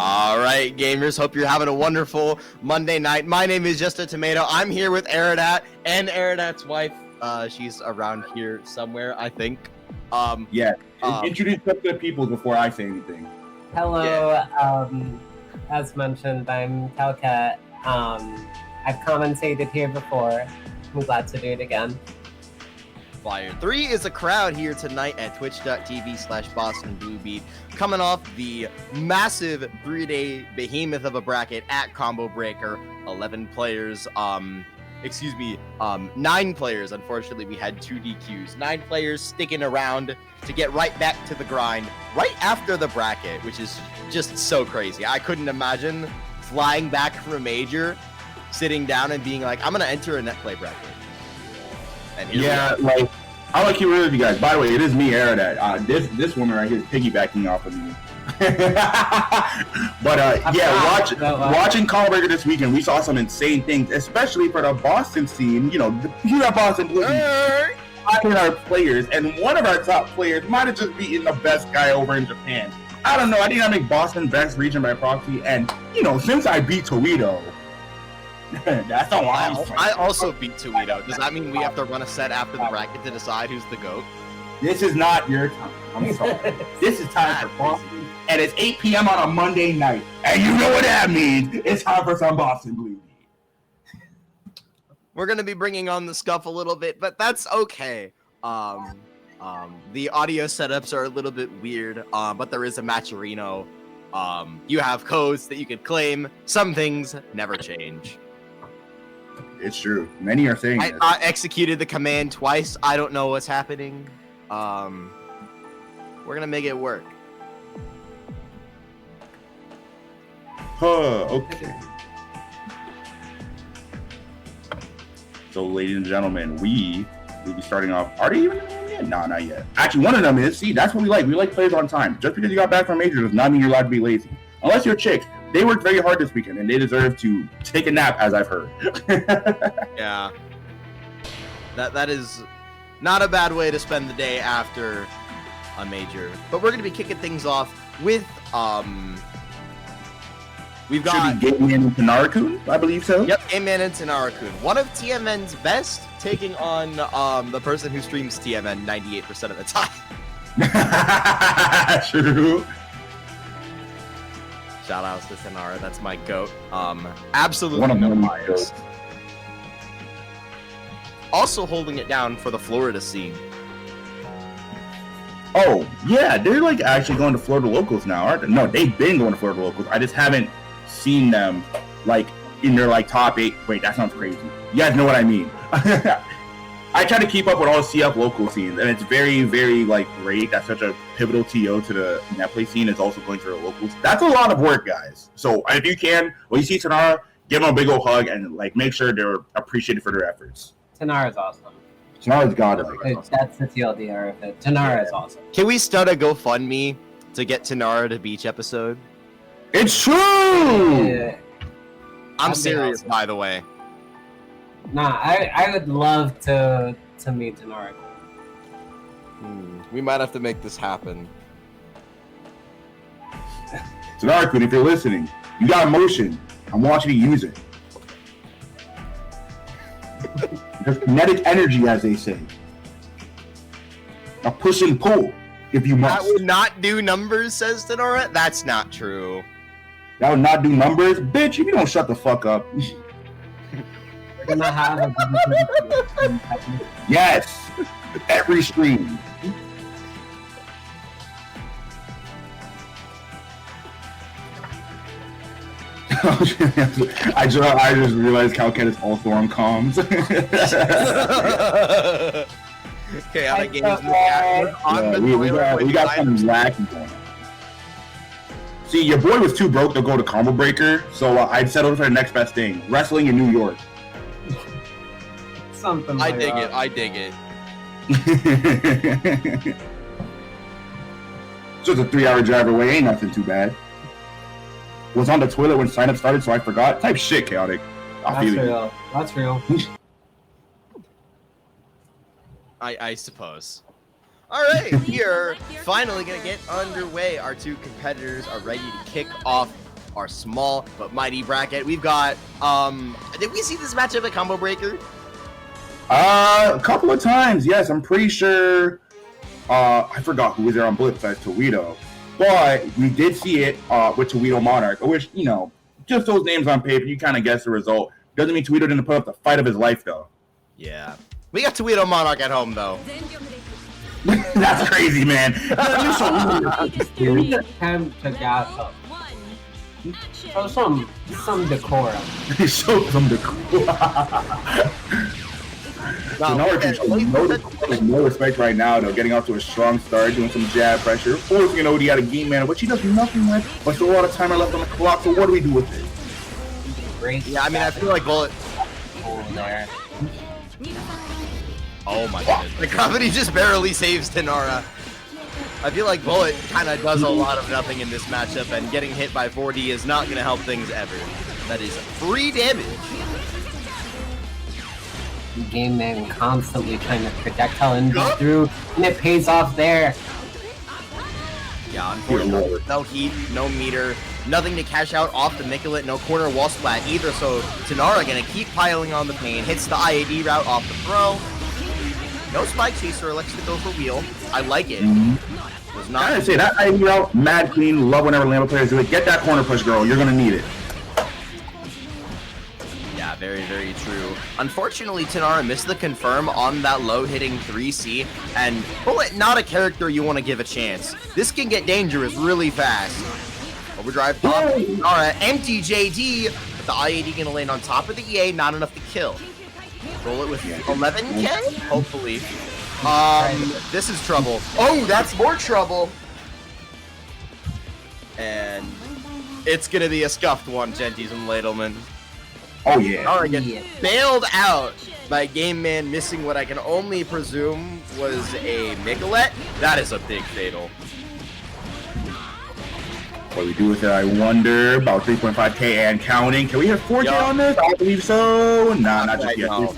All right, gamers, hope you're having a wonderful Monday night. My name is Just a Tomato. I'm here with Aradat and Aradat's wife. She's around here somewhere, I think. Introduce some good people before I say anything. Hello, as mentioned, I'm Calcat. I've commentated here before. I'm glad to do it again. Flyer 3 is a crowd here tonight at twitch.tv/BostonBlueBeat, coming off the massive 3-day behemoth of a bracket at Combo Breaker. 11 players, 9 players. Unfortunately, we had 2 DQs. 9 players sticking around to get right back to the grind right after the bracket, which is just so crazy. I couldn't imagine flying back from a major, sitting down and being like, I'm going to enter a net play bracket. Like, I want to keep it real with you guys. By the way, it is me, Aradat. This woman right here is piggybacking off of me. Watching Combo Breaker this weekend, we saw some insane things, especially for the Boston scene. You know, here at Boston Blue, talking our players, and one of our top players might have just beaten the best guy over in Japan. I don't know. I think I make Boston best region by proxy, and since I beat Toledo. That's a while. I also beat Toledo. Does that mean we have to run a set after the bracket to decide who's the GOAT? This is not your time. I'm sorry. This is time for Boston. And it's 8 p.m. on a Monday night. And you know what that means. It's time for some Boston Blue. We're going to be bringing on the scuff a little bit, but that's okay. The audio setups are a little bit weird, but there is a matcherino. You have codes that you could claim. Some things never change. It's true. Many are saying this. I executed the command twice. I don't know what's happening. We're gonna make it work. Okay. So, ladies and gentlemen, we will be starting off. Are they even in the room yet? No, not yet. Actually, one of them is. See, that's what we like. We like players on time. Just because you got back from major does not mean you're allowed to be lazy. Unless you're chicks. They worked very hard this weekend, and they deserve to take a nap, as I've heard. Yeah. That is not a bad way to spend the day after a major. But we're going to be kicking things off with, we've got... Should be Game Man and Tennarakunn, I believe so. Yep, Game Man and Tennarakunn. One of TMN's best, taking on the person who streams TMN 98% of the time. True. Shout outs to Senara, that's my GOAT. Absolutely one of no my bias. goats. Also holding it down for the Florida scene. Oh, yeah, they're like actually going to Florida locals now, aren't they? No, they've been going to Florida locals. I just haven't seen them like in their like top 8. Wait, that sounds crazy. You guys know what I mean. I try to keep up with all the CF local scenes, and it's very, very like great that such a pivotal TO to the netplay scene is also going to the locals. That's a lot of work, guys. So if you can, when you see Tennara, give them a big old hug and like make sure they're appreciated for their efforts. Tennara's awesome. Tennara's got it. That's the TLDR of it. Tennara is awesome. Can we start a GoFundMe to get Tennara to beach episode? It's true. I'm serious, awesome. By the way. Nah, I would love to meet Tennarakunn. We might have to make this happen. Tennarakunn, if you're listening, you got emotion. I'm watching you use it. There's kinetic energy, as they say. A push and pull, if you must. That would not do numbers, says Tennara. That's not true. That would not do numbers? Bitch, if you don't shut the fuck up. We're gonna have a yes, every stream. I just realized Calcat is also on comms. Chaotic games. We got something lacking going on. See, your boy was too broke to go to Combo Breaker, so I settled for the next best thing: wrestling in New York. Something like that. I dig it. Just a 3-hour drive away, ain't nothing too bad. Was on the toilet when sign-up started, so I forgot. Type shit, Chaotic. That's real. I suppose. All right, we are finally going to get underway. Our two competitors are ready to kick off our small but mighty bracket. We've got, did we see this matchup at Combo Breaker? A couple of times, yes. I'm pretty sure. I forgot who was there on Blitz besides Toledo, but we did see it with Toledo Monarch, which, you know, just those names on paper, you kind of guess the result. Doesn't mean Toledo didn't put up the fight of his life, though. Yeah. We got Toledo Monarch at home, though. That's crazy, man. You attempt to gas up. Show some decorum. Show some decorum. No respect right now, though. Getting off to a strong start, doing some jab pressure, forcing an OD out of game mana, which he does nothing with. But still a lot of timer left on the clock. So what do we do with it? Great. Yeah, I mean, I feel like Bullet. There. Oh my goodness. The company just barely saves Tenara. I feel like Bullet kind of does a lot of nothing in this matchup, and getting hit by 4D is not going to help things ever. That is 3 damage. Game man constantly trying to projectile and go through, and it pays off there. Yeah, unfortunately, no heat, no meter, nothing to cash out off the Nicolet, no corner wall splat either, so Tenara gonna keep piling on the pain, hits the IAD route off the throw. No spike chaser, elects to go for wheel. I like it. Was not. I say that IAD route, mad clean, love whenever Lambda players do it. Get that corner push, girl, you're gonna need it. Yeah, very, very true. Unfortunately, Tenara missed the confirm on that low-hitting 3C, and Bullet, not a character you want to give a chance. This can get dangerous really fast. Overdrive pop, Tenara, empty JD, but the IAD gonna land on top of the EA, not enough to kill. Roll it with 11k, hopefully. This is trouble. Oh, that's more trouble. And it's gonna be a scuffed one, Genties and Ladleman. Oh yeah. All right, get bailed out by Game Man missing what I can only presume was a Nicolet. That is a big fatal. What do we do with it, I wonder? About 3.5k and counting. Can we have 4k on this? I believe so. Nah, not just yet. No.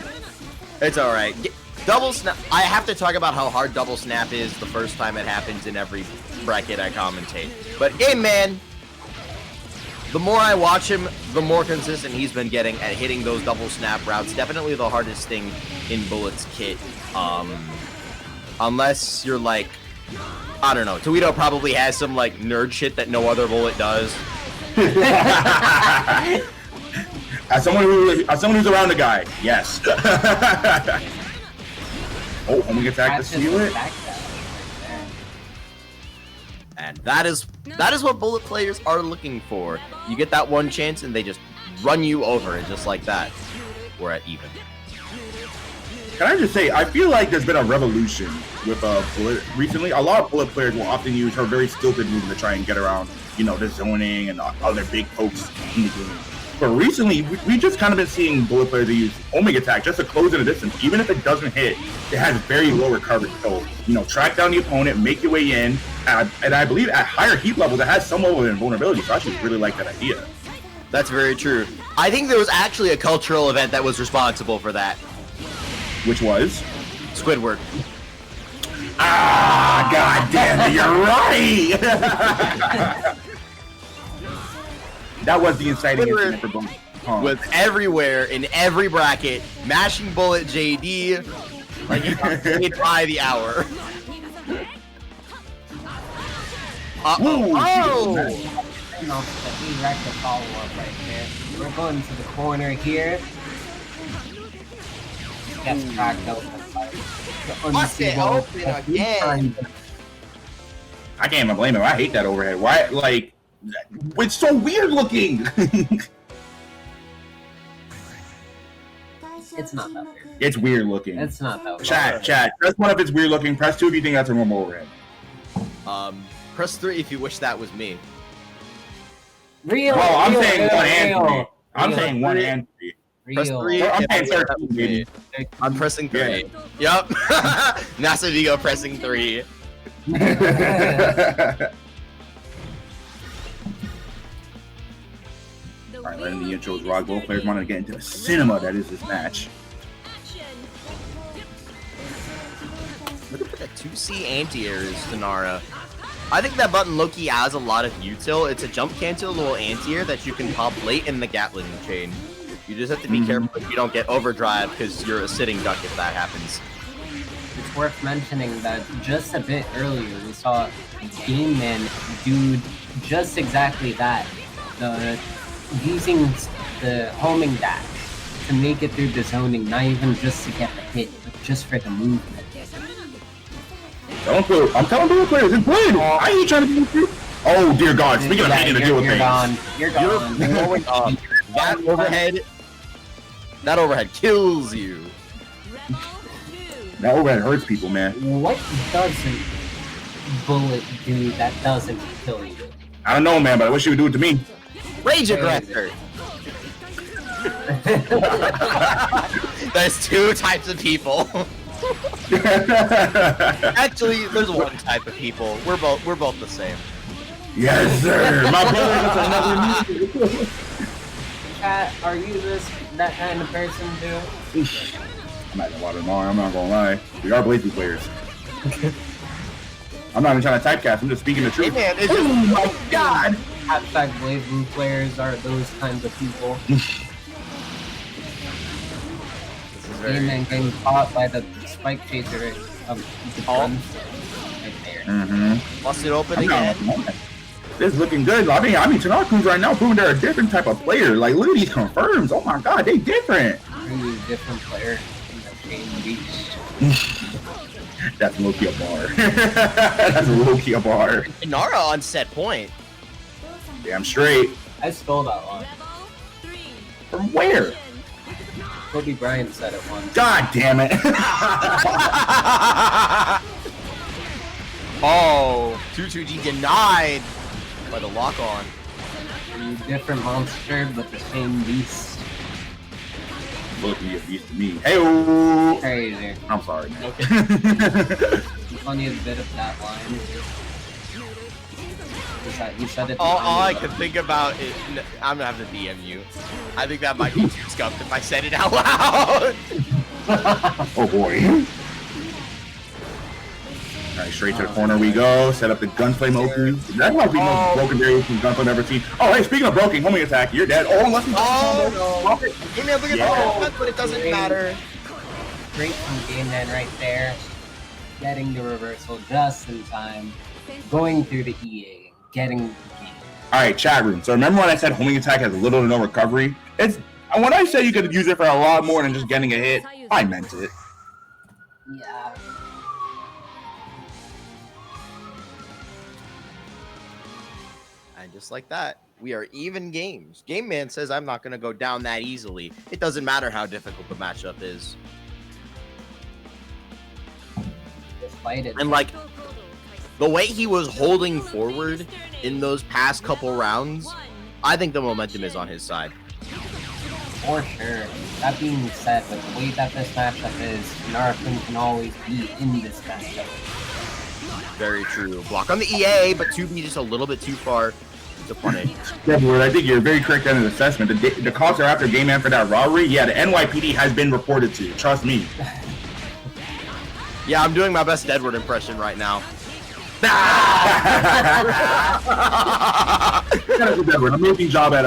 It's all right. Double snap. I have to talk about how hard double snap is the first time it happens in every bracket I commentate. But Game Man, the more I watch him, the more consistent he's been getting at hitting those double snap routes. Definitely the hardest thing in Bullet's kit. Unless you're like, I don't know, Toledo probably has some like nerd shit that no other Bullet does. As someone who's around the guy, yes. Oh, homing attack to seal it. And that is what Bullet players are looking for. You get that one chance and they just run you over, and just like that, we're at even. Can I just say, I feel like there's been a revolution with Bullet recently. A lot of Bullet players will often use her very stilted move to try and get around, you know, the zoning and other big pokes in the game. But recently, we just kind of been seeing Bullet players that use homing attack just to close in a distance. Even if it doesn't hit, it has very low recovery. So, you know, track down the opponent, make your way in, and I believe at higher heat levels, it has some level of invulnerability. So I actually really like that idea. That's very true. I think there was actually a cultural event that was responsible for that. Which was? Squidward. Ah, god damn it, you're right! That was the inciting incident for both. Was everywhere in every bracket, mashing Bullet JD like he got paid by the hour. Oh! He wrecked the follow-up right there. We're going to the corner here. Gets cracked open. Bust it open again. I can't even blame him. I hate that overhead. Why, like, it's so weird looking. It's not that weird. It's weird looking. It's not that weird. Chat. Press 1 if it's weird looking. Press 2 if you think that's a normal overhead. Press 3 if you wish that was me. Real. Oh, I'm saying real, 1 and real. 3. I'm saying 1 and 3. Press 3. I'm saying if that 13, was me. baby. I'm pressing 3. Yup. NASA Vigo pressing 3. Alright, letting the intros rock. Both players want to get into the cinema that is this match. Look at that 2C anti-air is Tenara. I think that button Loki has a lot of util. It's a jump cancel, a little anti-air that you can pop late in the Gatling chain. You just have to be careful if you don't get overdrive because you're a sitting duck if that happens. It's worth mentioning that just a bit earlier we saw Game Man do just exactly that. Using the homing dash to make it through the zoning, not even just to get the hit, but just for the movement. I'm telling blue players, it's blue. I ain't trying to be. Oh dear God! Speaking of hating to deal with things, You're gone. You're blowing up. That overhead kills you. That overhead hurts people, man. What doesn't Bullet do that doesn't kill you? I don't know, man, but I wish you would do it to me. Rage aggressor. There's two types of people. Actually, there's one type of people. We're both the same. Yes, sir. My brother is another. Chat, are you that kind of person too? I'm not gonna water them all. I'm not gonna lie. We are blazblue players. I'm not even trying to typecast. I'm just speaking the truth. Hey man, it's oh my God! Hashtag BlazeBlue players are those kinds of people. Game Man getting caught by the spike chaser of the guns right there. Bust it open again. This is looking good. I mean, Tennarakun's right now proving they're a different type of player. Like, look at these confirms. Oh my God, they different. Really different player in the same beast. That's low-key a bar. That's low-key a bar. Nara on set point. Damn straight. I stole that one. From where? Kobe Bryant said it once. God damn it. Oh, 2-2G denied by the lock on. Different monster, but the same beast. Look, he a beast to me. Hey-oh. Crazy. I'm sorry, man. Okay. Funny a bit of that line. You said it. All I can think about is I'm gonna have to DM you. I think that might be too scuffed if I said it out loud. Oh boy. Alright, straight to the corner we go. Set up the gunplay Moku. That might be the most broken variation gunplay I've ever seen. Oh, hey, speaking of broken, homing attack, you're dead. Oh, unless no. Game Man, look at that, but it doesn't matter. Great from Game Man right there. Getting the reversal just in time. Going through the EA. Getting the game. Alright, chat room. So remember when I said homing attack has little to no recovery? It's when I say you could use it for a lot more than just getting a hit, I meant it. Yeah. And just like that, we are even games. Game Man says I'm not gonna go down that easily. It doesn't matter how difficult the matchup is. Just fight it. And like the way he was holding forward in those past couple rounds, I think the momentum is on his side. For sure. That being said, with the way that this matchup is, Tennarakunn can always be in this matchup. Very true. Block on the EA, but 2B just a little bit too far to punish. Edward, I think you're very correct in an assessment. The cops are after Game Man for that robbery. Yeah, the NYPD has been reported to. Trust me. Yeah, I'm doing my best Edward impression right now. Edward, amazing job at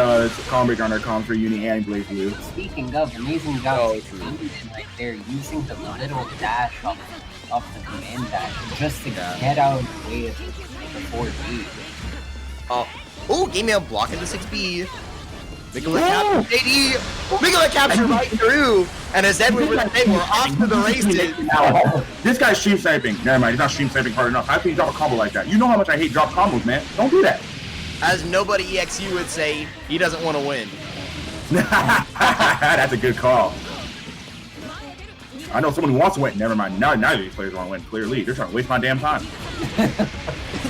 Comic on our comms reunion and BlazeBlue. Speaking of, amazing job right there, using the little dash off the command dash just to get out of the way of the 4B. Oh, Game Man blocking the 6B. Migala capture JD. Migala capture right through. And as Edward was saying, we're off to the races. This guy's stream sniping. Never mind, he's not stream sniping hard enough. How can you drop a combo like that? You know how much I hate drop combos, man. Don't do that. As nobody EXU would say, he doesn't want to win. That's a good call. I know someone who wants to win. Never mind. Now neither of these players want to win. Clearly, they're trying to waste my damn time.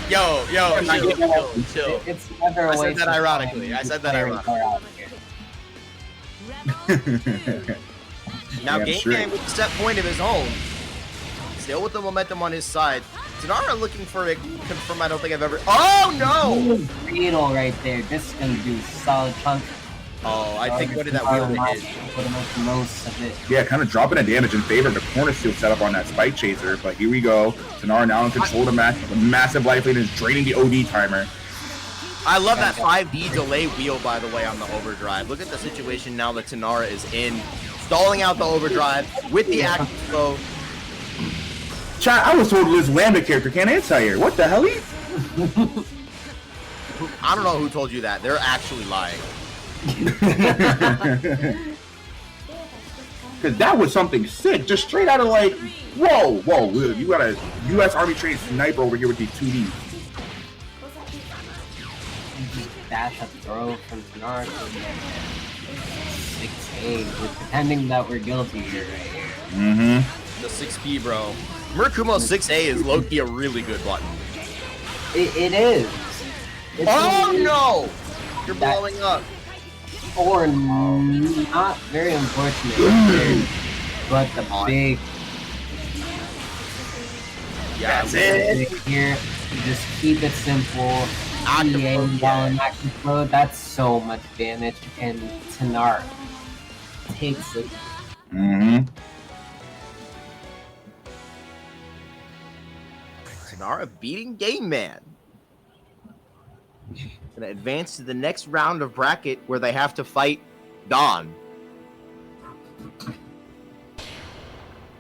Yo, chill. It's never I said that ironically. Now, Game Man with the set point of his own. Still with the momentum on his side. Tennara looking for a confirm. I don't think I've ever. Oh no! Fatal right there. This is gonna do solid chunk. Oh, I think what did that wheel hit? Would have made the most of it. Yeah, kind of dropping a damage in favor of the corner steal setup on that Spike Chaser. But here we go. Tenara now in control of the match. The massive life lead is draining the OD timer. I love that 5D delay wheel, by the way, on the overdrive. Look at the situation now that Tenara is in. Stalling out the overdrive with the active flow. Chat, I was told this Lambda character can't answer here. What the hell? I don't know who told you that. They're actually lying. Because that was something sick. Just straight out of like, whoa, whoa. You got a U.S. Army trained sniper over here with these 2Ds. Dash up throw from Tennarakunn. 6A. We're pretending that we're guilty here right here. Mm-hmm. The 6P, bro. Murakumo 6A is low-key a really good button. It is. It's Oh really, no! You're blowing up. Or not very unfortunate, but the big. Yeah, That's it. Here, just keep it simple. Active EA flow, while in yeah. active flow, that's so much damage, and Tennara takes it. Mm-hmm. Tenara beating Game Man. Gonna advance to the next round of bracket where they have to fight Dawn.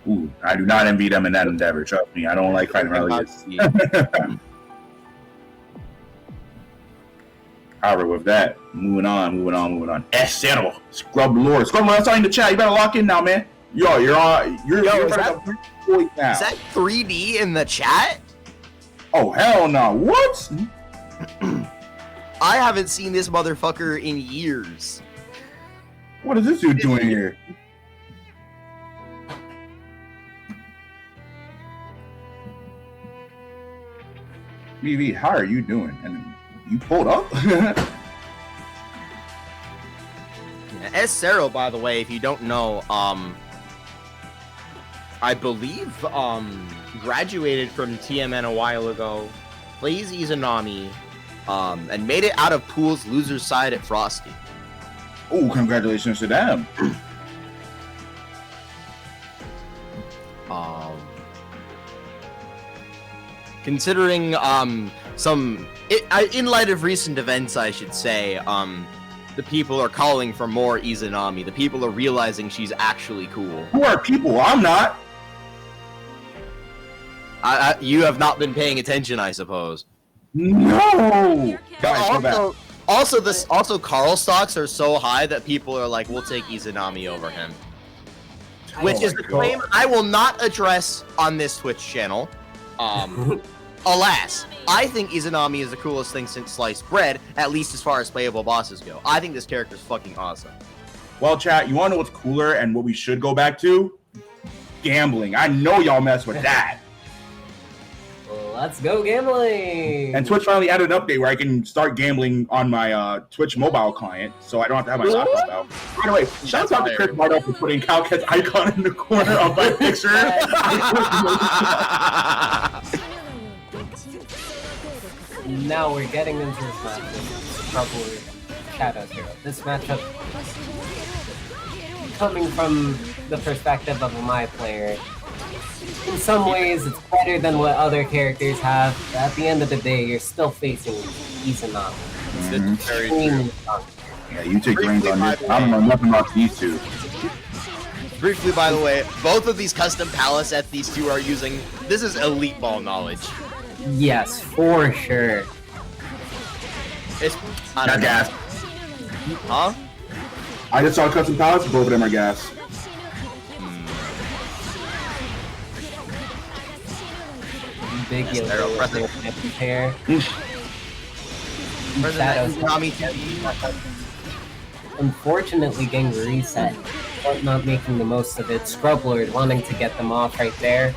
Ooh, I do not envy them in that endeavor. Trust me, I don't like fighting relatives. However, with that, moving on. Zero. Scrub Lord. Scrub Lord, that's all in the chat. You better lock in now, man. You're Yo, in is front of the point now. Is that 3D in the chat? Oh, hell no. What? I haven't seen this motherfucker in years. What is this dude doing here? BB, how are you doing? And you pulled up? Zero, by the way, if you don't know, I believe graduated from TMN a while ago, plays Izanami, and made it out of Pool's loser side at Frosty. Oh, congratulations to them. Considering in light of recent events, I should say, the people are calling for more Izanami. The people are realizing she's actually cool. Who are people? I'm not. You have not been paying attention, I suppose. No. Guys, go back. Also, Carl stocks are so high that people are like, we'll take Izanami over him. Which is the claim I will not address on this Twitch channel. Alas, I think Izanami is the coolest thing since sliced bread, at least as far as playable bosses go. I think this character is fucking awesome. Well, chat, you want to know what's cooler and what we should go back to? Gambling. I know y'all mess with that. Let's go gambling! And Twitch finally added an update where I can start gambling on my Twitch mobile client, so I don't have to have my laptop out. By the way, shout out to Chris Bardo for putting Calcat's icon in the corner of my picture. Now we're getting into this matchup. Trouble with Shadow Zero. This matchup, coming from the perspective of my player, in some ways it's better than what other characters have, but at the end of the day, you're still facing Izanami. Very true. Yeah, you take the reins on this. I don't know nothing about these two. Briefly, by the way, both of these custom palace sets these two are using, this is elite ball knowledge. Yes, for sure. It's Got gas. Huh? I just saw custom pallets, both of them are gas. Big yellow pair. Unfortunately, getting reset, but not making the most of it. Scrublord wanting to get them off right there.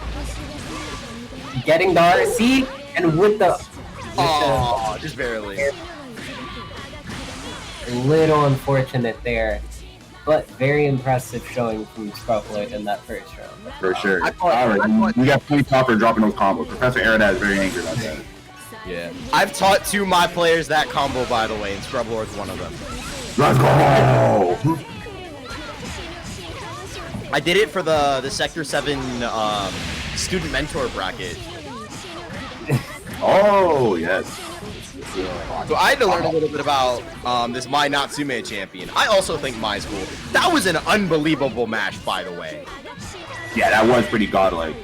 Getting the RC, and with the... Oh, just barely. A little unfortunate there, but very impressive showing from Scrublord in that first round. For sure. Alright, we got plenty top for dropping those combos. Professor Aradad is very angry about that. Yeah. I've taught to my players that combo, by the way, and Scrublord's one of them. Let's go! I did it for the Sector 7 student mentor bracket. Oh, yes. So I had to learn a little bit about this Mai Natsume champion. I also think Mai's cool. That was an unbelievable match, by the way. Yeah, that was pretty godlike.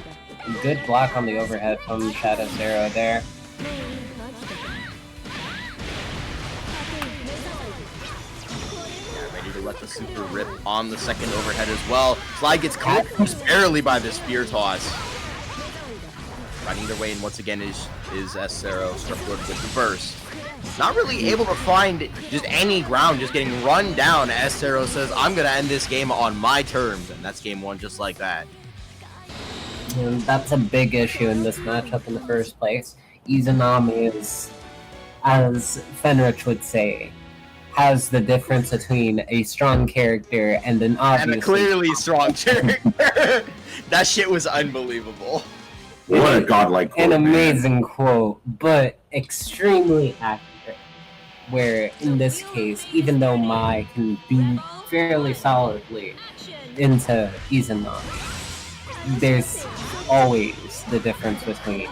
Good block on the overhead from Shadow Zero there. Ready to let the super rip on the second overhead as well. Sly gets caught just barely by the spear toss. Finding their way in once again is S0, Strucklord with the burst. Not really able to find just any ground, just getting run down. S0 says, I'm going to end this game on my terms, and that's game one just like that. And that's a big issue in this matchup in the first place. Izanami is, as Fenrich would say, has the difference between a strong character and an obviously... And a clearly strong character. That shit was unbelievable. What a godlike quote, An amazing quote, but extremely accurate. Where, in this case, even though Mai can do fairly solidly into Izanami, there's always the difference between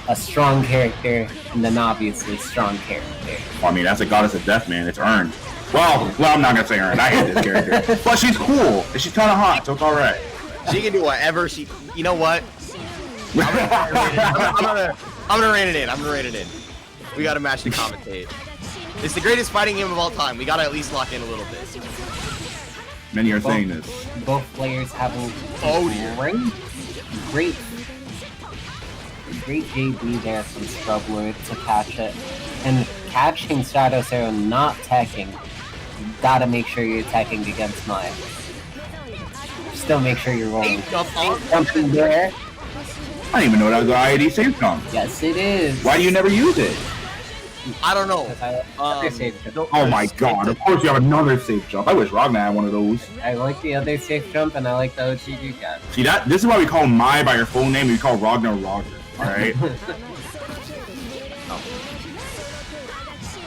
a strong character and an obviously strong character. I mean, that's a goddess of death, man. It's earned. Well, I'm not gonna say earned. I hate this character. But she's cool, and she's kind of hot, so it's alright. She can do whatever she... You know what? I'm gonna rein it in. I'm gonna rein it in. We got a match to commentate. It's the greatest fighting game of all time. We gotta at least lock in a little bit. Many are saying this. Both players have a great JB there from Struggler to catch it. And catching Shadow Zero not teching, you gotta make sure you're teching against Mai. Still make sure you're rolling. Jumping there. I didn't even know that was an IAD safe jump. Yes, it is. Why do you never use it? I don't know. Oh my god, of course you have another safe jump. I wish Ragnar had one of those. I like the other safe jump, and I like the OG you got. See, this is why we call Mai by her full name, we call Ragnar Ragnar, alright?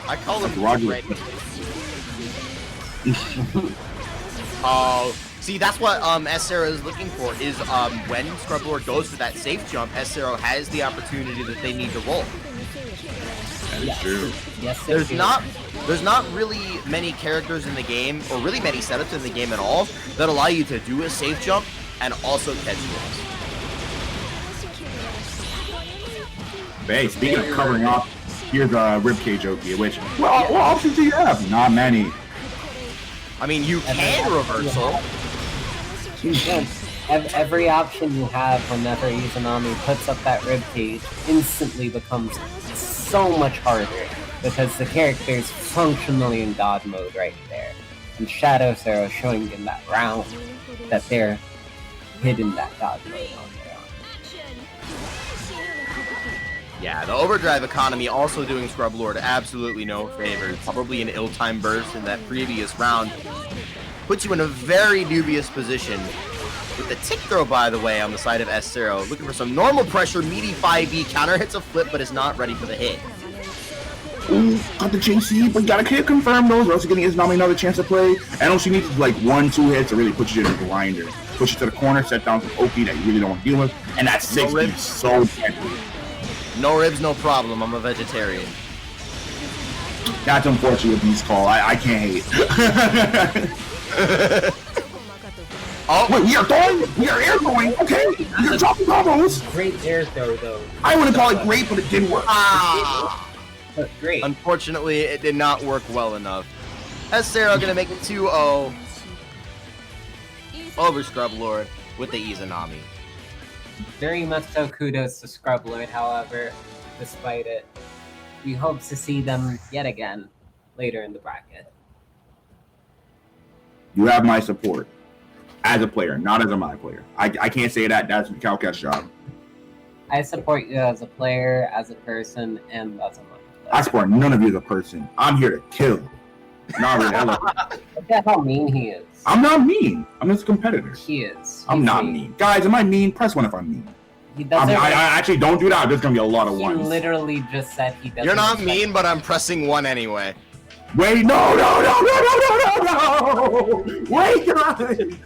I call him Ragnar. Oh, see, that's what S0 is looking for, is when Scrublord goes for that safe jump, S0 has the opportunity that they need to roll. That is true. Yes, There's not really many characters in the game, or really many setups in the game at all, that allow you to do a safe jump and also catch rolls. Hey, speaking of covering up, here's a ribcage Oki, which, well, what options do you have? Not many. I mean, you can reversal. Every option you have whenever Izanami puts up that ribcage instantly becomes so much harder because the character is functionally in God mode right there. And Shadow Zero showing in that round that they're hidden that God mode on their own. Yeah, the overdrive economy also doing Scrublord absolutely no favors. Probably an ill-timed burst in that previous round. Puts you in a very dubious position. With the tick throw, by the way, on the side of S0. Looking for some normal pressure, meaty 5B. Counter hits a flip, but is not ready for the hit. Ooh, got the JC, but you gotta confirm those, or else you're gonna give another chance to play. I know she needs like 1-2 hits to really put you in a grinder. Push you to the corner, set down some Oki that you really don't want to deal with, and that 60 is so deadly. No ribs, no problem. I'm a vegetarian. That's unfortunate with these call. I can't hate. Oh, wait, we are going? We are air going? Okay, you're dropping combos. Great air throw, though. I wouldn't call it great, but it didn't work. But great. Unfortunately, it did not work well enough. S0 gonna make it 2-0 over Scrublord with the Izanami. Very much so kudos to Scrublord, however, despite it. We hope to see them yet again later in the bracket. You have my support. As a player, not as a my player. I can't say that. That's Calcat's job. I support you as a player, as a person, and as a player. I support none of you as a person. I'm here to kill. Not really. Look at how mean he is. I'm not mean. I'm just a competitor. He is. I'm not mean. Guys, am I mean? Press 1 if I'm mean. He doesn't. I actually don't do that. There's gonna be a lot of He ones. literally just said he doesn't. You're not mean, but I'm pressing 1 anyway. Wait, no! Wait, guys!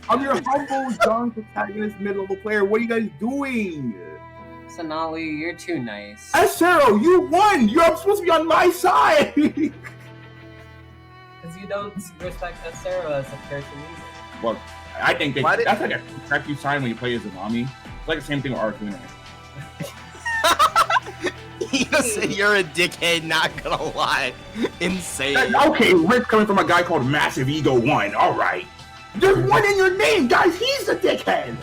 I'm your humble young protagonist mid-level player. What are you guys doing? Cenaly, you're too nice. Acero, you won! You're supposed to be on my side! Because you don't respect Acero as a person either. Well, I think that's like a correct you sign when you play as Izanami. It's like the same thing with Arcuna. You're a dickhead, not gonna lie. Insane. Okay, Rick coming from a guy called Massive Ego 1. Alright. There's one in your name, guys! He's the dickhead!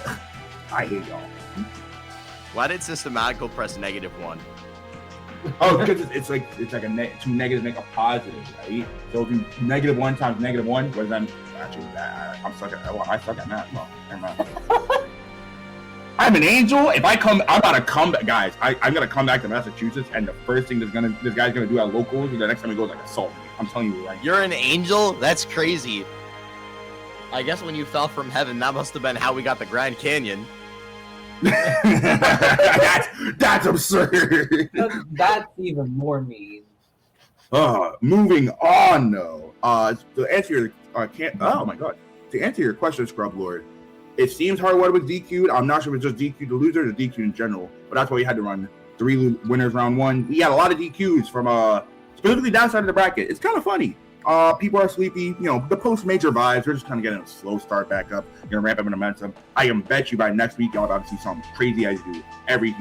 I hate y'all. Why did Systematical press -1? Oh, because it's like a two negatives make a positive, right? So if you -1 times -1, what does that? Actually, I suck at math. Well, never mind. I'm an angel. If I'm about to come back, guys. I'm gonna come back to Massachusetts, and the first thing this guy's gonna do at locals, the next time he goes, like assault me. I'm telling you right. You're an angel? That's crazy. I guess when you fell from heaven, that must have been how we got the Grand Canyon. that's absurd. That's even more mean. Moving on though. To answer your oh my god. To answer your question, Scrub Lord, it seems Hardwood was DQ'd. I'm not sure if it's just DQ'd the losers or DQ'd in general, but that's why we had to run 3 winners round 1. We had a lot of DQs from specifically that side of the bracket. It's kind of funny. People are sleepy. You know, the post-major vibes. We're just kind of getting a slow start back up. Gonna ramp up in momentum. I can bet you by next week y'all about to see something crazy I do every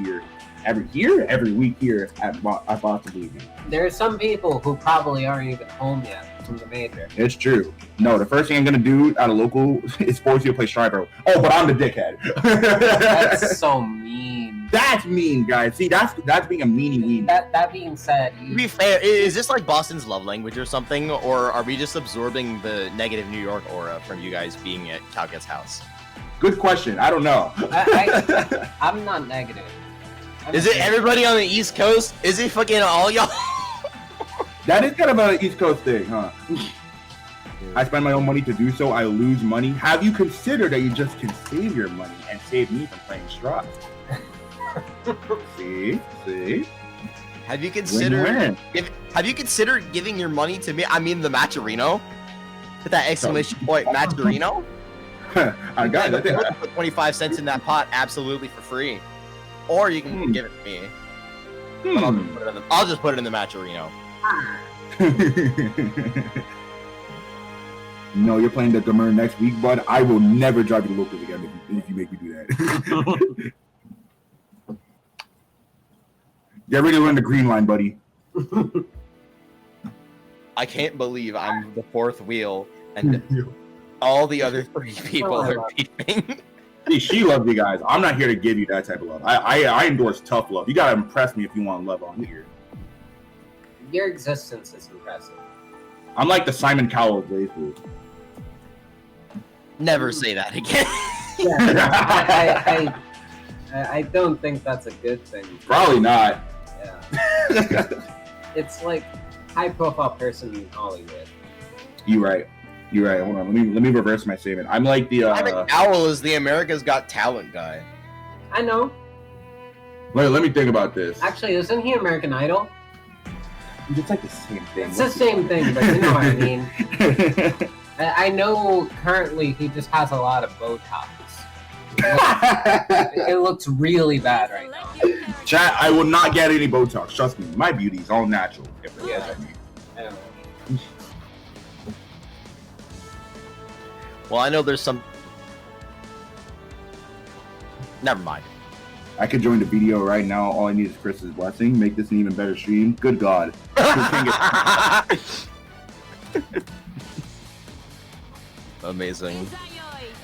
week here at Boston BBB. There are some people who probably aren't even home yet from the major. It's true. No, the first thing I'm gonna do at a local is force you to play Striper. Oh, but I'm the dickhead. That's so mean. That's mean, guys. See, that's being a meanie. That being said, To be fair, is this like Boston's love language or something, or are we just absorbing the negative New York aura from you guys being at Calcut's house? Good question. I don't know. I'm not negative. Is it everybody on the East Coast? Is it fucking all y'all? That is kind of an East Coast thing, huh? I spend my own money to do so. I lose money. Have you considered that you just can save your money and save me from playing Straw? See? Have you considered? Win-win. Have you considered giving your money to me? I mean, the Matcherino. Put that exclamation point, Matcherino. I got it. Put 25 cents in that pot, absolutely for free, or you can give it to me. But I'll just put it in the Matcherino. No, you're playing the Demur next week, bud. I will never drive you to locals again if you make me do that. Get ready to run the green line, buddy. I can't believe I'm the 4th wheel and all the other 3 people are beeping. See, she loves you guys. I'm not here to give you that type of love. I endorse tough love. You gotta impress me if you want love on here. Your existence is impressive. I'm like the Simon Cowell of Blazblue. Never say that again. I don't think that's a good thing. Probably not. Yeah. It's like high-profile person in Hollywood. You're right. Hold on. Let me reverse my statement. I'm like the. Simon Cowell is the America's Got Talent guy. I know. Wait, let me think about this. Actually, isn't he American Idol? It's like the same thing. It's the same thing, but you know what I mean. I know currently he just has a lot of Botox. It looks really bad right now. Chat, I will not get any Botox. Trust me, my beauty is all natural. Yeah. I don't know. Well, I know there's some. Never mind. I could join the video right now. All I need is Chris's blessing. Make this an even better stream. Good God. Amazing.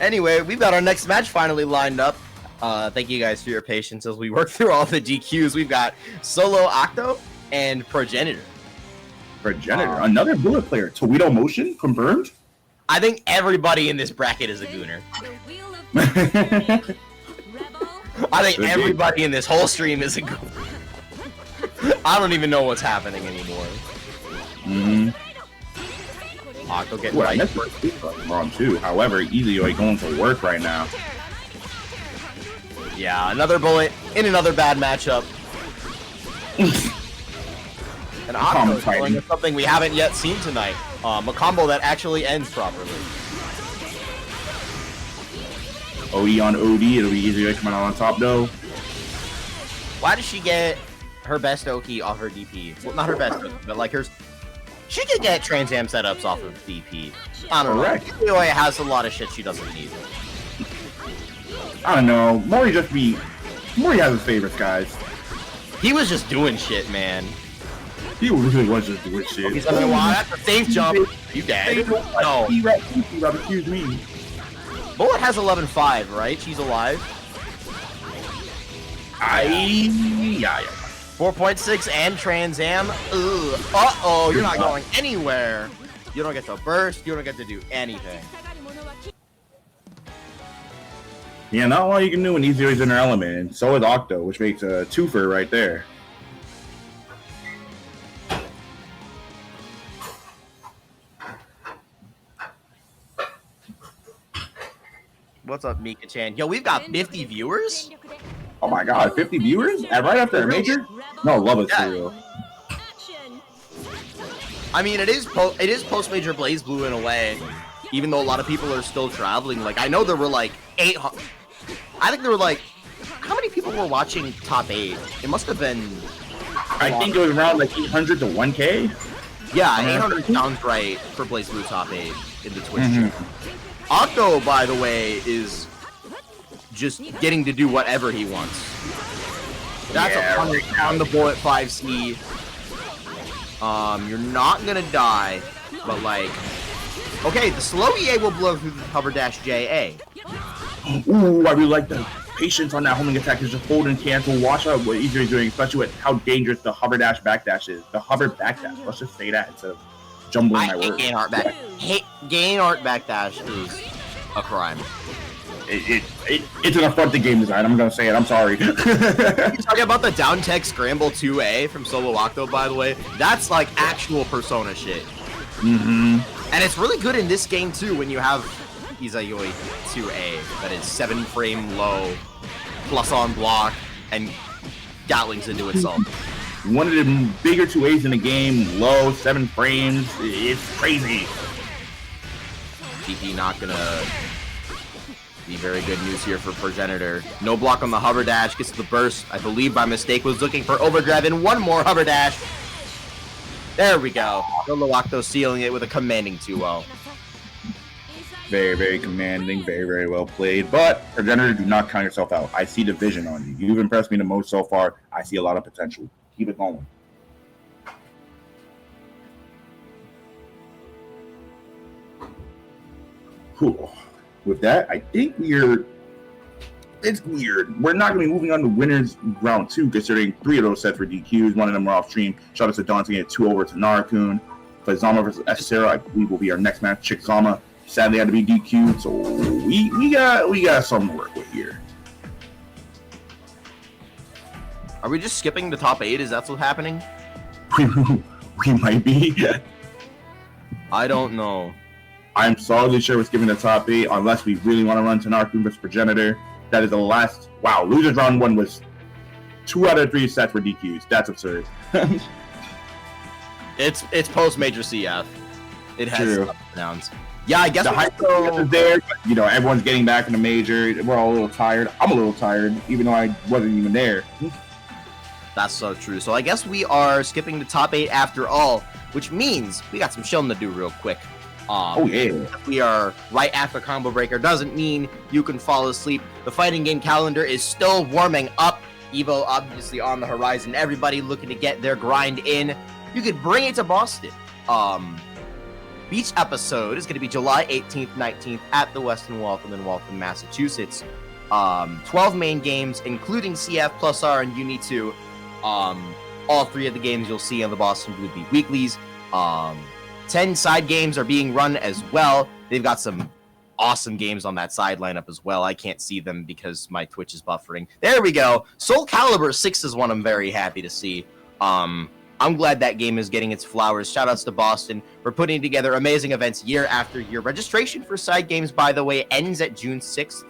Anyway, we've got our next match finally lined up. Thank you guys for your patience as we work through all the DQs. We've got Solo Octo and Progenitor. Another bullet player. Toledo Motion confirmed. I think everybody in this bracket is a gooner. I think everybody in this whole stream is a gooner. I don't even know what's happening anymore. Octo getting right. That's wrong too. However, Izayoi going to work right now. Yeah, another bullet in another bad matchup. And Octo is showing us something we haven't yet seen tonight. A combo that actually ends properly. OE on OD, it'll be easier to come out on top though. Why does she get her best Oki off her DP? Well, not her best, but like hers. She could get Trans Am setups off of DP. I don't know. Izayoi has a lot of shit she doesn't need. I don't know. Mori has his favorites, guys. He was just doing shit, man. He really was just doing shit. He's like, wow, that's a safe jump. You dead? No. Excuse me. Bullet has 11-5, right? She's alive. 4.6 and Trans Am. Uh-oh, you're not going anywhere. You don't get to burst. You don't get to do anything. Yeah, not a lot you can do when Izayoi is in her element, and so is Octo, which makes a twofer right there. What's up, Mika-chan? Yo, we've got 50 viewers? Oh my god, 50 viewers? Right after a major? No, love it for real. I mean, it is post-major BlazBlue in a way, even though a lot of people are still traveling. Like, I know there were like 800. I think there were like, how many people were watching top 8? It must have been. I think it was around like 800 to 1K. Yeah, 800 sounds right for BlazBlue top 8 in the Twitch channel. Octo, by the way, is just getting to do whatever he wants. That's a punch on the bullet 5C. You're not gonna die, but like, okay, the slow EA will blow through the hover dash JA. Ooh, I really like the patience on that homing attack. Is just hold and cancel. Watch out what Izayoi is doing, especially with how dangerous the hover dash backdash is. The hover backdash. Let's just say that instead of jumbling my words. Gain art backdash is a crime. It's an affront to game design. I'm gonna say it. I'm sorry. You're talking about the down tech scramble 2A from Solo Octo, by the way. That's like actual Persona shit. And it's really good in this game too when you have Izayoi 2A that is 7 frame low, plus on block, and Gatlings into itself. One of the bigger 2As in the game, low, 7 frames. It's crazy. DP not gonna be very good news here for Progenitor. No block on the hover dash, gets the burst. I believe by mistake was looking for overdrive and one more hover dash. There we go. Solo Octo sealing it with a commanding 2-0. Very, very commanding, very, very well played. But Progenitor, do not count yourself out. I see the vision on you. You've impressed me the most so far. I see a lot of potential. Keep it going. Cool. With that, I think it's weird. We're not going to be moving on to winners round 2, considering 3 of those sets were DQs. One of them were off stream. Shout out to Dante at 2 over to Tennarakunn. Zama versus Esera, I believe, will be our next match. Chick Zama sadly had to be DQ'd, so we got something to work with here. Are we just skipping the top 8? Is that what's happening? We might be. I don't know. I'm solidly sure we're skipping the top 8 unless we really want to run Tennarakunn versus Progenitor. That is the last. Wow, losers round 1 was 2 out of 3 sets were DQs. That's absurd. It's post major CF. It has ups and downs. Yeah, I guess the hype is there, but you know, everyone's getting back in the major. We're all a little tired. I'm a little tired, even though I wasn't even there. That's so true. So I guess we are skipping the top 8 after all, which means we got some chilling to do real quick. Oh yeah. We are right after Combo Breaker. Doesn't mean you can fall asleep. The fighting game calendar is still warming up. Evo obviously on the horizon. Everybody looking to get their grind in. You could bring it to Boston. Beach episode is going to be July 18th, 19th at the Westin Waltham in Waltham, Massachusetts. 12 main games, including CF plus R and Uni 2. All 3 of the games you'll see on the Boston Blue Beat Weeklies. 10 side games are being run as well. They've got some awesome games on that side lineup as well. I can't see them because my Twitch is buffering. There we go. Soul Calibur 6 is one I'm very happy to see. I'm glad that game is getting its flowers. Shout outs to Boston for putting together amazing events year after year. Registration for side games, by the way, ends at June 6th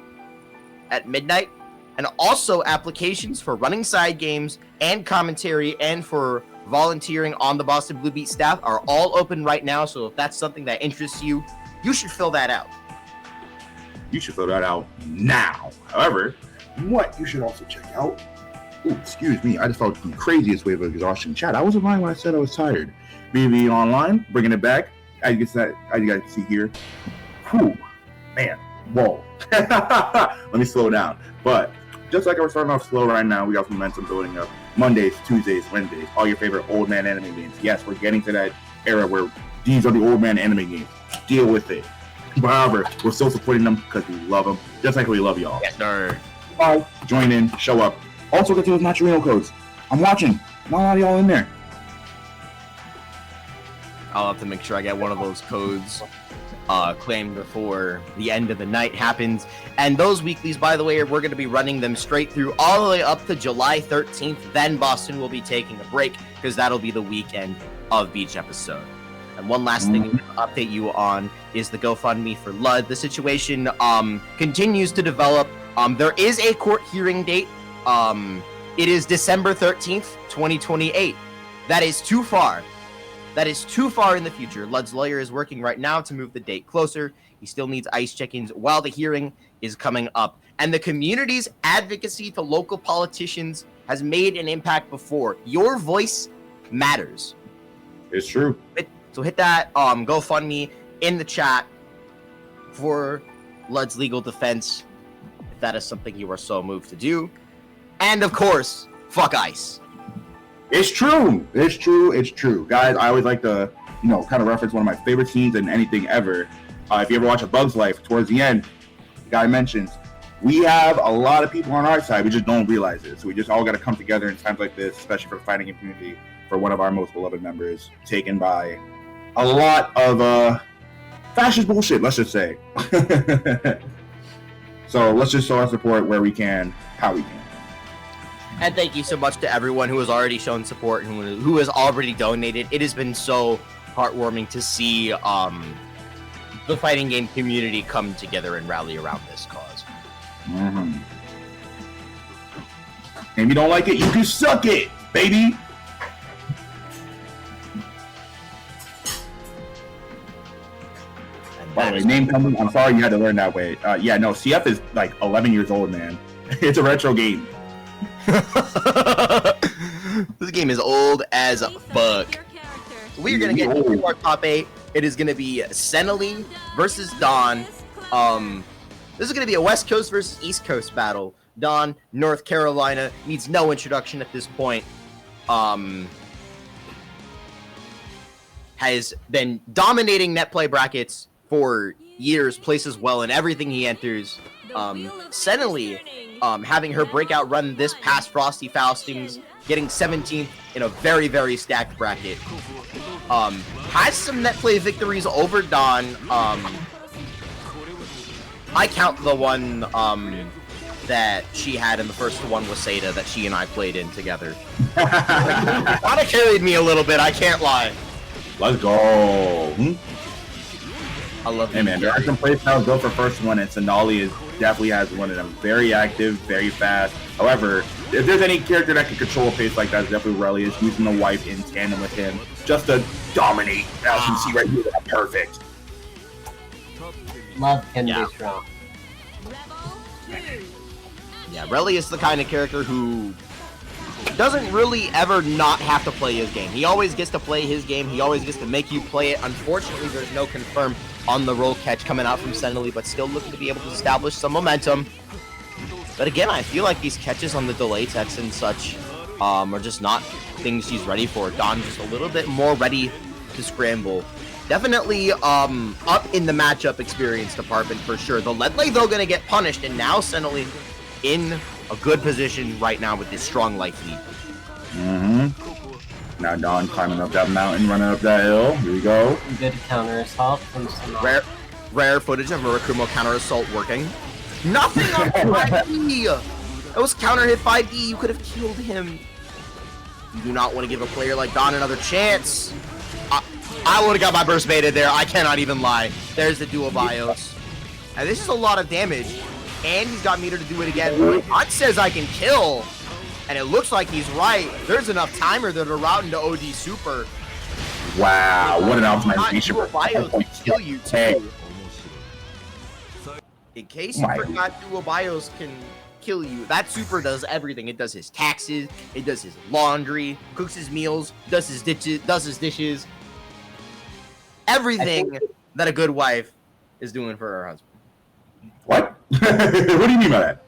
at midnight. And also applications for running side games and commentary and for volunteering on the Boston Blue Beat staff are all open right now. So if that's something that interests you, you should fill that out. You should fill that out now. However, what you should also check out. Ooh, excuse me, I just felt the craziest wave of exhaustion. Chat, I wasn't lying when I said I was tired. BBB Online, bringing it back. As you guys can see here. Whew, man, whoa. Let me slow down. But just like I was starting off slow right now, we got some momentum building up. Mondays, Tuesdays, Wednesdays, all your favorite old man anime games. Yes, we're getting to that era where these are the old man anime games. Deal with it. But however, we're still supporting them because we love them, just like we love y'all. Yes, sir. Bye. Join in, show up. Also get to those Maturino codes. I'm watching. Not a lot of y'all in there. I'll have to make sure I get one of those codes claimed before the end of the night happens. And those weeklies, by the way, we're going to be running them straight through all the way up to July 13th. Then Boston will be taking a break because that'll be the weekend of Beach episode. And one last thing to update you on is the GoFundMe for Lud. The situation continues to develop. There is a court hearing date. It is December 13th, 2028. That is too far. That is too far in the future. Lud's lawyer is working right now to move the date closer. He still needs ICE check-ins while the hearing is coming up. And the community's advocacy to local politicians has made an impact before. Your voice matters. It's true. So hit that GoFundMe in the chat for Lud's legal defense, if that is something you are so moved to do. And of course, fuck ICE. It's true. It's true. It's true. Guys, I always like to, kind of reference one of my favorite scenes in anything ever. If you ever watch A Bug's Life, towards the end, the guy mentions, we have a lot of people on our side. We just don't realize it. So we just all got to come together in times like this, especially for the fighting game community, for one of our most beloved members, taken by a lot of fascist bullshit, let's just say. So let's just show our support where we can, how we can. And thank you so much to everyone who has already shown support and who has already donated. It has been so heartwarming to see the fighting game community come together and rally around this cause. Mm-hmm. And if you don't like it, you can suck it, baby. By the way, name coming. I'm sorry you had to learn that way. Yeah, no, CF is like 11 years old, man. It's a retro game. This game is old as fuck. We're gonna get into our top 8. It is gonna be Cenaly versus Dawn. This is gonna be a West Coast versus East Coast battle. Dawn, North Carolina, needs no introduction at this point. Has been dominating net play brackets for years, places well in everything he enters. Cenaly, having her breakout run this past Frosty Faustings, getting 17th in a very, very stacked bracket. Has some net play victories over Dawn. I count the one that she had in the first one with Seda that she and I played in together. Kinda carried me a little bit, I can't lie. Let's go. I love it. Hey man, there are some playstyles go for first one, and Cenaly definitely has one of them. Very active, very fast. However, if there's any character that can control a pace like that, it's definitely Relius, using the wife in tandem with him just to dominate. As you can see right here, that's perfect. Love can be strong. Yeah, Relius is the kind of character who doesn't really ever not have to play his game. He always gets to play his game. He always gets to make you play it. Unfortunately, there's no confirm on the roll catch coming out from Cenaly, but still looking to be able to establish some momentum. But again, I feel like these catches on the delay techs and such are just not things she's ready for. Dawn just a little bit more ready to scramble. Definitely up in the matchup experience department for sure. The Ledley, though, going to get punished, and now Cenaly in a good position right now with this strong life lead. Now Dawn climbing up that mountain, running up that hill. Here we go. Good counter assault from Cenaly. Rare footage of Murakumo counter assault working. Nothing on 5D! That was counter hit 5D. You could have killed him. You do not want to give a player like Dawn another chance. I would have got my burst baited there. I cannot even lie. There's the dual bios. And this is a lot of damage. And he's got meter to do it again. Bot says I can kill. And it looks like he's right. There's enough timer that are route into OD super. Wow, what an Not optimization. dual bios to kill you too. Hey. In case you My- forgot, dual bios can kill you. That super does everything. It does his taxes, it does his laundry, cooks his meals, does his dishes. Everything that a good wife is doing for her husband. What? What do you mean by that?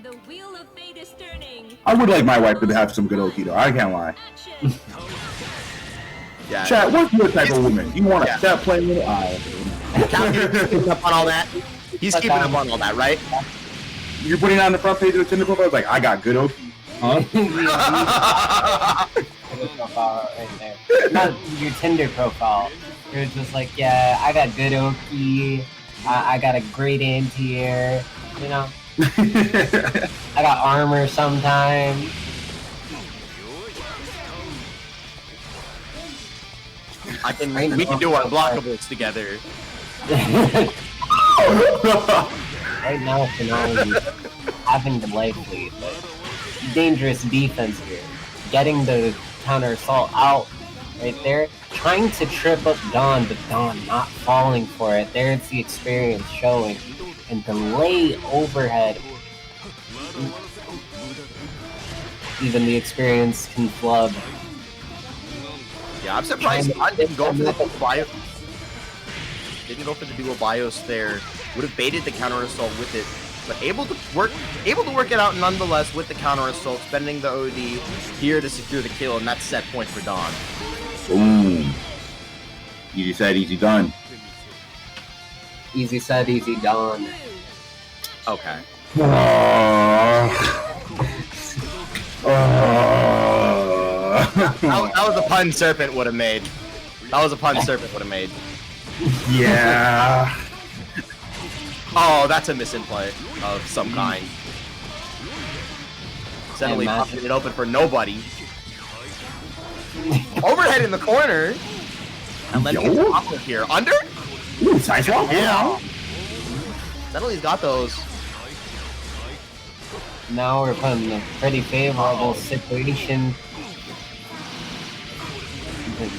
The wheel of fate is turning. I would like my wife to have some good OT though. I can't lie. Action. Yeah. Chat, what's your type of woman? You want to Yeah. step playing with it? He's keeping up on all that. He's keeping up on all that, right? You're putting on the front page of the Tinder profile. It's like, I got good OT. Huh? Profile right there. Not your Tinder profile. You're just like, yeah, I got good Oki. I got a great anti-air. You know, I got armor sometimes. We can do unblockables together. Right now, Cenaly having the life lead, but dangerous defense here. Getting the counter assault out right there. Trying to trip up Dawn, but Dawn not falling for it. There's the experience showing. And delay overhead. Even the experience can flub. Yeah, I'm surprised Dawn didn't go for the dual bios. Didn't go for the dual bios there. Would have baited the counter assault with it, but able to work it out nonetheless with the counter assault, spending the OD here to secure the kill, and that's set point for Dawn. Boom. Easy said, easy done. Easy said, easy done. Okay. That was a pun Serpent would have made. That was a pun Serpent would have made. Yeah. Oh, that's a misinplay of some kind. Cenaly popping it open for nobody. Overhead in the corner. And letting it Yo. pop here. Under? Ooh, side swap? Yeah. Cenaly's got those. Now we're put in a pretty favorable situation.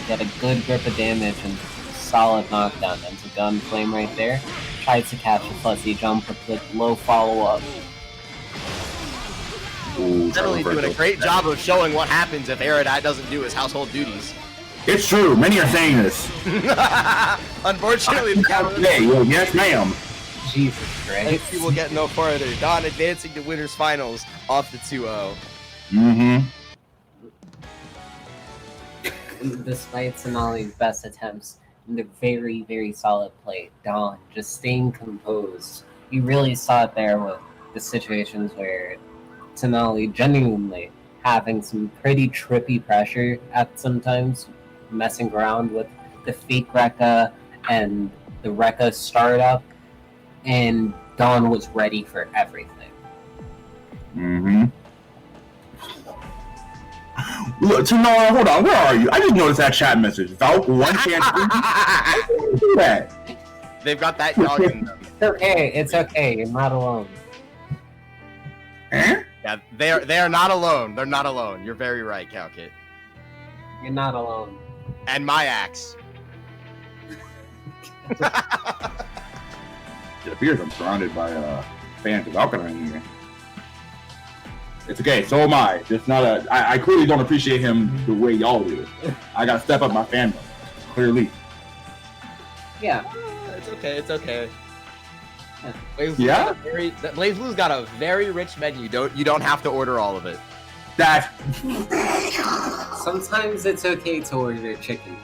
Get a good grip of damage and solid knockdown. That's a gun flame right there. Tries to catch a fuzzy jump with low follow-up. Ooh, Cenaly doing a great job of showing what happens if Aerodite doesn't do his household duties. It's true. Many are saying this. Unfortunately, the counter Hey, well, yes, ma'am. Jesus and Christ. he will get no further. Dawn advancing to winners finals off the 2-0. Mm-hmm. Despite Cenaly's best attempts and the very, very solid play, Dawn just staying composed. You really saw it there with the situations where Cenaly genuinely having some pretty trippy pressure at sometimes, messing around with the fake Rekka and the Rekka startup, and Dawn was ready for everything. Mm-hmm. Look, Tennara, hold on. Where are you? I just noticed that chat message. Valk, one chance. Do that. They've got that dog in them. It's okay, you're not alone. Eh? Yeah, they are not alone. They're not alone. You're very right, Calkit. You're not alone. And my axe. It appears I'm surrounded by fans of Alkaline here. It's okay, so am I. Just not I clearly don't appreciate him the way y'all do. I gotta step up my fandom. Clearly. Yeah. It's okay. It's okay. Yeah? BlazBlue's got a very rich menu. You don't have to order all of it. That. Sometimes it's okay to order chicken.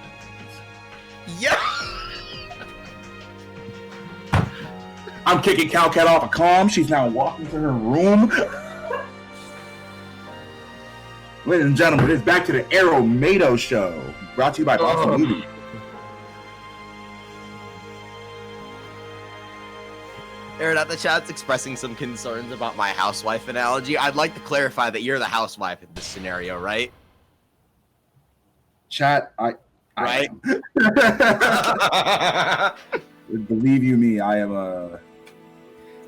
Yeah. I'm kicking Calcat off a calm. She's now walking to her room. Ladies and gentlemen, it's back to the Aeromato Show. Brought to you by Boston Beauty. Aaron, at the chat's expressing some concerns about my housewife analogy. I'd like to clarify that you're the housewife in this scenario, right? Chat, Right? Believe you me, I am a.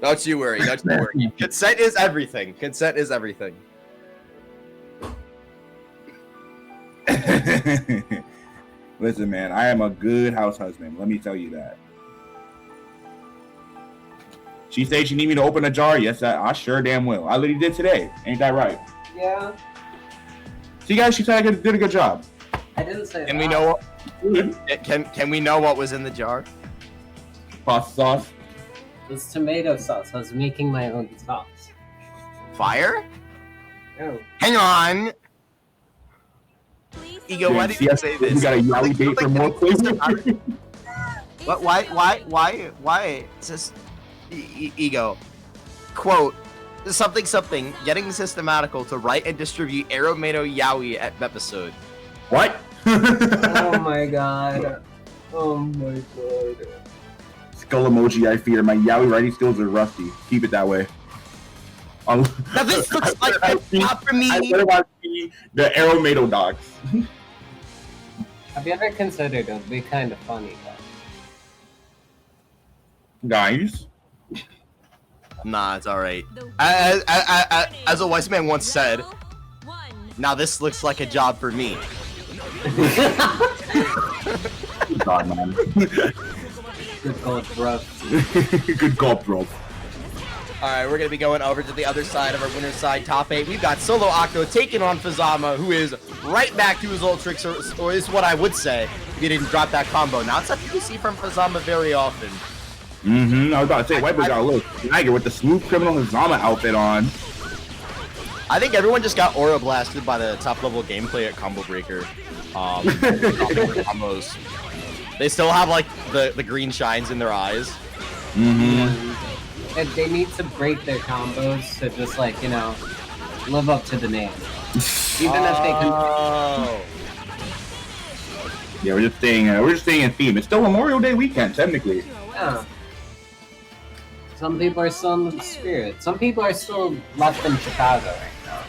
Don't you worry. Don't you worry. Consent is everything. Consent is everything. Listen, man, I am a good house husband. Let me tell you that. She said she need me to open a jar. Yes, I sure damn will. I literally did today. Ain't that right? Yeah. See, guys, she said I did a good job. I didn't say Can that. we know what? Can we know what was in the jar? Pasta sauce. It was tomato sauce. I was making my own sauce. Fire? Oh. Hang on. Please Ego, why did you Yes, say this? we got a yellow Like, date for more flavor. What? Why? It says Ego. Quote. Something. Getting systematical to write and distribute Aeromato Yaoi at episode. What? Oh my god. Oh my god. Skull emoji, I fear. My yaoi writing skills are rusty. Keep it that way. Now this looks like a job for me. I better want to see the Aeromato docs. Have you ever considered it would be kind of funny though? Guys. Nah, it's alright. The As a wise man once said, one. now this looks like a job for me. Good God, man. Good call, bro. Good call, bro. Alright, we're gonna be going over to the other side of our winner's side top 8. We've got Solo Octo taking on Fazama, who is right back to his old tricks, or is what I would say if he didn't drop that combo. Now, it's something you see from Fazama very often. Mm-hmm. I was about to say, White Boy got a little swagger with the smooth criminal Hazama outfit on. I think everyone just got aura blasted by the top level gameplay at Combo Breaker. Combos. They still have like the green shines in their eyes. Mm-hmm. And they need to break their combos to just like, you know, live up to the name. Even if they can. Oh. Yeah, we're just staying in theme. It's still Memorial Day weekend, technically. Yeah. Some people are still in the spirit. Some people are still left in Chicago right now.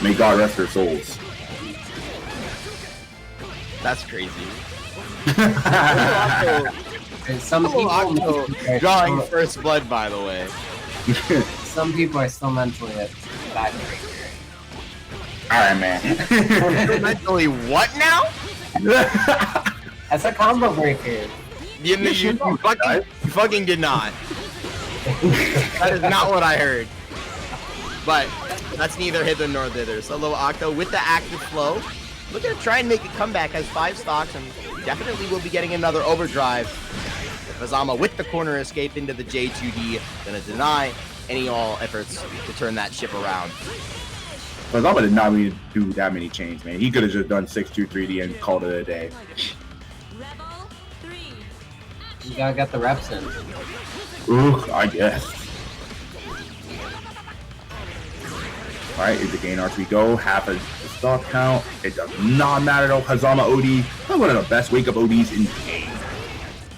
May God rest their souls. That's crazy. And some people Drawing first blood, by the way. some people are still mentally at backbreaker. Alright, man. Mentally what now? As a combo breaker. You fucking did not. That is not what I heard. But that's neither hither nor thither. Solo Octo with the active flow. Looking to try and make a comeback. Has 5 stocks and definitely will be getting another overdrive. Fazama with the corner escape into the J2D. Gonna deny any all efforts to turn that ship around. Hazama did not really do that many chains, man. He could have just done 6-2 3D and called it a day. Rebel 3. You gotta get the reps in. Ooh, I guess. Alright, is the gain arch we go. Half a stock count. It does not matter though. Hazama OD. Probably one of the best wake up ODs in the game.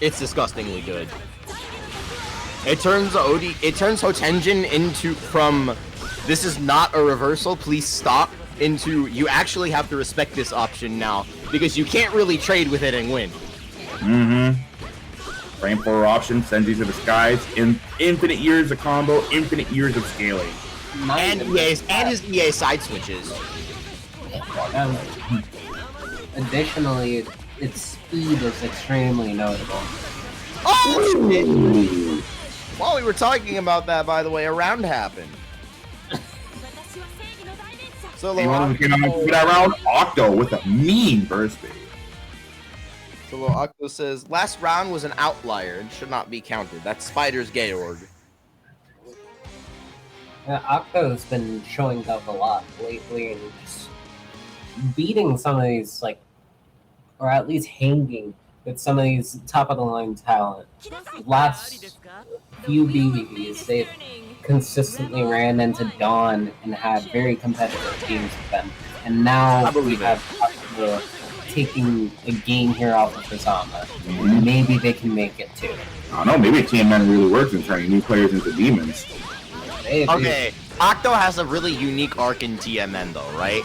It's disgustingly good. It turns Hotenjin into from this is not a reversal, please stop, into you actually have to respect this option now because you can't really trade with it and win. Mm-hmm. Frame 4 option sends you to the skies. Infinite years of combo, infinite years of scaling. And his EA side switches. Additionally, its speed is extremely notable. Oh shit! While we were talking about that, by the way, a round happened. Solo Anyone who came out and that round? Octo with a mean burst speed. Solo Octo says, last round was an outlier and should not be counted. That's Spider's Georg. Octo's been showing up a lot lately and just beating some of these, like, or at least hanging with some of these top of the line talent. Last few BBBs, they've consistently ran into Dawn and had very competitive teams with them. And now we have Octo taking a game here off of Fazama. Maybe they can make it too. I don't know, maybe TMN really works in turning new players into demons. Okay, Octo has a really unique arc in TMN though, right?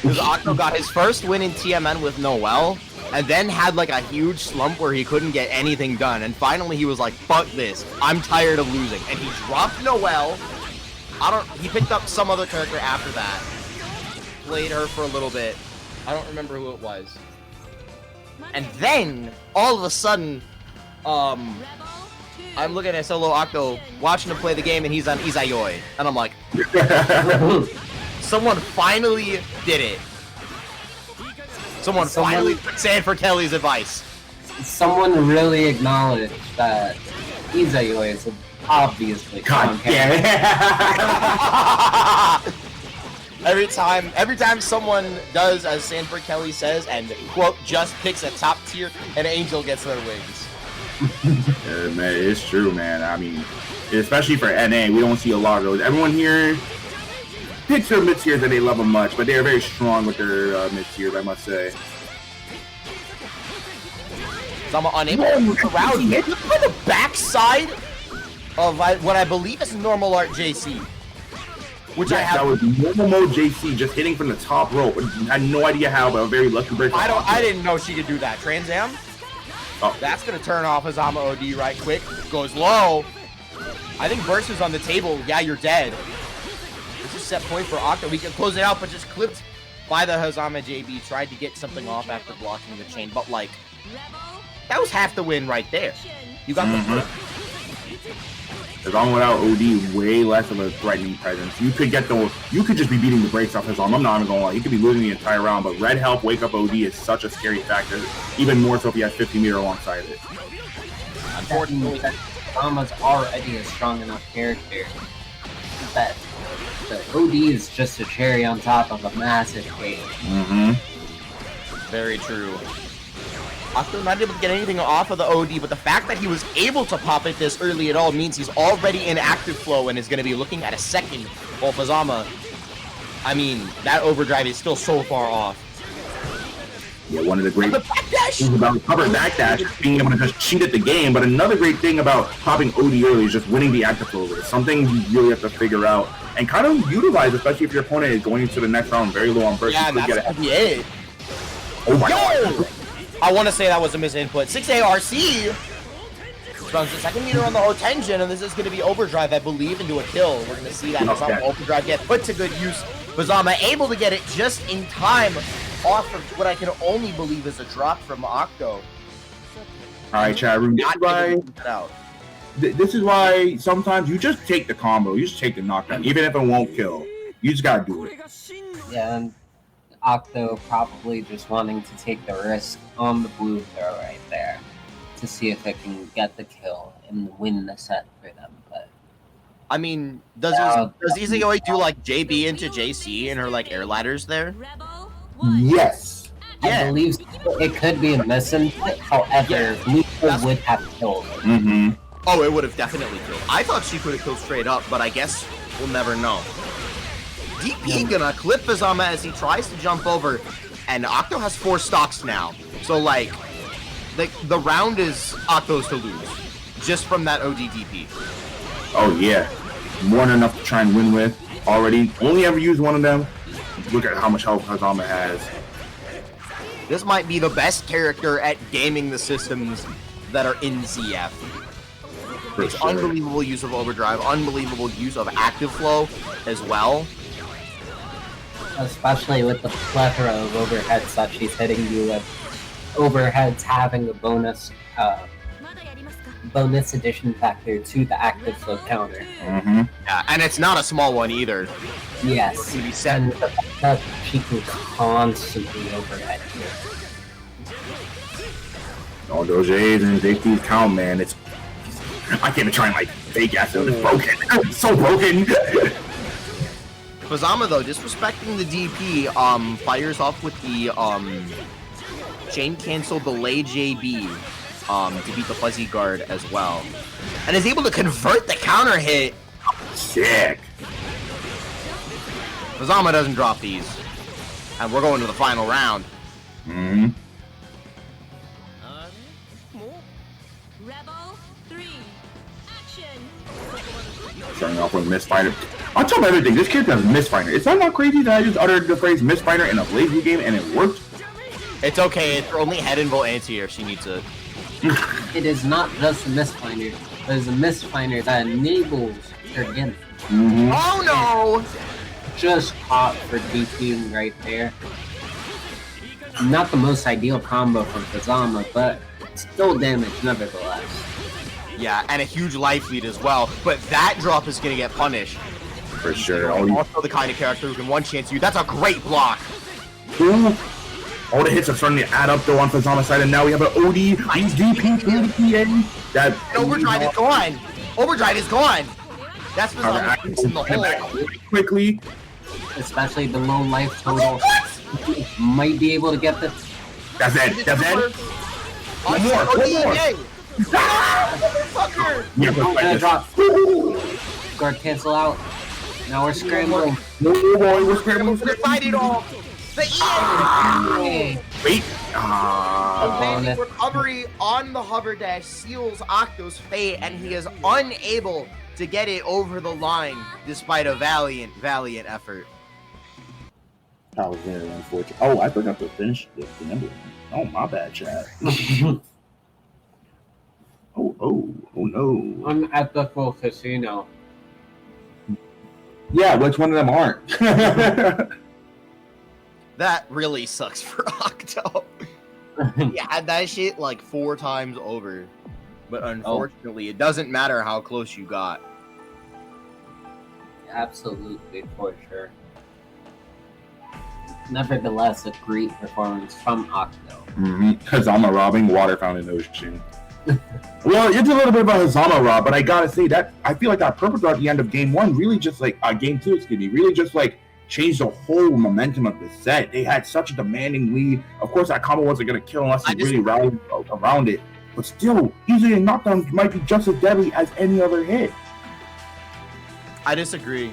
Because Octo got his first win in TMN with Noel, and then had like a huge slump where he couldn't get anything done, and finally he was like, fuck this, I'm tired of losing, and he dropped Noel. He picked up some other character after that, played her for a little bit, I don't remember who it was. And then, all of a sudden, I'm looking at Solo Octo, watching him play the game, and he's on Izayoi. And I'm like, someone finally did it. Someone finally took Sanford Kelly's advice. Someone really acknowledged that Izayoi is obviously God damn it. Every time someone does as Sanford Kelly says and quote just picks a top tier, an angel gets their wings. Yeah, man, it's true, man. I mean, especially for NA, we don't see a lot of those. Everyone here picks their mid tiers and they love them much, but they are very strong with their mid tiers, I must say. So I'm unable to move around. Look at the backside of what I believe is normal art JC. Which yes, that was normal mode JC, just hitting from the top rope. I had no idea how, but a very lucky break. I didn't know she could do that. Trans Am? Oh. That's gonna turn off Izama OD right quick. Goes low. I think burst is on the table. Yeah, you're dead. This is set point for Octo. We can close it out, but just clipped by the Hazama JB. Tried to get something off after blocking the chain, but like, that was half the win right there. You got the flip. Hazama without OD, way less of a threatening presence. You could just be beating the brakes off Hazama. I'm not even gonna lie. He could be losing the entire round, but red health, wake up OD is such a scary factor. Even more so if he has 50 meter alongside it. Unfortunately, Hazama's already a strong enough character that the OD is just a cherry on top of a massive cake. Very true. Octo not able to get anything off of the OD, but the fact that he was able to pop it this early at all means he's already in active flow and is going to be looking at a second while Hazama. I mean, that overdrive is still so far off. Yeah, one of the great things about cover backdash, being able to just cheat at the game, but another great thing about popping OD early is just winning the active flow rate. Something you really have to figure out and kind of utilize, especially if your opponent is going into the next round very low on burst. Yeah, that's gonna be it. Oh my god. I want to say that was a misinput. 6A RC runs the second meter on the Hotenjin, and this is going to be overdrive, I believe, into a kill. We're going to see that Hazama overdrive get put to good use. Hazama able to get it just in time off of what I can only believe is a drop from Octo. Alright, chat room. This is why sometimes you just take the combo, you just take the knockdown, even if it won't kill. You just gotta do it. Yeah, and Octo probably just wanting to take the risk on the blue throw right there to see if it can get the kill and win the set for them. But I mean, does Izayoi do like JB into JC and her like air ladders there? Yes. I believe it could be a misinput. However, Luca would have killed. Oh, it would have definitely killed. I thought she could have killed straight up, but I guess we'll never know. DP gonna clip Hazama as he tries to jump over, and Octo has 4 stocks now. So like, the round is Octo's to lose, just from that OD DP. Oh yeah, more than enough to try and win with already. Only ever used one of them. Look at how much health Hazama has. This might be the best character at gaming the systems that are in ZF. It's unbelievable use of overdrive, unbelievable use of active flow as well. Especially with the plethora of overheads that she's hitting you with. Overheads having a bonus addition factor to the active flow counter. Yeah, and it's not a small one either. Yes, and the fact that she can constantly overhead here. All those A's and JP's count, man. I can't even try and like fake ass it. It's broken. It's so broken. Hazama though, disrespecting the DP, fires off with the chain cancel delay JB to beat the fuzzy guard as well, and is able to convert the counter hit. Sick. Hazama doesn't drop these, and we're going to the final round. Starting off with Mistfinder. On top of everything, this character has Mistfinder. Is that not crazy that I just uttered the phrase Mistfinder in a BlazBlue game and it worked? It's okay, it's only head invo anti-air, she needs it. It is not just a Mistfinder, but it's a Mistfinder that enables her gimmick. Oh no! Just hot for DPing right there. Not the most ideal combo from Izama, but still damage nevertheless. Yeah, and a huge life lead as well. But that drop is gonna get punished. For sure. Also the kind of character who can one chance you. That's a great block. Ooh. All the hits are starting to add up though on Izama's side, and now we have an OD, DP, that Overdrive is gone. Overdrive is gone. That's Izama in the hole. Quickly. Especially the low life total. Might be able to get this. That's it. That's it. One more. Motherfucker! Yeah, Drop. Guard cancel out. Now we're scrambling. No, boy, we're scrambling. We're fighting all. The EA! Wait. Landing recovery on the hover dash seals Octo's fate, and he is unable to get it over the line despite a valiant effort. That was very unfortunate. Oh, I forgot to finish the number. Oh, my bad, chat. oh no. I'm at the full casino. Yeah, which one of them aren't? That really sucks for Octo. He had that shit like 4 times over. But unfortunately, it doesn't matter how close you got. Absolutely, for sure. Nevertheless, a great performance from Octo. Hazama robbing water fountain ocean. Well, it's a little bit of a Hazama rob, but I gotta say that I feel like that purple dart at the end of game 1 really just like game 2, excuse me, really just like changed the whole momentum of the set. They had such a demanding lead. Of course, that combo wasn't gonna kill unless they really rallied around it. But still, usually a knockdown might be just as deadly as any other hit. I disagree.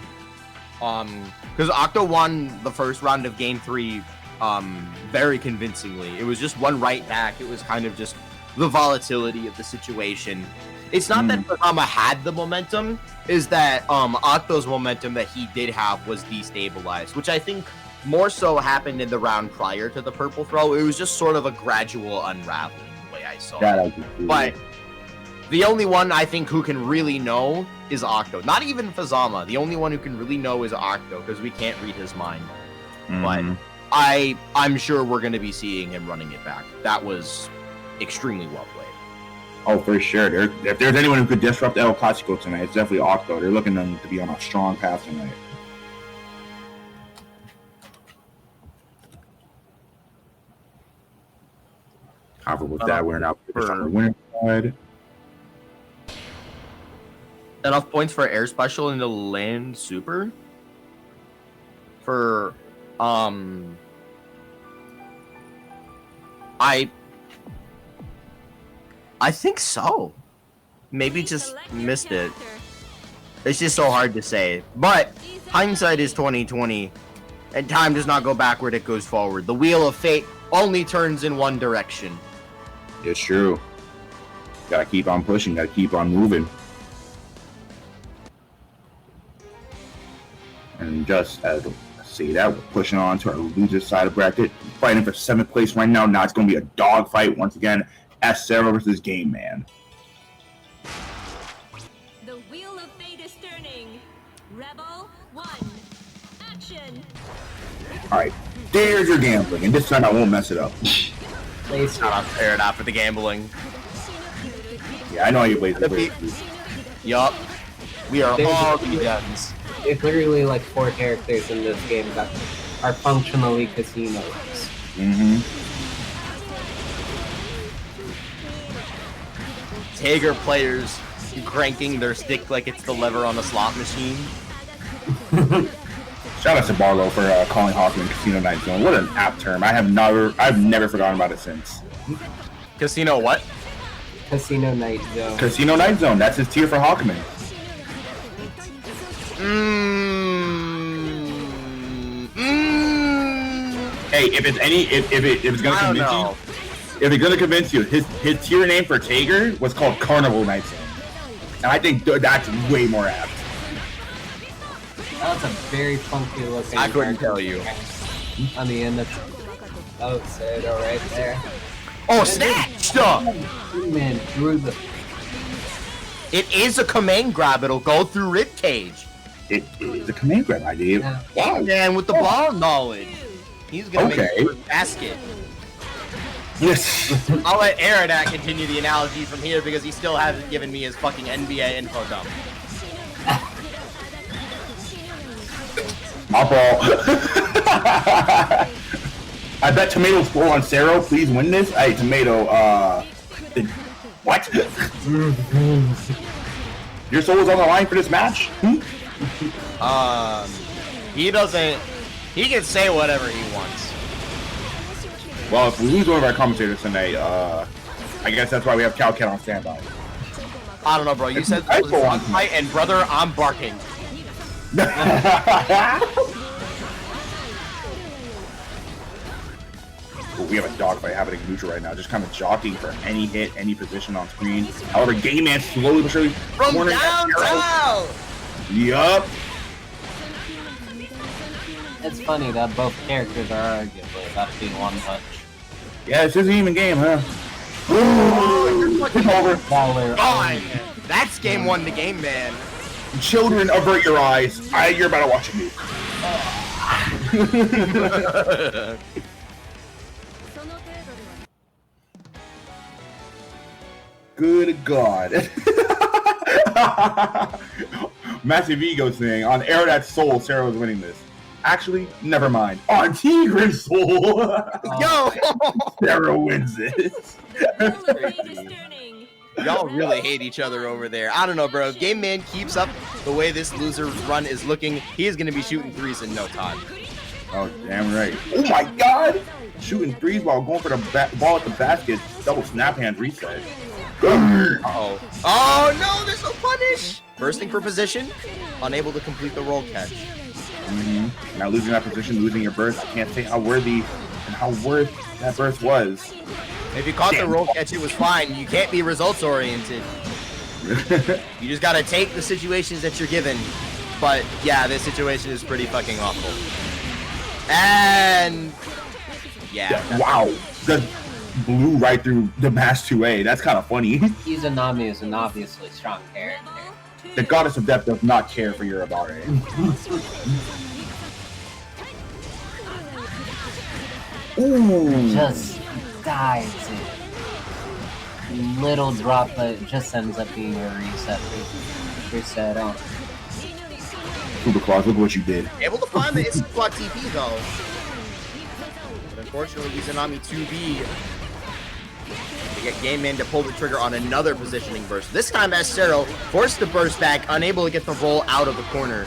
Because Octo won the first round of game 3 very convincingly. It was just one right back. It was kind of just the volatility of the situation. It's not that Izama had the momentum, is that Octo's momentum that he did have was destabilized, which I think more so happened in the round prior to the purple throw. It was just sort of a gradual unraveling, the way I saw it. But the only one I think who can really know is Octo. Not even Izama. The only one who can really know is Octo, because we can't read his mind. But I'm sure we're going to be seeing him running it back. That was extremely well played. Oh, for sure. If there's anyone who could disrupt El Clasico tonight, it's definitely Octo. They're looking them to be on a strong path tonight. However, with that, we're now on the winner side. Enough points for air special in the land super? For, I think so. Maybe just missed it. It's just so hard to say. But hindsight is 20/20, and time does not go backward; it goes forward. The wheel of fate only turns in one direction. It's true. Gotta keep on pushing. Gotta keep on moving. And just as see that, we're pushing on to our loser side of bracket, fighting for 7th place right now. Now it's going to be a dogfight once again. Sarah versus Game Man. The wheel of fate is turning. Rebel 1. Action. Alright, there's your gambling, and this time I won't mess it up. Shout out to Paradox for the gambling. Yeah, I know how you play this. Yup. We are all guns. There's literally like 4 characters in this game that are functionally casinos. Tager players cranking their stick like it's the lever on a slot machine. Shout out to Barlow for calling Hockman Casino Night Zone. What an apt term. I've never forgotten about it since. Casino what? Casino Night Zone. Casino Night Zone. That's his tier for Hockman. Hey, if it's gonna convince you, if it's gonna convince you, his tier name for Tager was called Carnival Night Zone, and I think that's way more apt. That's a very funky looking. I couldn't tell you. On the end of Odo right there. Oh, snatched up! Man, through the. It is a command grab. It'll go through rib cage. It is a command grab idea. Yeah. Wow. Man with the ball knowledge. He's gonna make Okay. it for a basket. Yes. I'll let Aaronac continue the analogy from here because he still hasn't given me his fucking NBA info dump. My ball. I bet Tomato's 4 on Cero. Please win this. Hey, Tomato. What? Your soul is on the line for this match? He doesn't. He can say whatever he wants. Well, if we lose one of our commentators tonight, I guess that's why we have Cal Cat on standby. I don't know, bro. You said this was a dog fight, and brother, I'm barking. Well, we have a dogfight happening in neutral right now, just kind of jockeying for any hit, any position on screen. However, Game Man slowly but surely From cornering that downtown! Yup. It's funny that both characters are arguably about to be one punch. Yeah, it's just an even game, huh? It's over. Baller. Fine. That's game one to Game Man. Children, avert your eyes. You're about to watch a nuke. Good God. Massive ego thing. On Air That Soul, Sarah was winning this. Actually, never mind. On Tigre's Soul, Yo! Sarah wins this. Y'all really hate each other over there. I don't know, bro. If Game Man keeps up the way this loser's run is looking, he is going to be shooting threes in no time. Oh, damn right. Oh my God! Shooting threes while going for the ball at the basket. Double snap hand reset. Uh-oh. Oh, no, there's no punish! Bursting for position, unable to complete the roll catch. Now losing that position, losing your burst. I can't say how worthy and how worth that burst was. If you caught the roll catch, it was fine. You can't be results oriented. You just gotta take the situations that you're given. But yeah, this situation is pretty fucking awful. And yeah. Wow. That blew right through the Mass 2A. That's kind of funny. Izanami is an obviously strong character. The Goddess of Death does not care for your Abare. Ooh. Just dives it. Little drop, but it just ends up being a reset on. Super Claus, look what you did. Able to find the instant block TP though. But unfortunately, Izanami 2B to get Game Man to pull the trigger on another positioning burst. This time as Cero forced the burst back, unable to get the roll out of the corner.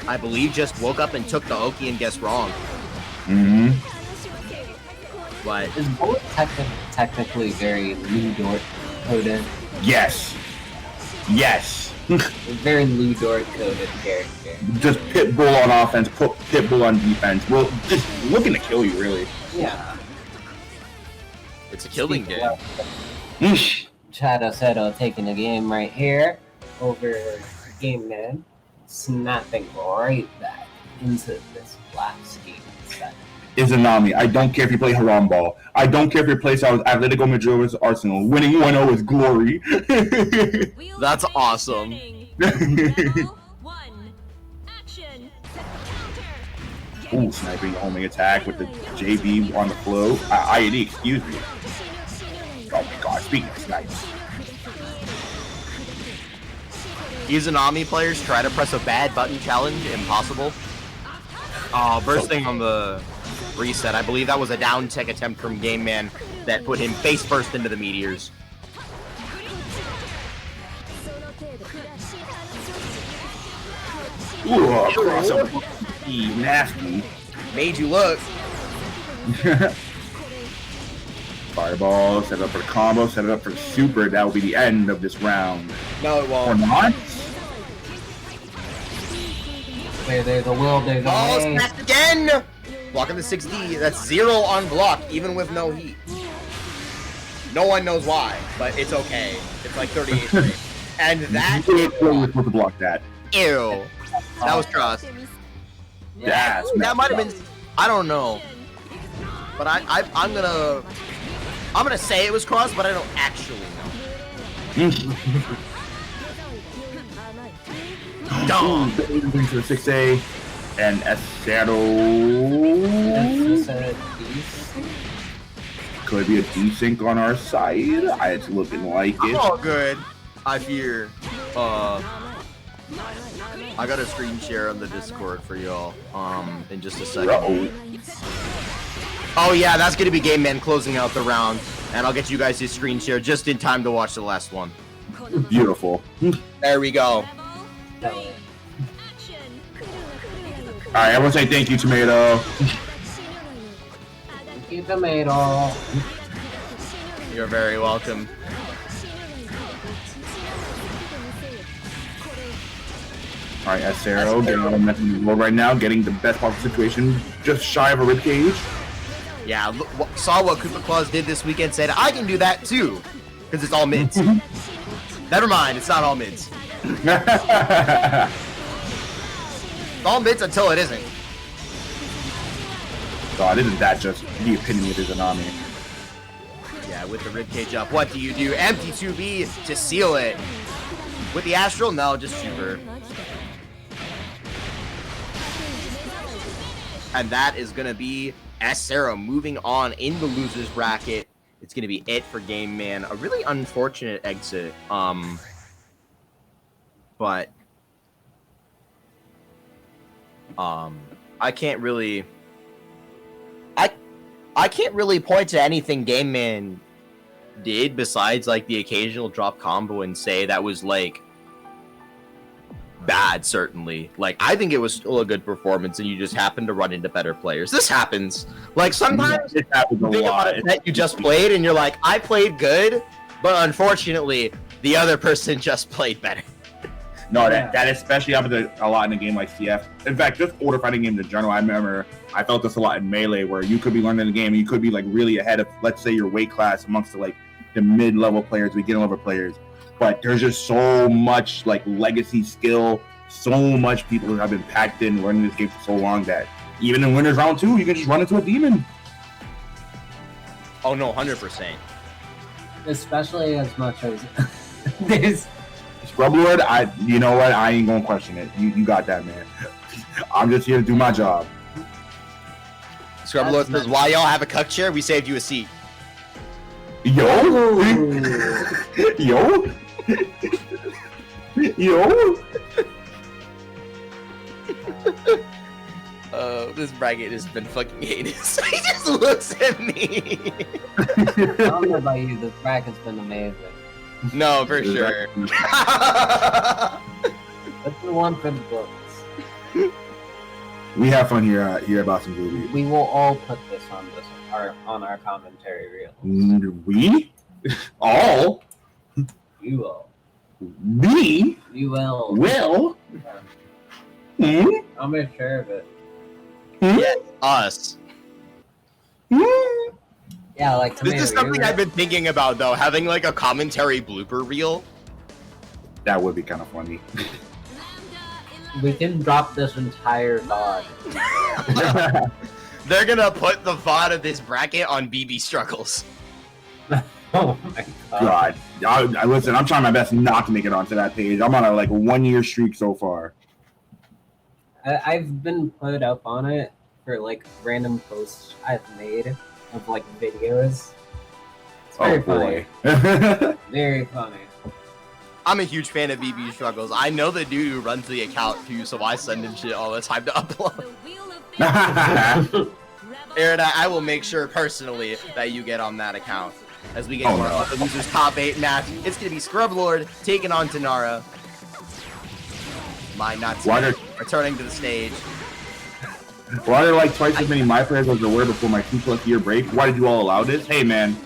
I believe just woke up and took the Oki and guessed wrong. But Is Bullet technically very Ludort coded? Yes. Yes. Very Ludort coded character. Just Pitbull on offense, Pitbull on defense. Well, just looking to kill you, really. Yeah. it's a killing game. Chado Seto taking the game right here over Game Man, snapping right back into this last game set. Izanami, I don't care if you play Haram Ball. I don't care if your play style is Atletico Madrid versus Arsenal. Winning 1-0 is glory. That's awesome. Ooh, sniping, homing attack with the JB on the flow. IED, excuse me. Oh my God, speaking of snipes. Izanami players try to press a bad button challenge, impossible. Bursting on the reset. I believe that was a down tech attempt from Game Man that put him face first into the meteors. Ooh, crossover. Nasty. Made you look. Fireball, set it up for the combo, set it up for the super. That will be the end of this round. No, it Or won't. not? There's a will, there's a Oh, way. smacked again! Blocking the 6D. That's 0 on block, even with no heat. No one knows why, but it's okay. It's like 38 frames. And that... You were supposed to block that. Ew. That was cross. Yeah, That might have been... I don't know. But I'm gonna say it was cross, but I don't actually know. Dumb. To the 6A and Esero. could be a desync on our side. It's looking like it. Oh, good. I fear. I got a screen share on the Discord for y'all. In just a second. Uh-oh. Oh yeah, that's gonna be Game Man closing out the round, and I'll get you guys his screen share just in time to watch the last one. Beautiful. There we go. Action. All right, everyone say thank you, Tomato. Thank you, Tomato. You're very welcome. All right, Acero getting on the message board right now, getting the best possible situation, just shy of a ribcage. Yeah, saw what Koopa Claus did this weekend, said, I can do that too. Because it's all mids. Never mind, it's not all mids. It's all mids until it isn't. God, isn't that just the epitome of Izanami? Yeah, with the ribcage up, what do you do? Empty 2B to seal it. With the Astral, no, just super. And that is going to be Acero moving on in the loser's bracket. It's going to be it for Game Man. A really unfortunate exit. But I can't really I can't really point to anything Game Man did besides like the occasional drop combo and say that was like bad. Certainly, like I think it was still a good performance, and you just happened to run into better players. This happens. Like sometimes It happens a think lot. about a set you just played, and you're like, I played good, but unfortunately, the other person just played better. No, that especially happens a lot in a game like CF. In fact, just order fighting games in general. I remember I felt this a lot in Melee, where you could be learning the game and you could be like really ahead of, let's say, your weight class amongst the mid-level players, beginner-level players. But there's just so much like legacy skill, so much people who have been packed in learning this game for so long that even in winners round 2, you can just run into a demon. Oh no, 100%. Especially as much as there's. Scrub Lord, you know what? I ain't gonna question it. You got that, man. I'm just here to do my job. Scrub Lord says, why y'all have a cuck chair? We saved you a seat. Yo, yo, yo. This bracket has been fucking heinous. He just looks at me. I don't know about you, this bracket's been amazing. No, for sure. That's the one for the books. We have fun here about some movies. We will all put this on our commentary reel. We? All? You will. Me? You will. Will? I'll make sure of it. Yeah, us. Yeah, like Tomato, This is something I've been thinking about, though, having like a commentary blooper reel. That would be kind of funny. We can drop this entire VOD. They're gonna put the VOD of this bracket on BB Struggles. Oh my god. God. Listen, I'm trying my best not to make it onto that page. I'm on a 1-year streak so far. I've been put up on it for like random posts I've made of like videos. It's very funny. Very funny. I'm a huge fan of BB Struggles. I know the dude who runs the account too, so I send him shit all the time to upload. The wheel of fate. Aaron, I will make sure personally that you get on that account as we get more of the losers top 8 match. It's gonna be Scrub Lord taking on Tennara. My nuts returning to the stage. Why are there like twice as many my players as there were before my 2+ year break? Why did you all allow this? Hey man,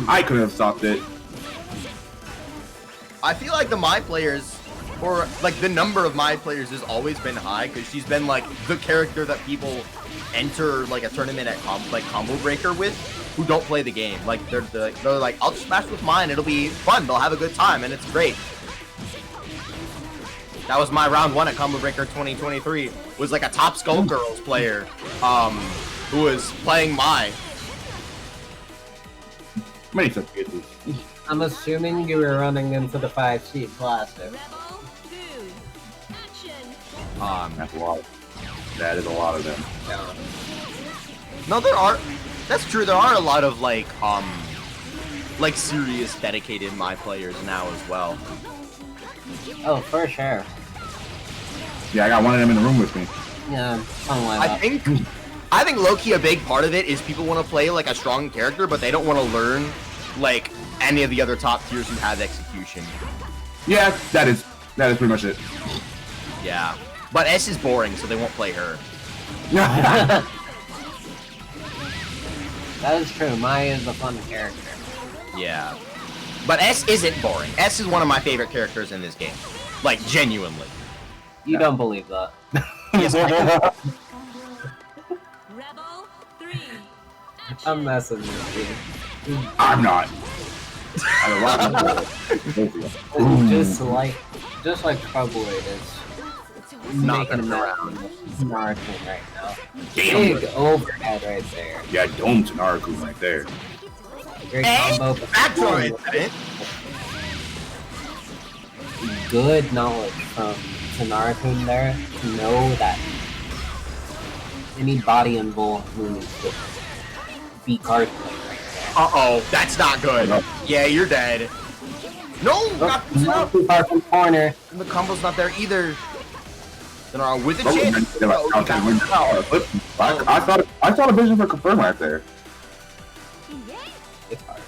I couldn't have stopped it. I feel like the my players, or like the number of my players has always been high because she's been like the character that people enter like a tournament at combo breaker with who don't play the game. Like they're like, I'll just smash with mine, it'll be fun, they'll have a good time, and it's great. That was my round 1 at Combo Breaker 2023. Was like a top Skullgirls player, who was playing my. Many such cases. I'm assuming you were running into the 5C Classic. Rebel 2. Action. That's a lot. That is a lot of them. Yeah. No, there are. That's true. There are a lot of like serious dedicated my players now as well. Oh, for sure. Yeah, I got one of them in the room with me. Yeah, something like that. I think low-key a big part of it is people want to play like a strong character, but they don't want to learn like any of the other top tiers who have execution. Yeah, that is pretty much it. Yeah, but S is boring, so they won't play her. That is true. Maya is a fun character. Yeah, but S isn't boring. S is one of my favorite characters in this game, like genuinely. You don't believe that. Yes, I do. Rebel 3. I'm messing with you. I'm not. Just like Troublade is Not making a gonna mess around. of Tennarakunn right now. Damn. Big overhead right there. Yeah, dome Tennarakunn right there. Great Hey, combo. back throw incident. Good knowledge from Tennarakunn there to know that any body involved moves would be card play right there. Uh-oh, that's not good. Yeah, you're dead. No, not Not too far from the corner. and the combo's not there either. Then with the Oh, chance. No, you got one. I saw the vision for confirm right there. It's hard.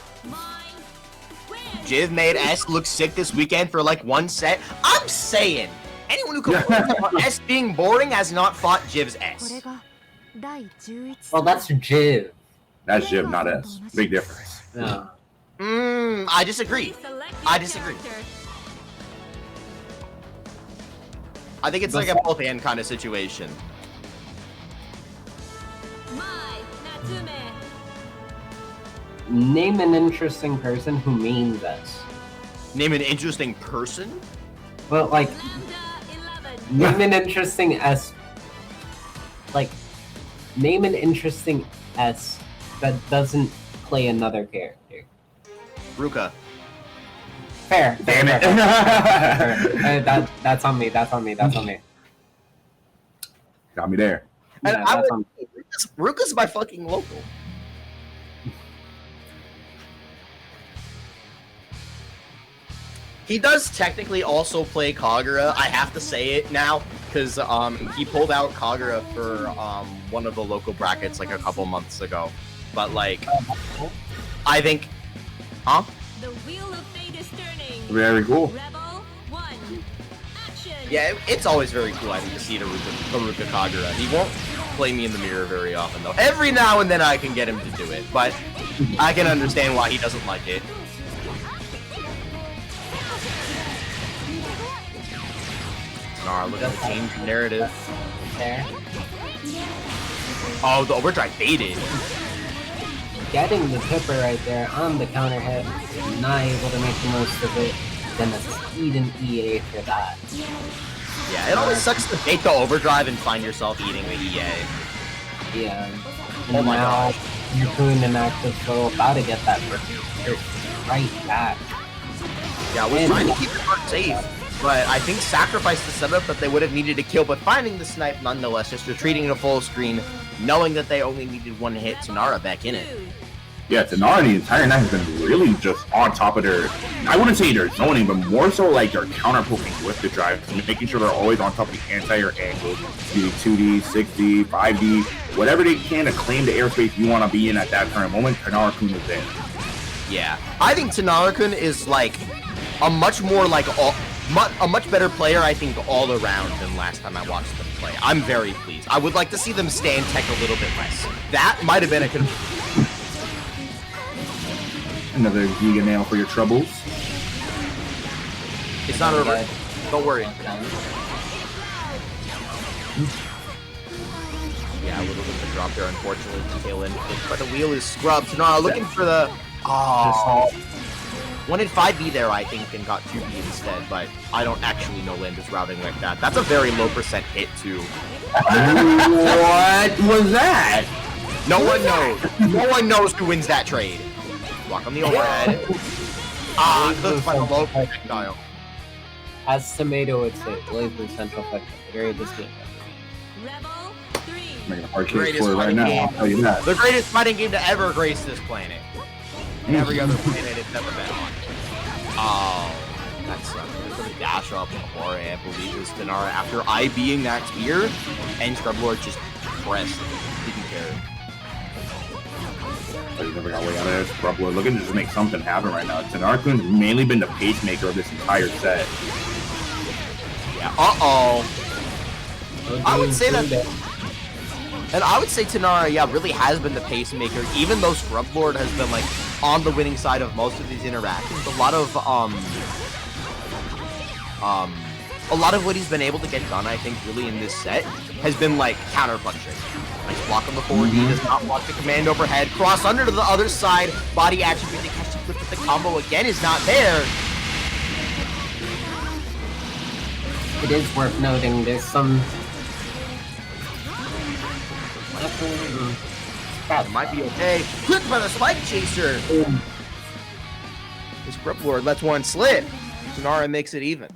Jiv made S look sick this weekend for like one set. I'm saying, anyone who complains about S being boring has not fought Jiv's S. Well, that's Jiv. That's Jib, not S. Big difference. No. I disagree. I disagree. I think it's like a both and kind of situation. Name an interesting person who means S. Name an interesting person? Well, like, name an interesting S. Like, name an interesting S that doesn't play another character. Ruka. Fair. Damn it. Fair. That's on me. That's on me. That's on me. Got me there. And Yeah, I that's would, on Ruka's my fucking local. He does technically also play Kagura. I have to say it now because he pulled out Kagura for one of the local brackets like a couple months ago. But like, I think, huh? The wheel of fate is turning. Very cool. Rebel 1. Action. Yeah, it's always very cool, I think, to see Ruka Kagura. He won't play me in the mirror very often, though. Every now and then I can get him to do it, but I can understand why he doesn't like it. Nah, look at the change in narrative. there. Oh, the overdrive baited. Getting the tipper right there on the counter hit, not able to make the most of it. Then a speed and EA for that. Yeah, it always sucks to bait the overdrive and find yourself eating the EA. Yeah. Oh my now, gosh. Tennarakunn and Active Soul about to get that right back. Yeah, we're trying to keep the part safe, but I think sacrificed the setup that they would have needed to kill, but finding the snipe nonetheless, just retreating to full screen, knowing that they only needed one hit, Tanara back in it. Yeah, Tenara the entire night has been really just on top of their, I wouldn't say their zoning, but more so like their counter poking with the drive, making sure they're always on top of the anti-air angles, be it 2D, 6D, 5D, whatever they can to claim the airspace you want to be in at that current moment, Tennarakunn is there. Yeah, I think Tennarakunn is like a much more like a much better player, I think, all around than last time I watched them play. I'm very pleased. I would like to see them stand tech a little bit less. That might have been a Another vegan nail for your troubles. It's not over. Don't worry. Yeah, a little bit of a drop there, unfortunately, to tail end. But the wheel is scrubbed. Tanara looking for the... Oh. Wanted 5B there, I think, and got 2B instead, but I don't actually know Lambda's routing like that. That's a very low percent hit, too. What was that? No one knows. No one knows who wins that trade. Block on the overhead. Clipped by the low projectile. As Tomato would say, blazblue central effect. Very distinct. Rebel 3. Making a hard case Greatest for it right fighting now. game. I'll tell you that. The greatest fighting game to ever grace this planet. And every other planet it's ever been on. Oh, that sucked. There's a dash up before I believe it was Tennara after IBing that spear, and Scrublord just pressed. Didn't care. But he's never got way out of this. Scrublord looking to just make something happen right now. Tennarakunn's mainly been the pacemaker of this entire set. Yeah. Uh-oh. I would say that. And I would say Tennara, yeah, really has been the pacemaker, even though Scrublord has been, like, on the winning side of most of these interactions. A lot of what he's been able to get done, I think, really in this set, has been, like, counter-punching. Nice block on the forward, he does not block the command overhead, cross under to the other side, body action, to catch the flip, but the combo again is not there. It is worth noting there's some... That might be okay. Clipped by the Spike Chaser. This Scrublord lets one slip. Tennara makes it even.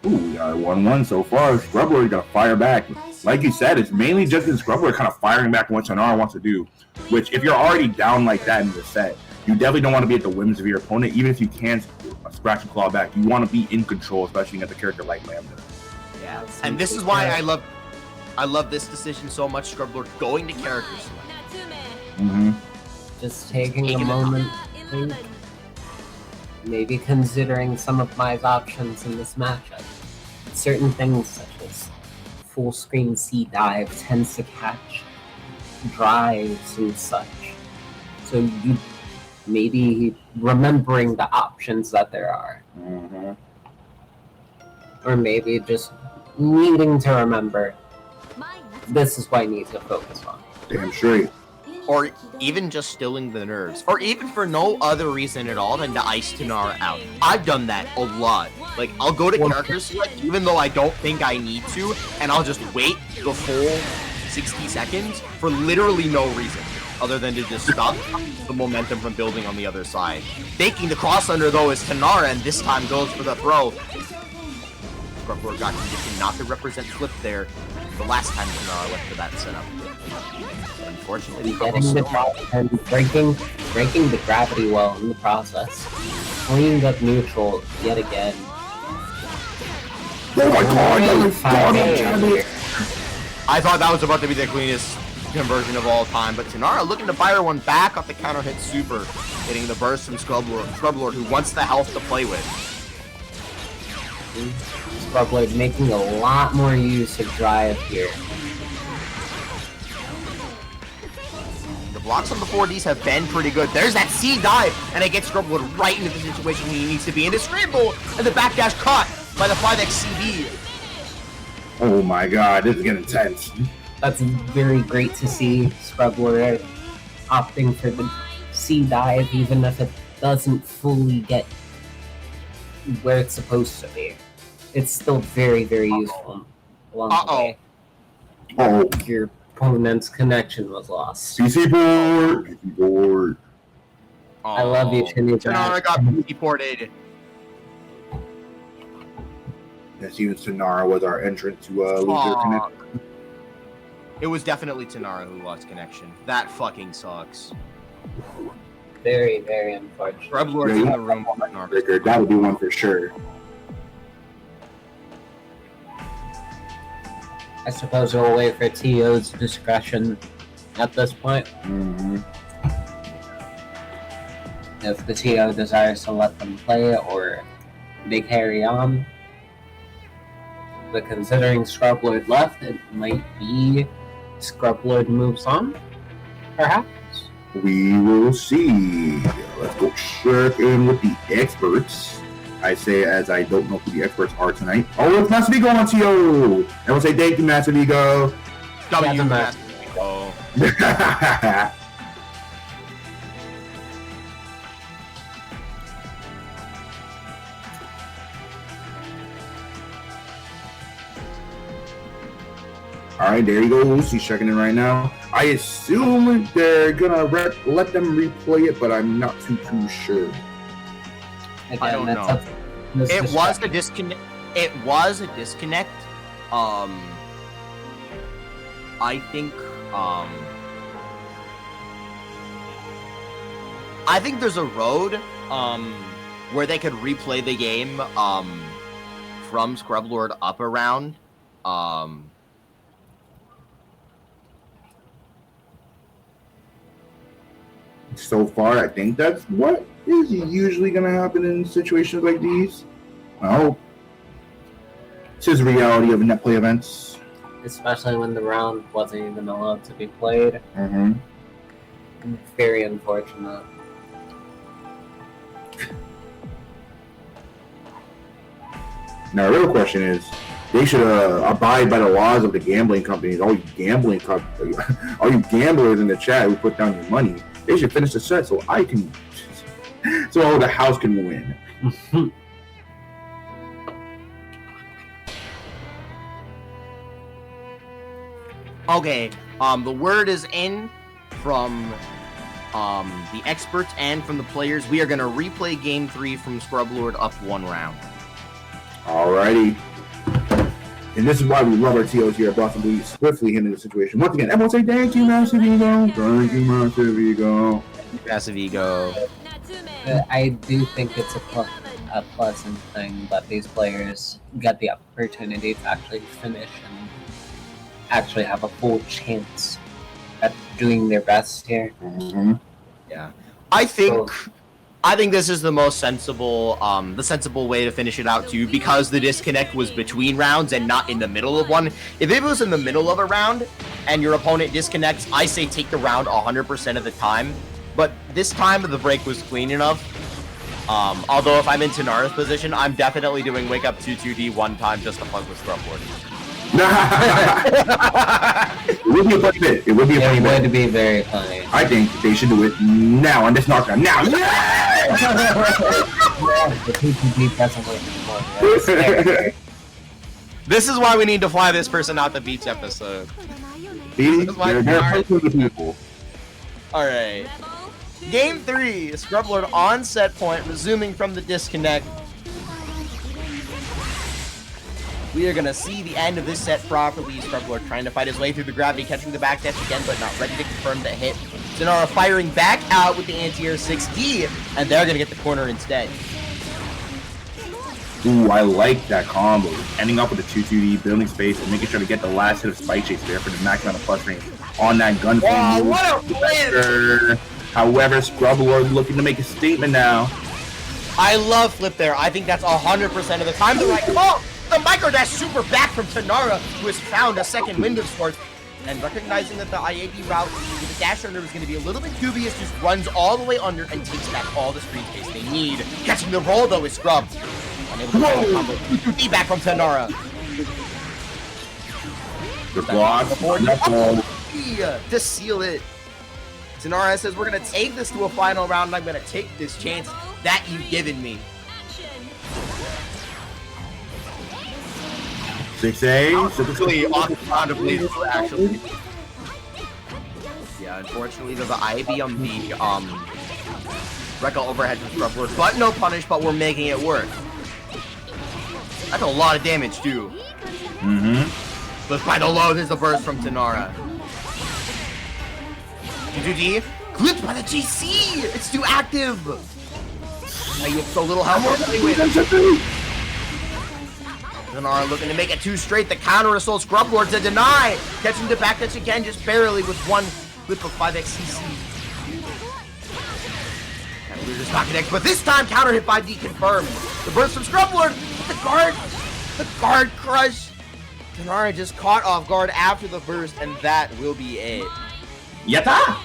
Ooh, we got a 1-1 so far. Scrublord got to fire back. Like you said, it's mainly just in Scrublord kind of firing back what Tennara wants to do. Which, if you're already down like that in the set, you definitely don't want to be at the whims of your opponent. Even if you can scratch and claw back, you want to be in control, especially against a character like Lambda. Yeah, and this is why I love this decision so much. Scrublord going to character select. Just taking a moment to think, maybe considering some of my options in this matchup. Certain things such as full screen C dive tends to catch drives and such. So you maybe remembering the options that there are. Or maybe just needing to remember this is what I need to focus on. Damn straight. Or even just stilling the nerves. Or even for no other reason at all than to ice Tennara out. I've done that a lot. Like, I'll go to character select even though I don't think I need to, and I'll just wait the full 60 seconds for literally no reason other than to just stop the momentum from building on the other side. Faking the cross under though is Tennara, and this time goes for the throw. Scrublord got conditioned not to represent flip there the last time Tennara went for that setup. Unfortunately, Getting the top and breaking the gravity well in the process. Cleaned up neutral yet again. Oh my god, that was garbage. I thought that was about to be the cleanest conversion of all time, but Tennara looking to fire one back off the counter hit super, hitting the burst from Scrublord, who wants the health to play with. Scrublord making a lot more use of drive here. The blocks on the 4Ds have been pretty good. There's that C dive, and it gets Scrublord right into the situation he needs to be in to scramble, and the backdash caught by the 5x CB. Oh my god, this is getting intense. That's very great to see. Scrublord opting for the C dive, even if it doesn't fully get where it's supposed to be. It's still very, very useful along the way. Oh, Your opponent's connection was lost. PC board. I love you, Tennara got PC ported. Yes, even Tennara was our entrant to lose their connection. It was definitely Tennara who lost connection. That fucking sucks. Very, very unfortunate. Scrublord's in the room. That would be one for sure. I suppose we'll wait for TO's discretion at this point. If the TO desires to let them play or they carry on. But considering Scrublord left, it might be Scrublord moves on, perhaps? We will see. Let's go check in with the experts. I say as I don't know who the experts are tonight. Oh, it's Master Vigo on TO! And we'll say thank you, Master Vigo. W Master Vigo. Alright, there you go. He's checking in right now. I assume they're gonna let them replay it, but I'm not too sure. Again, I don't know. It was a disconnect. I think there's a road where they could replay the game from Scrublord up around. So far, I think that's what is usually going to happen in situations like these. I hope. This is the reality of net play events. Especially when the round wasn't even allowed to be played. Mm-hmm. Very unfortunate. Now, the real question is, they should abide by the laws of the gambling companies. All you gamblers in the chat who put down your money, they should finish the set so so the house can win. Okay, the word is in from the experts and from the players. We are going to replay Game 3 from Scrublord up 1 round. Alrighty. And this is why we love our TOs here at Boston Blue, swiftly handling the situation. Once again, everyone say thank you, Massive Ego. Thank you, Massive Ego. Massive Ego. I do think it's a pleasant thing that these players get the opportunity to actually finish and actually have a full chance at doing their best here. Mm-hmm. Yeah, I think this is the most sensible way to finish it out too, because the disconnect was between rounds and not in the middle of one. If it was in the middle of a round and your opponent disconnects, I say take the round 100% of the time. But this time the break was clean enough. Although if I'm in Tennara's position, I'm definitely doing wake up 2-2D one time just to fuck with Scrubboard. It would be a funny bit. It would be a funny bit. It would be very funny. I think they should do it now on this knockdown. Now! Yeah! The PPG doesn't work anymore. This is why we need to fly this person out the beach episode. See? They're the people. Alright. Game 3, Scrublord on set point, resuming from the disconnect. We are going to see the end of this set properly. Scrublord trying to fight his way through the gravity, catching the back dash again, but not ready to confirm the hit. Cenary firing back out with the anti-air 6D, and they're going to get the corner instead. Ooh, I like that combo. Ending up with a 2-2D, building space, and making sure to get the last hit of Spike Chase there for the max amount of plus range on that gun. Wow, what a win! However, Scrublord looking to make a statement now. I love flip there. I think that's 100% of the time the right call. The micro dash super back from Tennara, who has found a second wind of sorts, and recognizing that the IAB route with the dash under was going to be a little bit dubious, just runs all the way under and takes back all the screen space they need. Catching the roll though is Scrub. Unable to get a combo. 2-2D back from Tennara. The block to seal it. Cenary says, we're going to take this to a final round, and I'm going to take this chance that you've given me. 6A. Typically on the round of blazblue, actually. Yeah, unfortunately, there's the IAB on the Rekka overhead from Scrublord, but no punish, but we're making it work. That's a lot of damage, too. Mm-hmm. But by the low, there's the burst from Tennara. 2-2D, clipped by the GC! It's too active! Now you have so little health to play with. Cenary looking to make it 2 straight. The counter assault Scrublord to deny. Catching the back touch again, just barely with one whip of 5xCC. And we're just not connected, but this time counter hit 5D confirmed. The burst from Scrublord, the guard crush. Cenary just caught off guard after the burst, and that will be it. Yatta!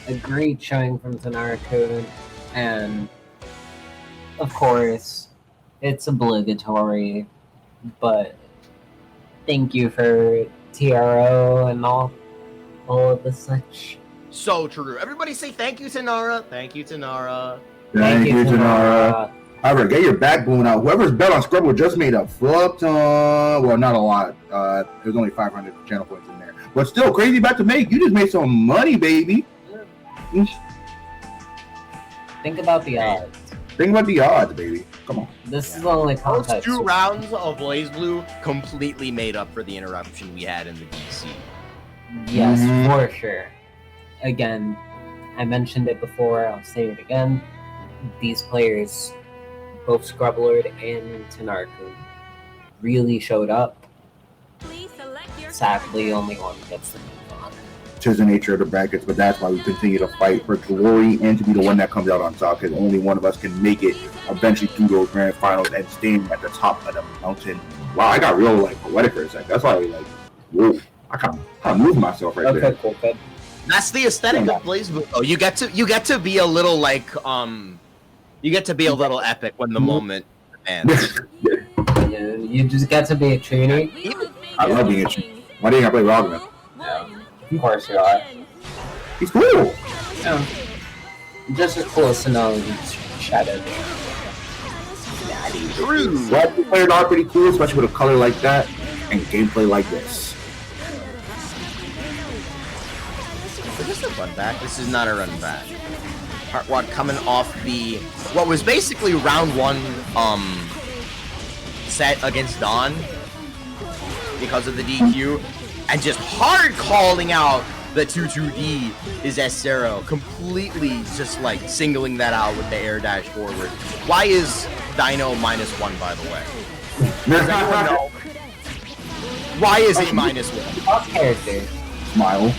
A great showing from Tennarakunn, and of course, it's obligatory, but thank you for TRO and all of the such. So true. Everybody say thank you, Tennara. Thank you, Tennara. Thank you, Tennara. However, get your backbone out. Whoever's bet on Scrubboard just made a fuck ton. Well, not a lot. There's only 500 channel points in there. But still, crazy bet to make. You just made some money, baby. Think about the odds. Think about the odds, baby. Come on. This is the only Those context. 2 rounds of BlazBlue completely made up for the interruption we had in the DC. Yes, Mhm. for sure. Again, I mentioned it before, I'll say it again. These players, both Scrublord and Tennarakunn, really showed up. Please select your Sadly, only one gets the move on. Tis the nature of the brackets, but that's why we continue to fight for glory and to be the one that comes out on top, because only one of us can make it eventually through those grand finals and stand at the top of the mountain. Wow, I got real like poetic for a second. That's why like, whoa, I kind of moved myself right there. Okay, cool, good. That's the aesthetic of BlazBlue. though. You get to be a little like you get to be a little epic when the moment demands. You just get to be a trainer. I love being a Why didn't I play Rogman? Of course you are. He's cool. Yeah. Just as cool as Cenaly's Shadow. True. Well, the players are pretty cool, especially with a color like that and gameplay like this. Is this a run back? This is not a run back. Heartwad coming off the what was basically round 1 set against Dawn because of the DQ, and just hard calling out the 2-2D is Esero, completely just like singling that out with the air dash forward. Why is Dino -1, by the way? Does anyone know? Why is he -1? Off character. Smile.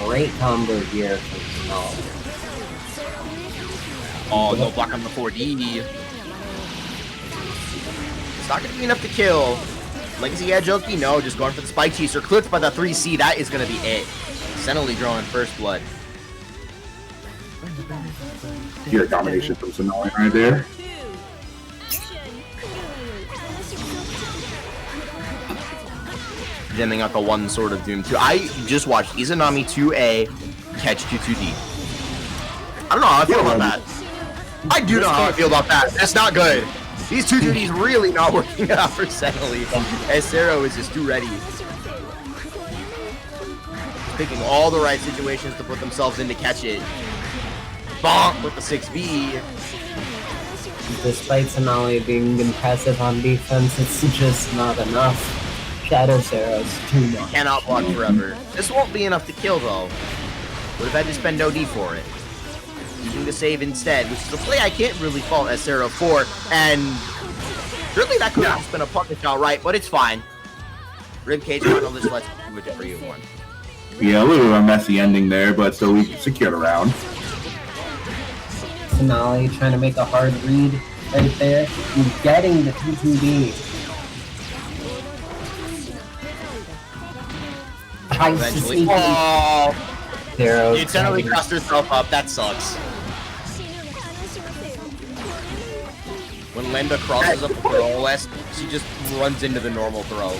Great combo here from Cenaly. Oh, no block on the 4D. It's not going to be enough to kill. Legacy Edge-Oki, no, just going for the Spike Chaser. Clipped by the 3C, that is going to be it. Cenaly drawing first blood. Pure domination from Cenaly right there. Jamming out the 1 Sword of Doom 2. I just watched Izanami 2A catch 2-2D. I don't know how I feel about that. I do know how I feel about that. That's not good. These 2-2Ds really not working out for Cenaly. Esero is just too ready. Picking all the right situations to put themselves in to catch it. Bonk with the 6B. Despite Cenaly being impressive on defense, it's just not enough. Shadow Sarah's too much. Cannot block forever. This won't be enough to kill though. Would have had to spend OD for it. Using the save instead, which is a play I can't really fault Esero for, and surely that could have just been a punish outright, but it's fine. Ribcage final, this lets me do it for you one. Yeah, a little bit of a messy ending there, but still we secured a round. Cenaly trying to make a hard read right there. He's getting the 2-2D. Eventually. Oh, Zero. dude, Cenaly crossed herself up. That sucks. When Lambda crosses up the throw west, she just runs into the normal throw.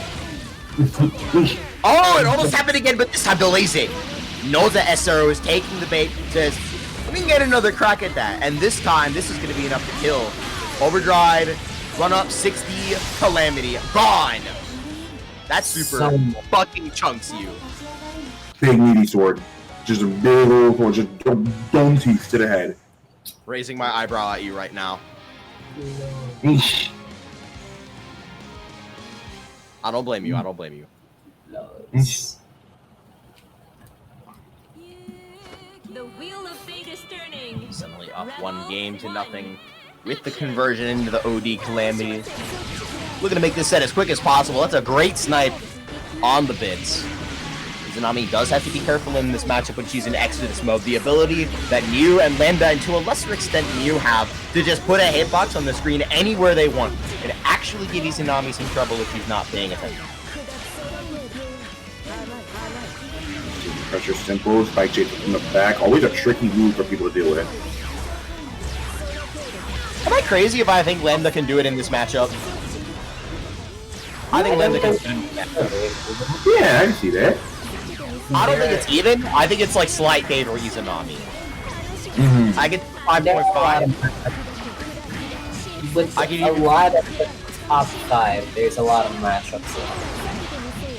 Oh, it almost happened again, but this time Blazing knows that SRO is taking the bait, says, we can get another crack at that. And this time, this is going to be enough to kill. Overdrive, run up 60, Calamity, gone. That super fucking chunks you. Big meaty sword. Just a big old sword, just dome teeth to the head. Raising my eyebrow at you right now. I don't blame you, I don't blame you. No, The wheel of fate is turning. Suddenly up 1 game to nothing with the conversion into the OD Calamity. Looking to make this set as quick as possible. That's a great snipe on the bits. Izanami does have to be careful in this matchup when she's in Exodus mode. The ability that Mew and Lambda, and to a lesser extent Mew, have to just put a hitbox on the screen anywhere they want and actually give Izanami some trouble if she's not paying attention. Pressure simple, spike chase from the back. Always a tricky move for people to deal with. Am I crazy if I think Lambda can do it in this matchup? I think Lambda can do it in this matchup. Yeah, I can see that. I don't think it's even. I think it's like slight favor Izanami. I get 5.5. With I can a even- lot of the top 5, there's a lot of matchups.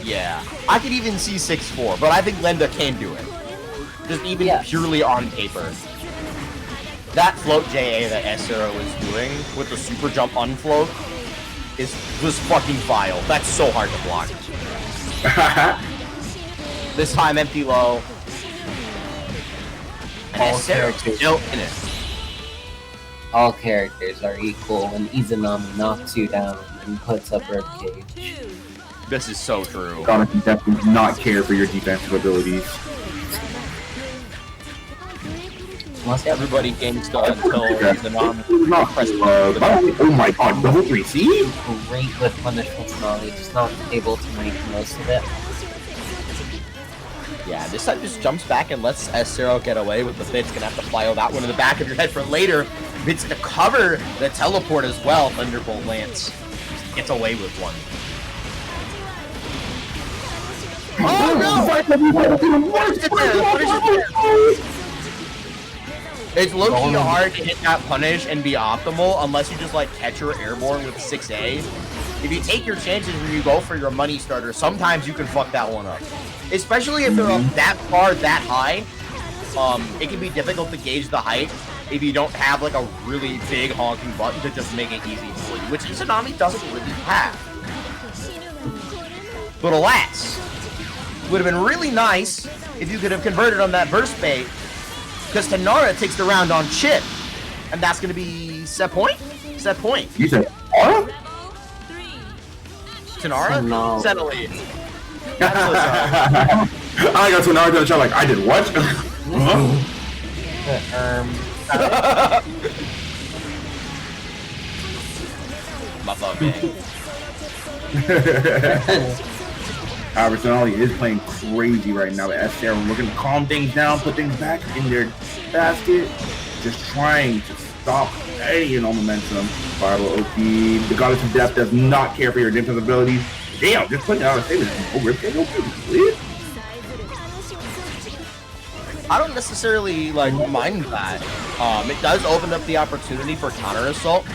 Yeah. I could even see 6-4, but I think Lambda can do it. Just even Yeah. purely on paper. that float JA that S0 was doing with the super jump unfloat was fucking vile. That's so hard to block. This time empty low. And S0 still in it. All characters are equal when Izanami knocks you down and puts up ribcage. This is so true. Jonathan definitely does not care for your defensive abilities. Everybody gains done until Izanami. Oh my god, double 3C? Great with punishment Cenaly, just not able to make the most of it. Yeah, this time just jumps back and lets S0 get away with the Bit's gonna have to file that one in the back of your head for later. Bit's to cover the teleport as well. Thunderbolt Lance gets away with one. Oh no! It's low-key hard to hit that punish and be optimal unless you just like catch your airborne with 6A. If you take your chances and you go for your money starter, sometimes you can fuck that one up. Especially if they're up that far, that high. It can be difficult to gauge the height if you don't have like a really big honking button to just make it easy for you, which Izanami doesn't really have. But alas, would have been really nice if you could have converted on that burst bait, because Tennara takes the round on chip, and that's going to be set point? Set point. You said Tennara? Tennara? No. Cenaly. I got Tennara to the shot like, I did what? My fuck, man. However, Cenaly is playing crazy right now. S0 looking to calm things down, put things back in their basket, just trying to stop any momentum. Viral OP, the Goddess of Death does not care for your defensive abilities. Damn, just putting out a statement. Oh, ripcage OP, please. I don't necessarily like mind that. It does open up the opportunity for counter assault,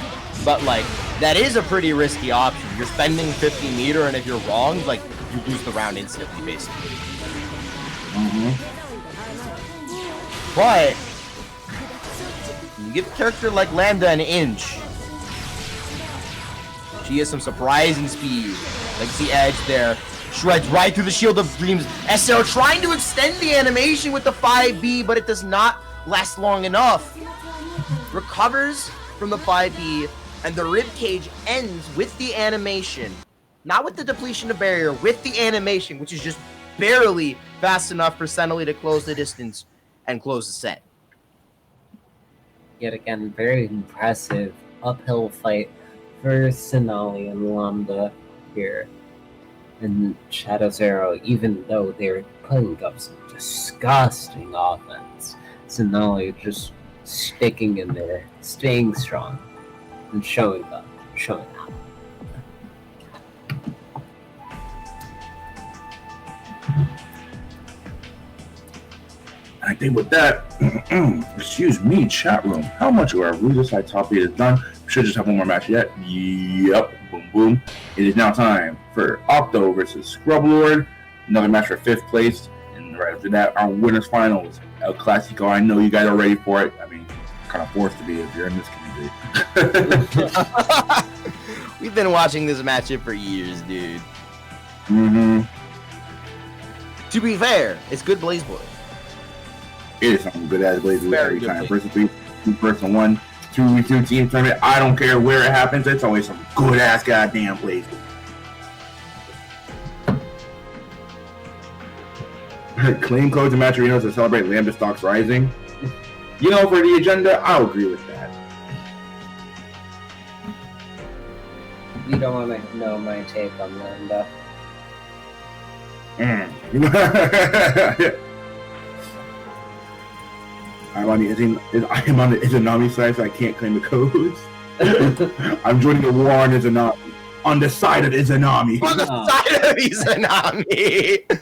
but like that is a pretty risky option. You're spending 50 meter, and if you're wrong, like you lose the round instantly, basically. But you give a character like Lambda an inch. She has some surprising speed. Legacy edge there. Shreds right through the Shield of Dreams. S0 trying to extend the animation with the 5B, but it does not last long enough. Recovers from the 5B, and the ribcage ends with the animation. Not with the depletion of barrier, with the animation, which is just barely fast enough for Cenaly to close the distance and close the set. Yet again, very impressive uphill fight for Cenaly and Lambda here. And Shadow Zero, even though they're putting up some disgusting offense, Cenaly just sticking in there, staying strong, and showing up, showing out. I think with that, excuse me, chat room, how much of our Ruler Side top 8 is done? Should just have one more match yet. Yep, boom, boom. It is now time for Octo versus Scrub Lord. Another match for 5th place. And right after that, our winners finals, El Clasico. I know you guys are ready for it. I mean, kind of forced to be if you're in this community. We've been watching this matchup for years, dude. To be fair, it's good BlazBlue. It is something good as BlazBlue every good time. play. Versus 3, 2-1, 2v2 team tournament. I don't care where it happens. It's always some good ass goddamn BlazBlue. Claim codes and match arenas to celebrate Lambda stocks rising. You know, for the agenda, I'll agree with that. You don't want to know my take on Lambda. I'm on the Izanami side, so I can't claim the codes. I'm joining the war on Izanami. On the side of Izanami. On the side of Izanami!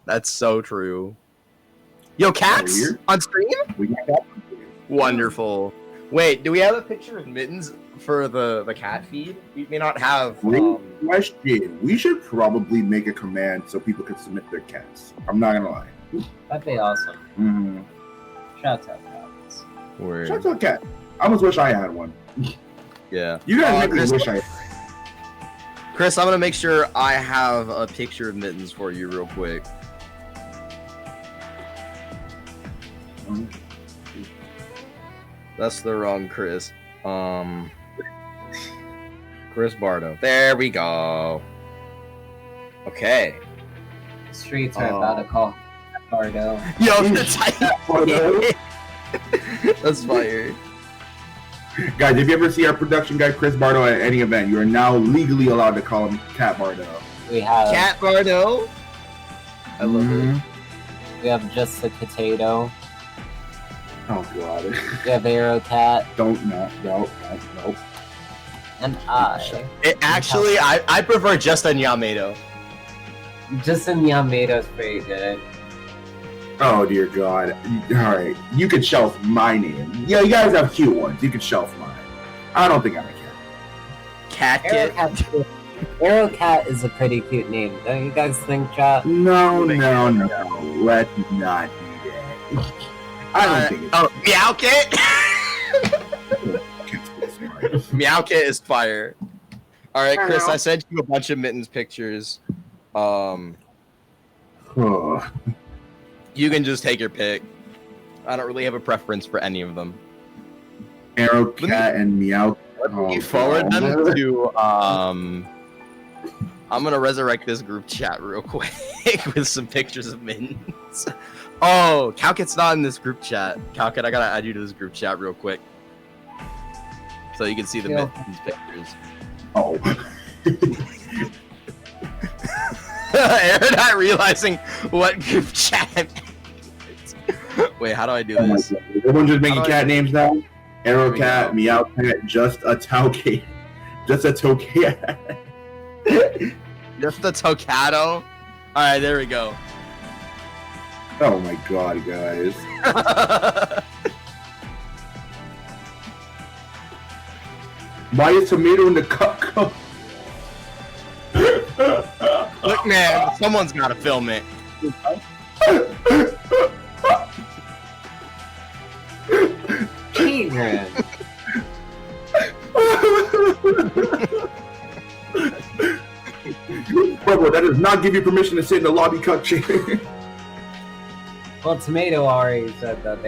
That's so true. Yo, cats Here. on stream? We got that. Wonderful. Wait, do we have a picture of Mittens for the cat feed? We may not have. Great question. We should probably make a command so people can submit their cats. I'm not gonna lie. That'd be awesome. Shouts out, Alex. Word. Shout out Cat. I almost wish I had one. Yeah. You guys make me Chris, wish I had. Chris, I'm gonna make sure I have a picture of Mittens for you real quick. That's the wrong Chris. Chris Bardo. There we go. Okay. Streets are about to call Bardo. Yo, that's That's fire. Guys, if you ever see our production guy Chris Bardo at any event, you are now legally allowed to call him Cat Bardo. We have Cat Bardo. I love it. We have just a potato. Oh god. We have Arrow Cat No. and I. It actually, I prefer just a Yamato. Justin Yamamoto's pretty good. Oh dear god. Alright. You could shelf my name. Yeah, you guys have cute ones. You could shelf mine. I don't think I'm a cat. Cat Kit. Arrow Cat is a pretty cute name, don't you guys think, chat? No. Let's not do that. I don't think it's Meow Kit. Meow Kit is fire. All right, Chris, I sent you a bunch of Mittens pictures. You can just take your pick. I don't really have a preference for any of them. Arrow Cat and Meow. You forward them to I'm gonna resurrect this group chat real quick with some pictures of Mittens. Oh, Calkit's not in this group chat. Calkit, I gotta add you to this group chat real quick so you can see the Mittens pictures. Oh. Aaron not realizing what group chat is. Wait, how do I do this? Everyone's just making cat names now. Arrow Cat, Meow Cat, just a Tauke. Just a Tocat. Just the Tocado? Alright, there we go. Oh my god, guys. Why is tomato in the cup? Look, man, someone's gotta film it. Children. Bro, that does not give you permission to sit in the lobby cup chair. Well, Tomato already said that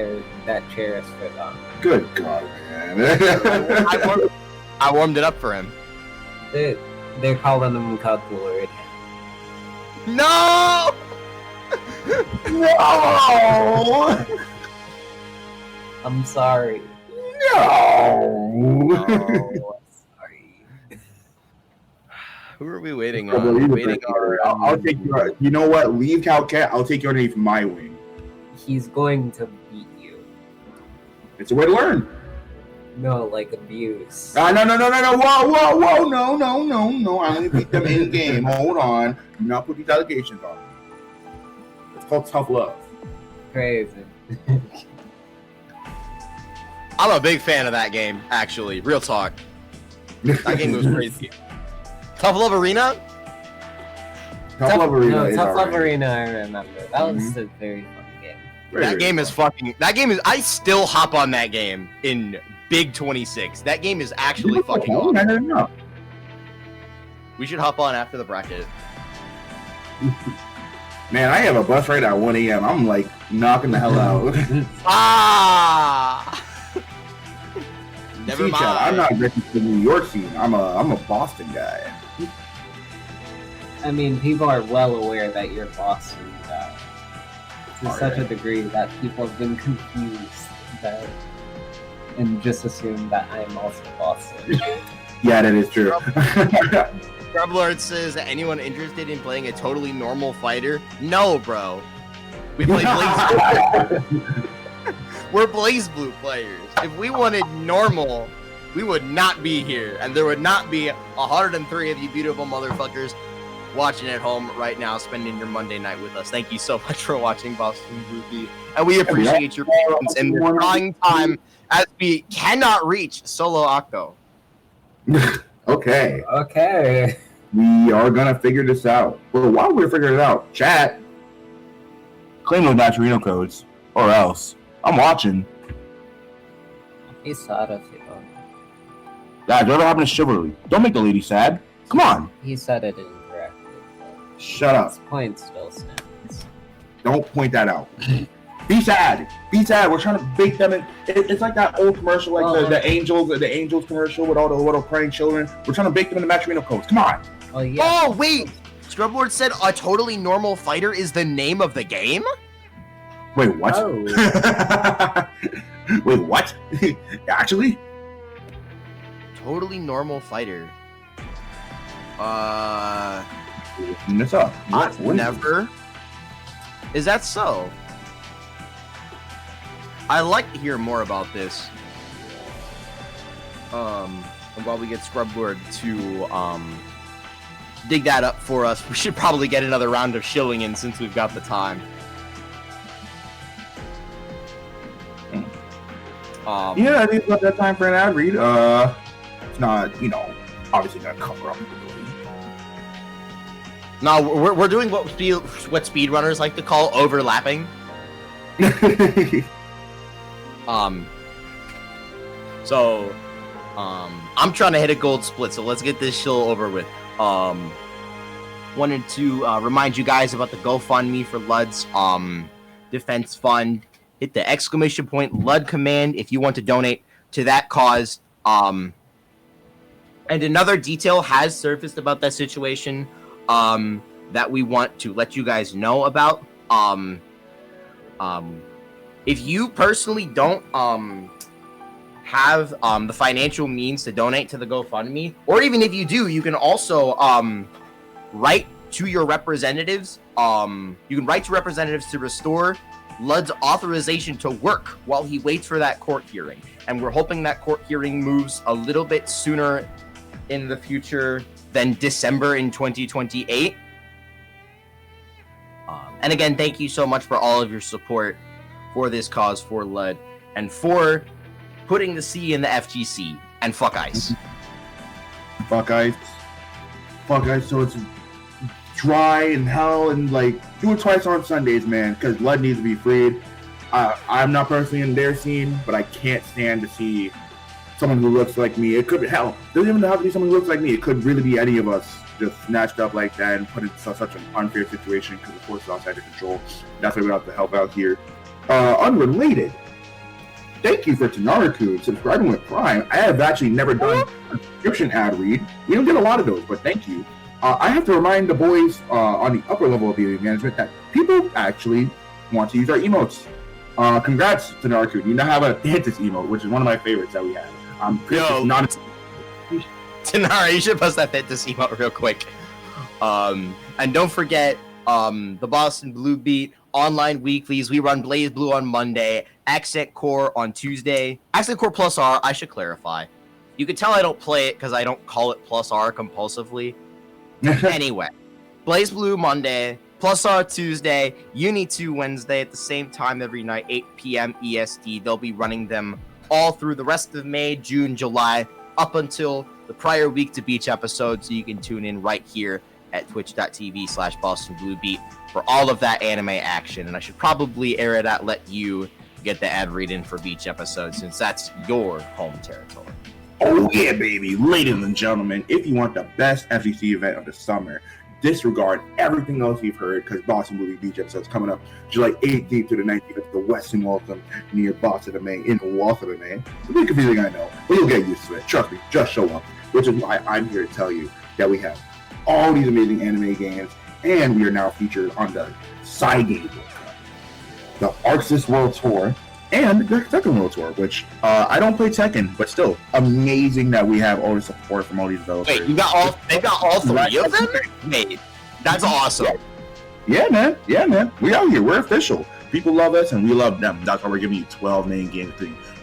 that chair is for them. Good god, man. I warmed it up for him. They're calling them Cup Lord. No! No! I'm sorry. No! Oh, sorry. Who are we waiting Bro, on? Waiting on. I'll take your. You know what? Leave Calcat. I'll take you underneath my wing. He's going to beat you. It's a way to learn. No, like abuse. No. Whoa. No. I only beat them in game. Hold on. Do not put these allegations on me. It's called tough love. Crazy. I'm a big fan of that game, actually. Real talk. That game was crazy. Tough Love Arena? Tough Love Arena. No, is Tough Love alright. Arena, I remember. That was a very fun game. That game is fucking. That game is. I still hop on that game in Big 26. That game is actually fucking awesome. I don't know. We should hop on after the bracket. Man, I have a bus ride at 1 a.m. I'm like knocking the hell out. Ah! Never See, mind. Chad, I'm not ready for the New York scene. I'm a Boston guy. I mean, people are well aware that you're Boston guy. To such a degree that people have been confused that and just assume that I'm also Boston. Yeah, that is true. Scrublord says, anyone interested in playing a totally normal fighter? No, bro. We play BlazBlue. We're BlazBlue players. If we wanted normal, we would not be here. And there would not be 103 of you beautiful motherfuckers watching at home right now, spending your Monday night with us. Thank you so much for watching Boston Blue. And we appreciate your patience in this trying time as we cannot reach Solo Octo. Okay. Okay. We are gonna figure this out. Well, while we're figuring it out, chat, claim those Naturino codes, or else I'm watching. He's sad of you. Guys, whatever happened to chivalry? Don't make the lady sad. Come on. He said it incorrectly. Shut up. His point still stands. Don't point that out. Be sad. Be sad. We're trying to bake them in. It's like that old commercial, like the Angels commercial with all the little crying children. We're trying to bake them in the matrimonial codes. Come on. Oh yeah. Oh wait, Scrubboard said a totally normal fighter is the name of the game. Wait, what? Oh. Wait, what? Actually? Totally normal fighter. Looking this up. I've never. Is that so? I'd like to hear more about this. And while we get Scrubboard to dig that up for us, we should probably get another round of shilling in since we've got the time. Yeah, I think it's about that time for an ad read. It's not, obviously gonna cover up. No, we're doing what speedrunners like to call overlapping. I'm trying to hit a gold split, so let's get this shill over with. Wanted to remind you guys about the GoFundMe for Lud's defense fund. Hit the exclamation point Lud command if you want to donate to that cause. And another detail has surfaced about that situation that we want to let you guys know about. If you personally don't have the financial means to donate to the GoFundMe, or even if you do, you can also write to your representatives. You can write to representatives to restore Lud's authorization to work while he waits for that court hearing. And we're hoping that court hearing moves a little bit sooner in the future than December in 2028. And again, thank you so much for all of your support for this cause, for Lud, and for putting the C in the FGC. And fuck ice. Fuck ice. Fuck ice, so it's dry and hell, and do it twice on Sundays, man, because Lud needs to be freed. I'm not personally in their scene, but I can't stand to see someone who looks like me. It could be, hell, it doesn't even have to be someone who looks like me. It could really be any of us just snatched up like that and put in such an unfair situation because, of course, it's outside of control. That's why we have to help out here. Unrelated, thank you for Tennarakunn subscribing with Prime. I have actually never done a subscription ad read. We don't get a lot of those, but thank you. I have to remind the boys on the upper level of BBB management that people actually want to use our emotes. Congrats, Tennarakunn. You now have a dentist emote, which is one of my favorites that we have. I'm not. Tennara, you should post that dentist emote real quick. And don't forget the Boston Blue Beat online weeklies. We run BlazBlue on Monday, Accent Core on Tuesday. Accent Core Plus R, I should clarify. You can tell I don't play it because I don't call it Plus R compulsively. Anyway, BlazBlue Monday, Plus R Tuesday, Uni 2 Wednesday at the same time every night, 8 p.m. EST. They'll be running them all through the rest of May, June, July, up until the prior Week to Beach episode, so you can tune in right here at twitch.tv/Boston Blue Beat for all of that anime action. And I should probably let you get the ad read in for Beach episode, since that's your home territory. Oh yeah, baby. Ladies and gentlemen, if you want the best FGC event of the summer, disregard everything else you've heard, because Boston Movie Beach episode's coming up July 18th to the 19th at the Western Welcome near Boston, Maine, in Waltham, Maine. It's a bit confusing, I know, but you'll get used to it. Trust me, just show up. Which is why I'm here to tell you that we have all these amazing anime games, and we are now featured on the side game, the Arcsys World Tour, and the Tekken World Tour, which I don't play Tekken, but still amazing that we have all the support from all these developers. Wait, they got all three of them? Wait, that's awesome. Yeah, man. Yeah, man. We out here. We're official. People love us, and we love them. That's why we're giving you 12 main games.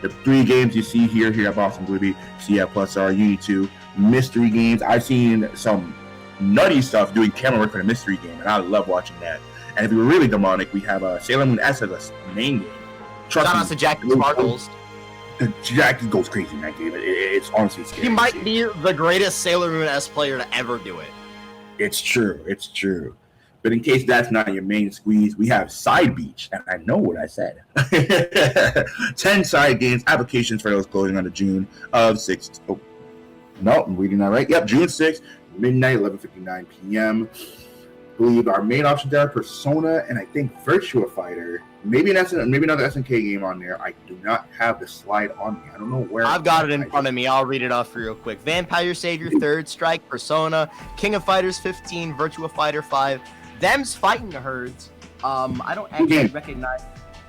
The 3 games you see here at Boston Blue Beat, CF Plus R, Uni 2, mystery games. I've seen some nutty stuff doing camera work for the mystery game, and I love watching that. And if we were really demonic, we have Sailor Moon S as a main game. Shout out to Jack Sparkles. Jack goes crazy in that game. It's honestly scary. He might be the greatest Sailor Moon S player to ever do it. It's true. It's true. But in case that's not your main squeeze, we have Side Beach, and I know what I said. 10 side games, applications for those closing on the June of 6th. Oh, no, I'm reading that right. Yep, June 6th, midnight, 11:59 p.m. I believe our main options there are Persona and I think Virtua Fighter. Maybe another SNK game on there. I do not have the slide on me. I don't know where. I've got it in front of me. I'll read it off real quick. Vampire Savior, Third Strike, Persona, King of Fighters 15, Virtua Fighter 5, Them's Fighting Herds. I don't actually recognize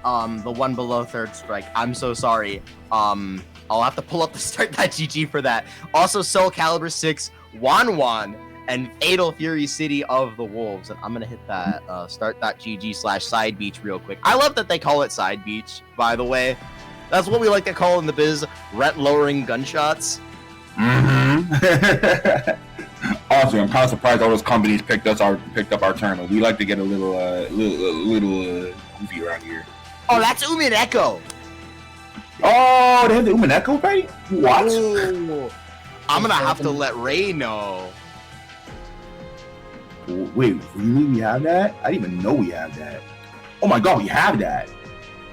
the one below Third Strike. I'm so sorry. I'll have to pull up the start.gg for that. Also, Soul Calibur 6, Wan, and Fatal Fury City of the Wolves. And I'm going to hit that start.gg/side beach real quick. I love that they call it Side Beach, by the way. That's what we like to call in the biz rent-lowering gunshots. Mm-hmm. Honestly, I'm kind of surprised all those companies picked up our term. We like to get a little goofy around here. Oh, that's Umineko. Oh, they have the Umineko fight? What? Ooh. I'm going to have to let Ray know. Wait, really? We have that? I didn't even know we have that. Oh my god, we have that.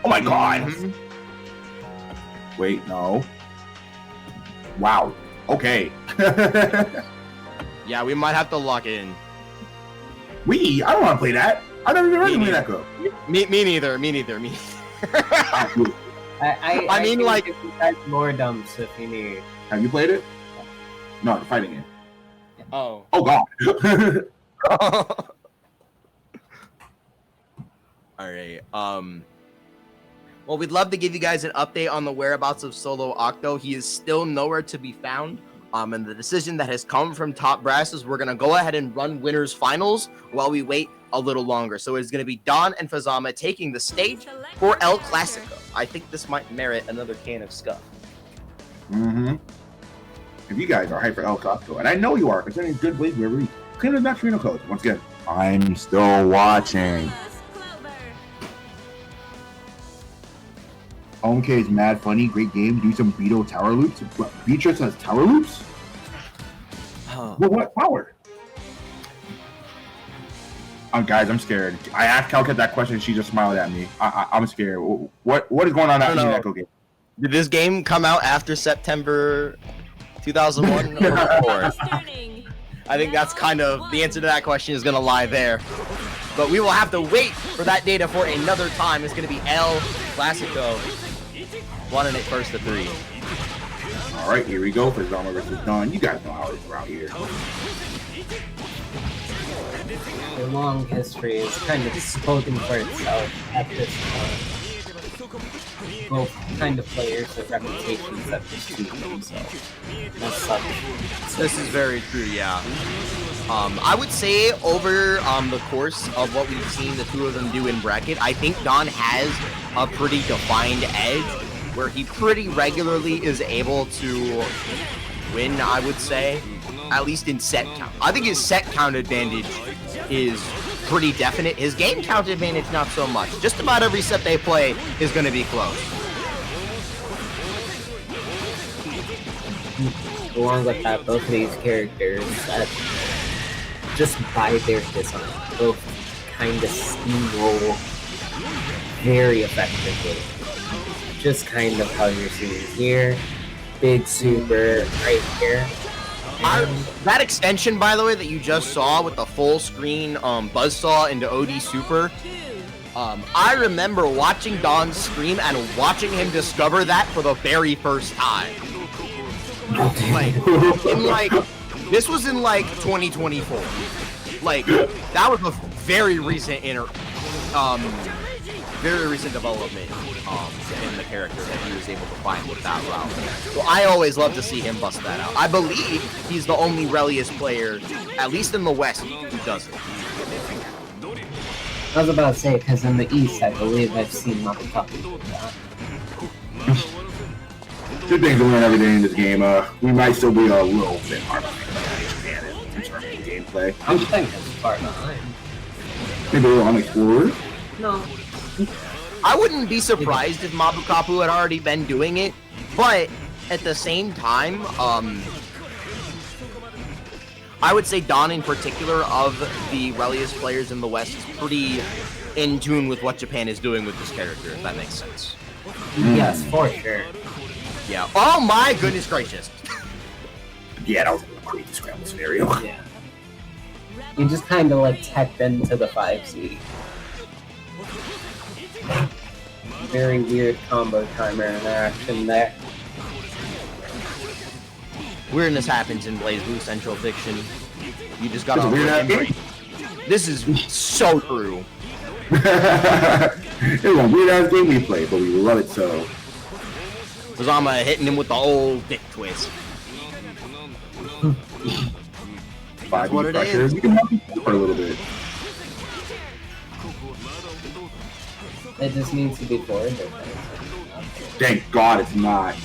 Oh my god. Mm-hmm. Wait, no. Wow. Okay. Yeah, we might have to lock it in. I don't want to play that. I've never even heard of Umineko. Me neither. I mean, like, if you guys lore dumps if you need. Have you played it? No, the fighting game. Oh. Oh god. All right. Well, we'd love to give you guys an update on the whereabouts of Solo Octo. He is still nowhere to be found. And the decision that has come from Top Brass is we're gonna go ahead and run winners finals while we wait a little longer. So it's gonna be Don and Fazama taking the stage for El Clasico. I think this might merit another can of scuff. Mm-hmm. If you guys are hyped for El Clasico, and I know you are, considering good ways wherever we clean the Max Reno code. Once again, I'm still watching. OMK is mad funny, great game. Do some Beetle tower loops. What, Beatrice has tower loops? Huh. Well, what power? Guys, I'm scared. I asked Calcat that question and she just smiled at me. I'm scared. What is going on in that Echo game? Did this game come out after September 2001 or before? I think that's kind of the answer to that question is going to lie there. But we will have to wait for that data for another time. It's going to be El Clasico. Wanting it first to 3. All right, here we go for Zama versus Dawn. You guys know how it's around here. The long history is kind of spoken for itself at this point. Both kind of players with reputations that pursue themselves. As such. This is very true, yeah. I would say over the course of what we've seen the two of them do in bracket, I think Don has a pretty defined edge where he pretty regularly is able to win, I would say, at least in set count. I think his set count advantage is pretty definite. His game count advantage, not so much. Just about every set they play is going to be close. Along with that, both of these characters, just by their design, both kind of steamroll very effectively. Just kind of how you're seeing here. Big super right here. That extension, by the way, that you just saw with the full screen buzzsaw into OD Super, I remember watching Don's stream and watching him discover that for the very first time. This was in 2024. That was a very recent development in the character that he was able to find with that route. So I always love to see him bust that out. I believe he's the only Relius player, at least in the West, who does it. I was about to say, because in the East, I believe I've seen Mapakapu do that. Good things to learn every day in this game. We might still be a little bit hard on in terms of gameplay. I'm thinking it's far behind. Maybe a little unexplored. No. I wouldn't be surprised if Mabukapu had already been doing it, but at the same time, I would say Don in particular of the Relius players in the West is pretty in tune with what Japan is doing with this character, if that makes sense. Yes, for sure. Yeah. Oh my goodness gracious. Yeah, that was a crazy scramble scenario. Yeah. You just kind of like teched into the 5C. Very weird combo timer interaction there. Weirdness happens in BlazBlue Central Fiction. You just gotta This is a weird-ass embrace. This is so true. It was a weird-ass game we played, but we love it so. Izama hitting him with the old dick twist. That's what it is. You can help him for a little bit. It just needs to be forward. Thank God it's not.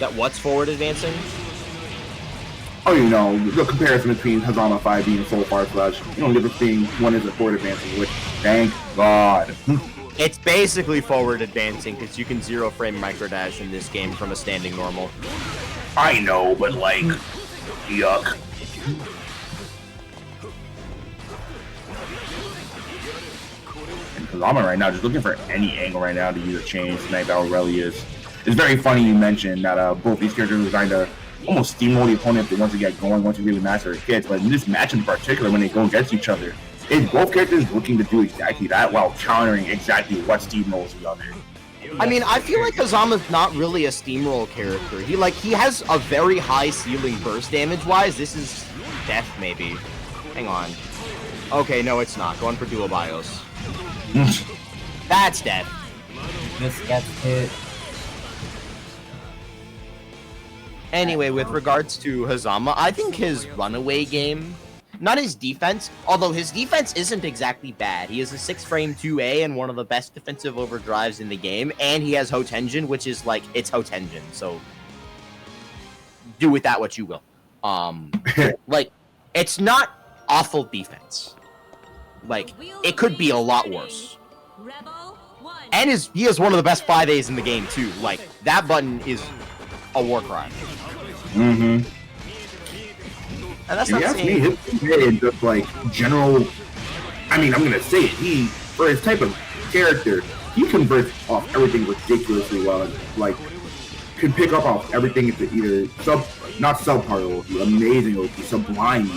That what's forward advancing? Oh, you know, the comparison between Hazama 5B and Soul Far Flash. The only difference being one is a forward advancing, which, thank God. It's basically forward advancing because you can 0-frame microdash in this game from a standing normal. I know, but like, yuck. And Hazama right now, just looking for any angle right now to use a chain, snipe out Relius. It's very funny you mentioned that both these characters are trying to almost steamroll the opponent if they want to get going, once you really master their kits. But in this match in particular, when they go against each other, it's both characters looking to do exactly that while countering exactly what steamrolls the other. I mean, I feel like Hazama's not really a steamroll character. He has a very high ceiling burst damage wise. This is death maybe. Hang on. Okay, no it's not. Going for dual bios. That's death. This gets hit. Anyway, with regards to Hazama, I think his runaway game, not his defense, although his defense isn't exactly bad. He is a 6-frame 2A and one of the best defensive overdrives in the game, and he has Hotenjin, which is like, it's Hotenjin, so do with that what you will. Like, it's not awful defense. Like, it could be a lot worse. And he is one of the best 5As in the game, too. Like, that button is a war crime. Mm-hmm. And that's If not you ask me, saying... his in just like general, I mean, I'm gonna say it. For his type of character, he converts off everything ridiculously well. And, like, can pick up off everything into either not subpar OP, amazing OP, sublime,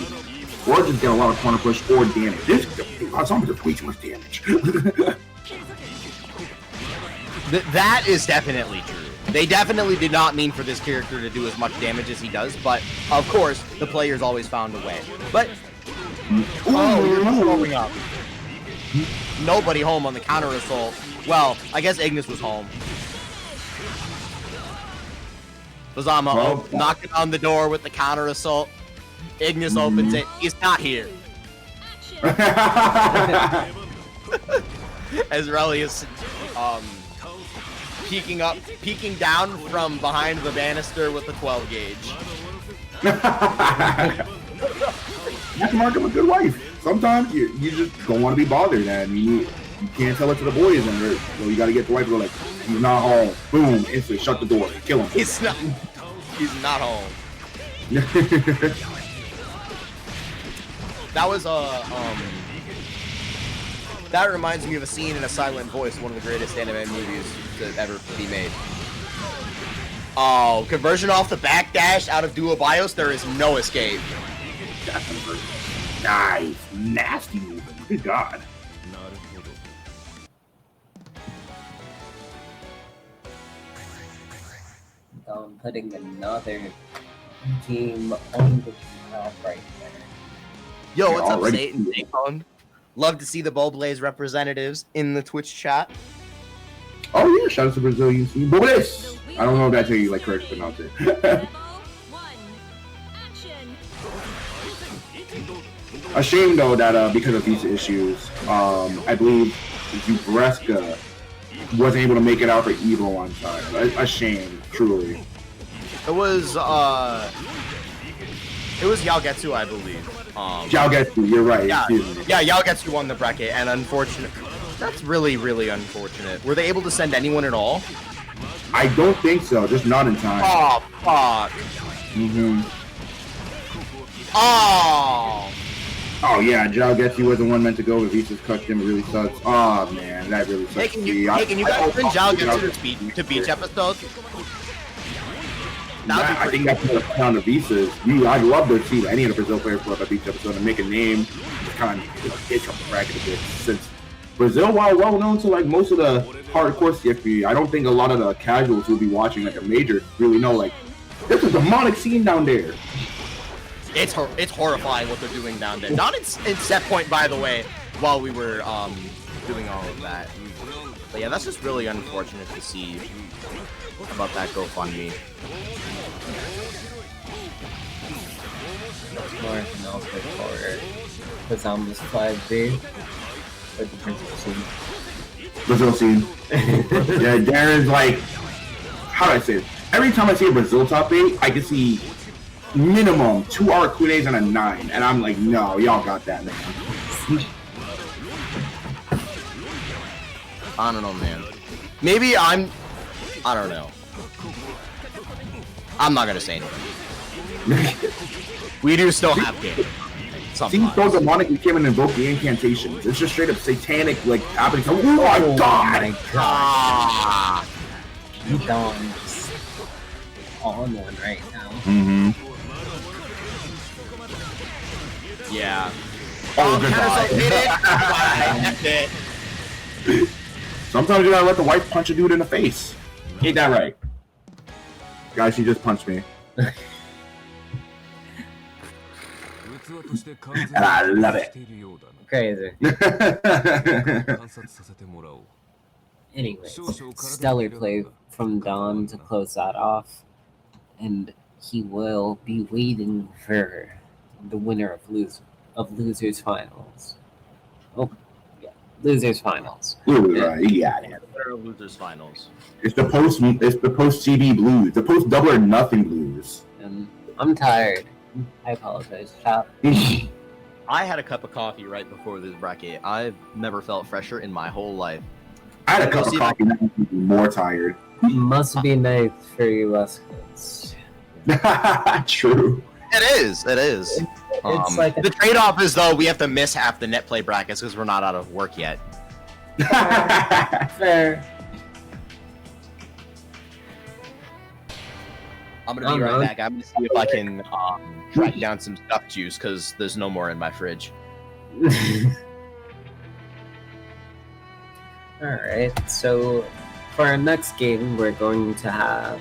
or just get a lot of corner push or damage. This Hazama does way too much damage. That is definitely true. They definitely did not mean for this character to do as much damage as he does, but of course, the players always found a way. But, oh, you're throwing up. Nobody home on the counter assault. Well, I guess Ignis was home. Hazama knocking on the door with the counter assault. Ignis opens it. He's not here. As Relius peeking down from behind the banister with the 12 gauge. You have to mark him a good wife. Sometimes you just don't want to be bothered, and you can't tell it to the boys, and so you got to get the wife to go like, he's not home. Boom, instantly shut the door, kill him. He's not home. That was that reminds me of a scene in A Silent Voice, one of the greatest anime movies to ever be made. Oh, conversion off the backdash out of dual bios, there is no escape. That's nice, nasty movement. Good God. I'm putting another team on the top right there. Yo, what's up, Satan? Daycon? Love to see the Bowblaze representatives in the Twitch chat. Oh yeah, shout out to Brazilian team. Bowblaze! I don't know if that's how you like correct pronounce it. A shame though that because of these issues, I believe Zubreska wasn't able to make it out for Evo on time. A shame, truly. It was Yaogetsu, I believe. Yaogetsu, you're right. Yeah, Yaogetsu won the bracket, and unfortunate. That's really, really unfortunate. Were they able to send anyone at all? I don't think so, just not in time. Oh, fuck. Oh! Oh yeah, Zhao Getty was the one meant to go, but Visa's cut him. It really sucks. Oh man, that really sucks. Hey, can you guys bring Zhao Getty to beach episode? I think that's what down to Visas. I'd love to see any of the Brazil players pull up a beach episode and make a name, just kind of itch up the bracket a bit. Since Brazil, while well known to like most of the hardcore CFP, I don't think a lot of the casuals who'll be watching like a major really know like there's a demonic scene down there. It's horrifying what they're doing down there. Not in set point, by the way, while we were doing all of that. But yeah, that's just really unfortunate to see about that GoFundMe. More announcement for the Zombies 5B or the Brazil scene. Brazil scene. Yeah, Darren's like, how do I say it? Every time I see a Brazil top 8, I can see minimum 2 Arcunes and a 9, and I'm like, no, y'all got that, man. I don't know, man. Maybe I don't know. I'm not gonna say anything. We do still have game. See, so demonic, you came and invoked the incantations. It's just straight up satanic, like, happening. Oh my god! My god. You done just on one right now. Mm-hmm. Yeah. Oh, goodbye. Sometimes you gotta let the wife punch a dude in the face. Ain't that right? Guys, she just punched me. And I love it. Crazy. Anyway, stellar play from Don to close that off. And he will be waiting for the winner of Losers Finals. Oh, yeah. Losers Finals. Ooh, you got it. Winner of Losers Finals. It's the post CB blues. The post double or nothing blues. And I'm tired. I apologize, chat. I had a cup of coffee right before this bracket. I've never felt fresher in my whole life. I had a cup of coffee and I'm more tired. Must be nice for you West Coast. True. It is. It's like the trade-off is though we have to miss half the net play brackets because we're not out of work yet. fair. I'm gonna be right back. I'm gonna see if I can track down some stuffed juice because there's no more in my fridge. Alright, so for our next game, we're going to have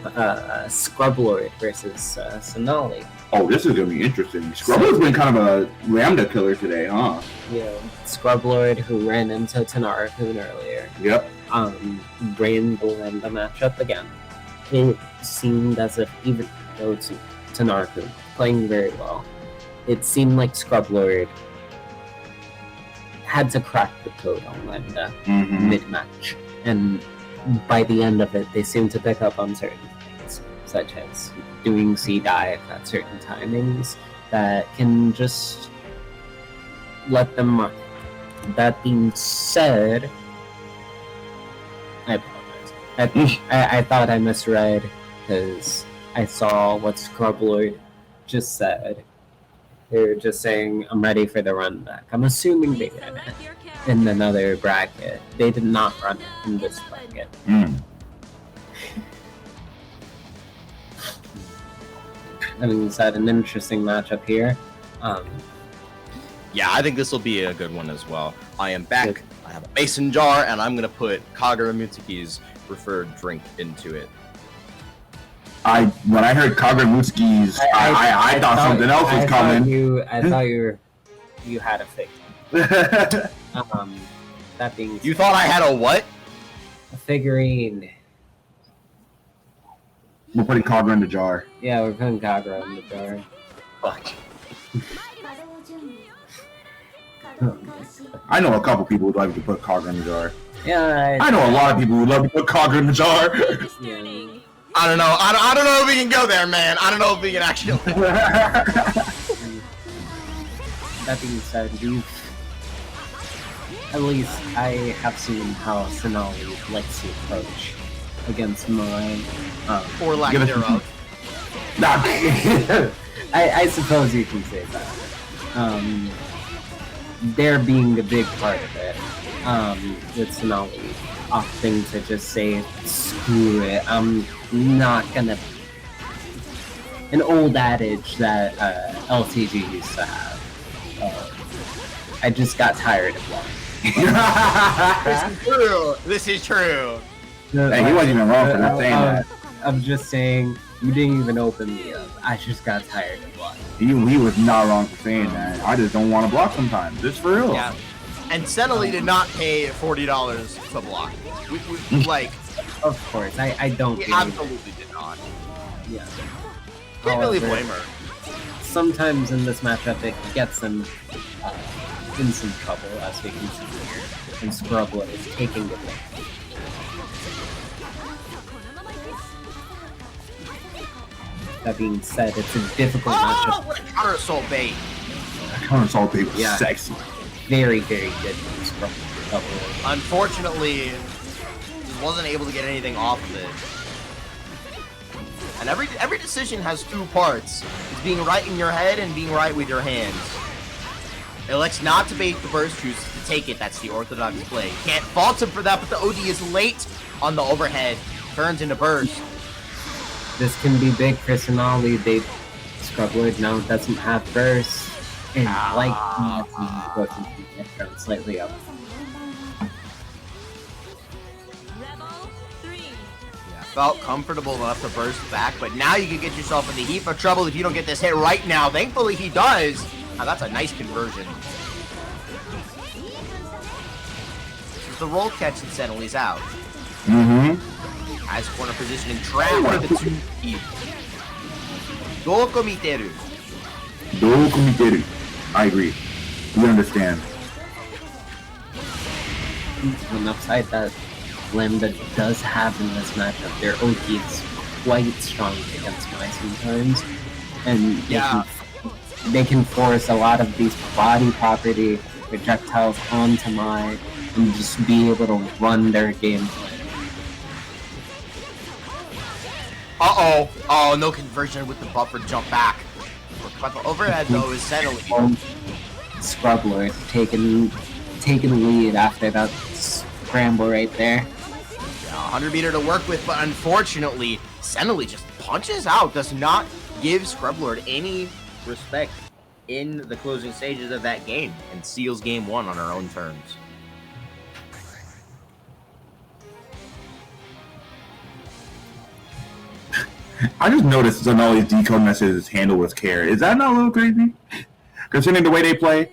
Scrublord versus Cenaly. Oh, this is gonna be interesting. Scrubbler's been kind of a Lambda killer today, huh? Yeah, Scrublord, who ran into Tennarakunn earlier. Yep. Ran the Lambda matchup again. It seemed as if, even though Tennarakunn playing very well, it seemed like Scrublord had to crack the code on Lambda mid-match. And by the end of it, they seemed to pick up on certain things, such as doing C-dive at certain timings that can just let them run. That being said, I apologize. I thought I misread because I saw what Scrublord just said. They were just saying, I'm ready for the run back. I'm assuming they did it in another bracket. They did not run it in this bracket. I mean, it's had an interesting matchup here. Yeah, I think this will be a good one as well. I am back. Good. I have a mason jar, and I'm gonna put Kagura Mutsuki's preferred drink into it. When I heard Kagura Mutsuki's, I thought something else was coming. I thought you had a fake. That being you thought I had a what? A figurine. We're putting Kagura in the jar. Yeah, we're putting Kagura in the jar. Fuck. I know a couple people who'd like to put Kagura in the jar. Yeah, I know a lot of people who'd love to put Kagura in the jar. Yeah. I don't know. I don't know if we can go there, man. I don't know if we can actually. That being said, at least I have seen how Cenaly likes to approach against mine. Or lack thereof. I suppose you can say that. There being a big part of it, with Cenaly opting to just say, screw it, I'm not gonna... An old adage that LTG used to have. I just got tired of one. This is true. Hey, he wasn't even wrong for not saying that. I'm just saying, you didn't even open me up. I just got tired of one. He was not wrong for saying that. I just don't want to block sometimes. It's for real. Yeah. And Cenaly did not pay $40 to block. We like. Of course, I don't. He absolutely did not. Yeah. Can't really blame her. Sometimes in this matchup, it gets them in some trouble, as we can see here. And Scrubble is taking it. That being said, it's a difficult matchup. What a counter assault bait! Counter assault bait was Yeah. sexy. Very, very good from Scrubble. Unfortunately, just wasn't able to get anything off of it. And every decision has two parts. It's being right in your head and being right with your hands. Elects not to bait the burst, chooses to take it. That's the orthodox play. Can't fault him for that, but the OD is late on the overhead. Turns into burst. This can be big for Cenaly. Scrubwood now doesn't have burst. And slightly up. Rebel 3. Yeah, felt comfortable enough to burst back, but now you can get yourself in the heap of trouble if you don't get this hit right now. Thankfully, he does. Now, that's a nice conversion. This is the roll catch and Cenaly's out. Has corner position and trap with the 2-E. Doko miteru. Doko miteru. I agree. We understand. On upside that Lambda does have in this matchup, their OT is quite strong against Mai sometimes. And they can force a lot of these body property projectiles onto Mai and just be able to run their game plan. Uh-oh. Oh, no conversion with the buffer jump back. But the overhead, though, is Cenaly. Scrublord taking the lead after that scramble right there. Yeah, 100 meter to work with, but unfortunately, Cenaly just punches out, does not give Scrublord any respect in the closing stages of that game, and seals game 1 on her own terms. I just noticed Cenaly's decode message is handled with care. Is that not a little crazy? Considering the way they play?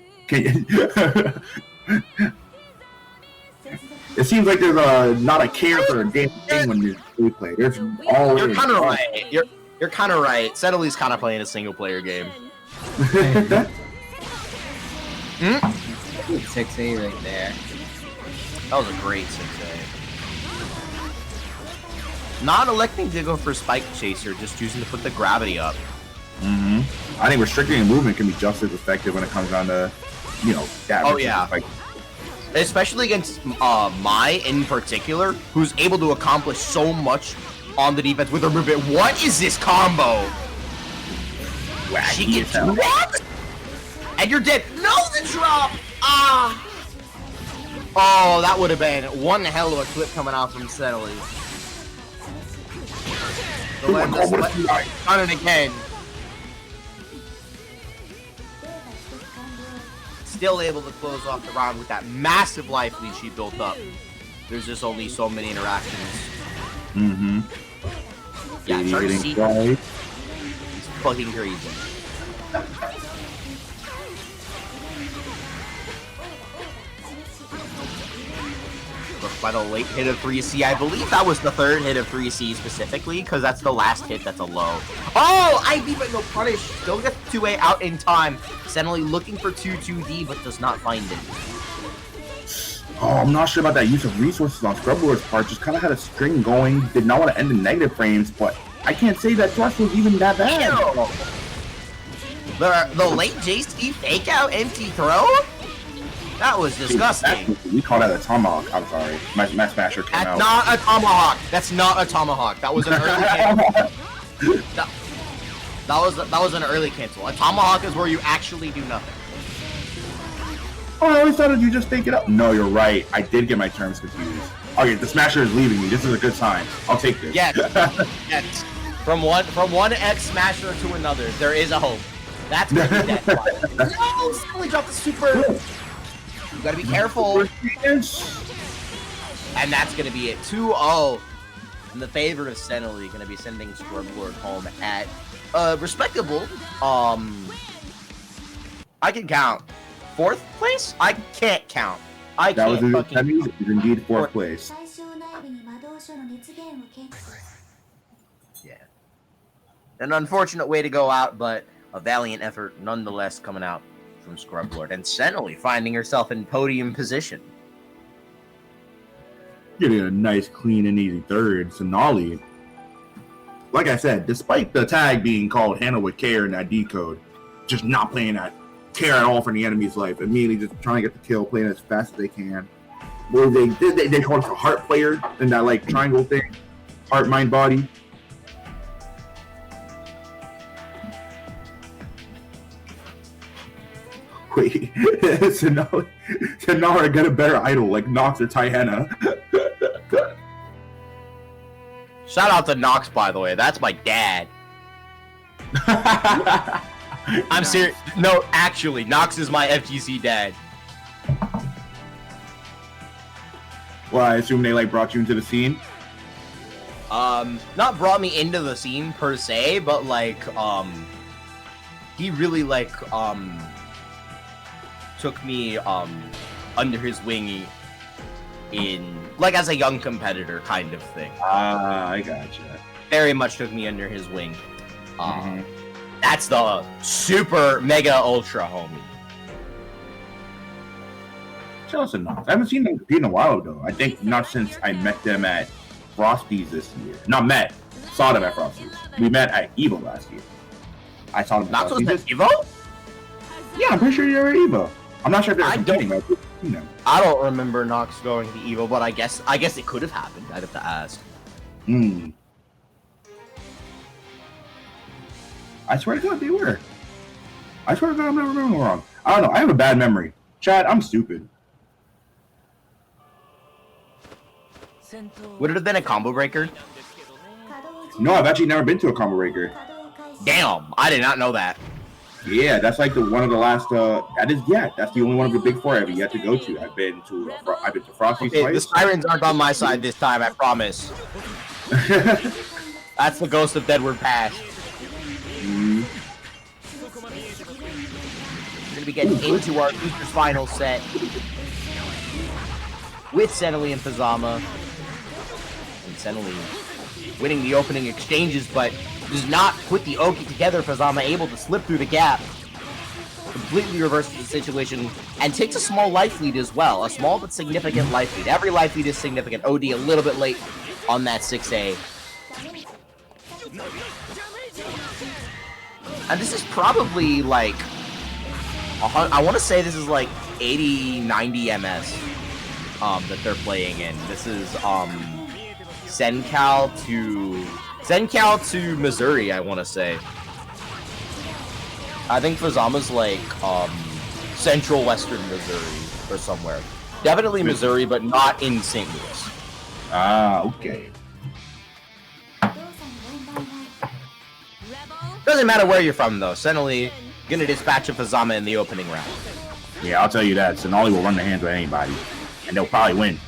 It seems like there's not a care for a damn thing when they play. There's always... You're kind of right. You're kind of right. Cenaly's kind of playing a single-player game. 6A right there. That was a great 6A. Not electing to go for Spike Chaser, just choosing to put the gravity up. I think restricting movement can be just as effective when it comes down to, that. Oh, yeah. Especially against Mai in particular, who's able to accomplish so much on the defense with her movement. What is this combo? She gets what? And you're dead. No, the drop! Ah! Oh, that would have been one hell of a clip coming out from Cenaly. The Lambda's done it again. Still able to close off the round with that massive life lead she built up. There's just only so many interactions. Yeah, Charcy. It's fucking crazy. By the late hit of 3C. I believe that was the third hit of 3C specifically, because that's the last hit that's a low. Oh! IB but no punish. Still gets 2A out in time. Cenaly looking for 2-2D, but does not find it. Oh, I'm not sure about that use of resources on Scrubbler's part. Just kind of had a string going. Did not want to end in negative frames, but I can't say that thrust was even that bad. Ew. The late JC fake out empty throw? That was disgusting. We call that a tomahawk. I'm sorry. My Smasher came out. That's not a tomahawk. That's not a tomahawk. That was an early hit. That was an early cancel. A tomahawk is where you actually do nothing. Oh, I always thought you just take it up. No, you're right. I did get my terms confused. Okay, the Smasher is leaving me. This is a good sign. I'll take this. Yes. Yes. From one X Smasher to another, there is a hope. That's gonna be dead. No, Cenaly dropped the super. You gotta be careful. And that's gonna be it. 2-0 in the favor of Cenaly. Gonna be sending Scoreboard home at respectable. I can count. 4th place? I can't count. I that can't was fucking count. indeed 4th place. Yeah. An unfortunate way to go out, but a valiant effort nonetheless coming out from Scrublord. And Cenaly finding herself in podium position. Getting a nice, clean, and easy 3rd. Cenaly, like I said, despite the tag being called Handle with Care in that decode, just not playing that care at all for the enemy's life. Immediately just trying to get the kill, playing as fast as they can. Where they call it a heart player in that like triangle thing. Heart, mind, body. Wait, Tennara get a better idol like Nox or Tyanna. Shout out to Nox, by the way. That's my dad. I'm serious. No, actually, Nox is my FGC dad. Well, I assume they like brought you into the scene. Not brought me into the scene per se, but like, he really like, took me, under his wing in, like, as a young competitor kind of thing. Ah, I gotcha. Very much took me under his wing. That's the super mega ultra homie. Shout out to Nox. I haven't seen them compete in a while though. I think not since I met them at Frosty's this year. Not met, saw them at Frosty's. We met at Evo last year. I saw them at Nox was at Frosty's. Evo? Yeah, I'm pretty sure they were at Evo. I'm not sure if they're competing, but I've seen them. I don't remember Nox going to Evo, but I guess it could have happened. I'd have to ask. I swear to God, they were. I swear to God, I'm not remembering wrong. I don't know. I have a bad memory. Chad, I'm stupid. Would it have been a combo breaker? No, I've actually never been to a combo breaker. Damn, I did not know that. Yeah, that's like one of the last. That's the only one of the big 4 I've yet to go to. I've been to Frosty's Okay, the twice. sirens aren't on my side this time. I promise. That's the ghost of Deadward Pass. We're gonna be getting into our Easter's final set with Cenaly and Fazama. And Cenaly winning the opening exchanges, but does not put the Oki together. Fazama able to slip through the gap, completely reverses the situation, and takes a small life lead as well. A small but significant life lead. Every life lead is significant. OD a little bit late on that 6A. And this is probably like, I want to say this is like 80, 90 MS that they're playing in. This is Sencal to Missouri, I want to say. I think Fazama's like central western Missouri or somewhere. Definitely Missouri, but not in St. Louis. Ah, okay. Doesn't matter where you're from, though. Cenaly gonna dispatch a Fazama in the opening round. Yeah, I'll tell you that. Cenaly will run the hands with anybody, and they'll probably win.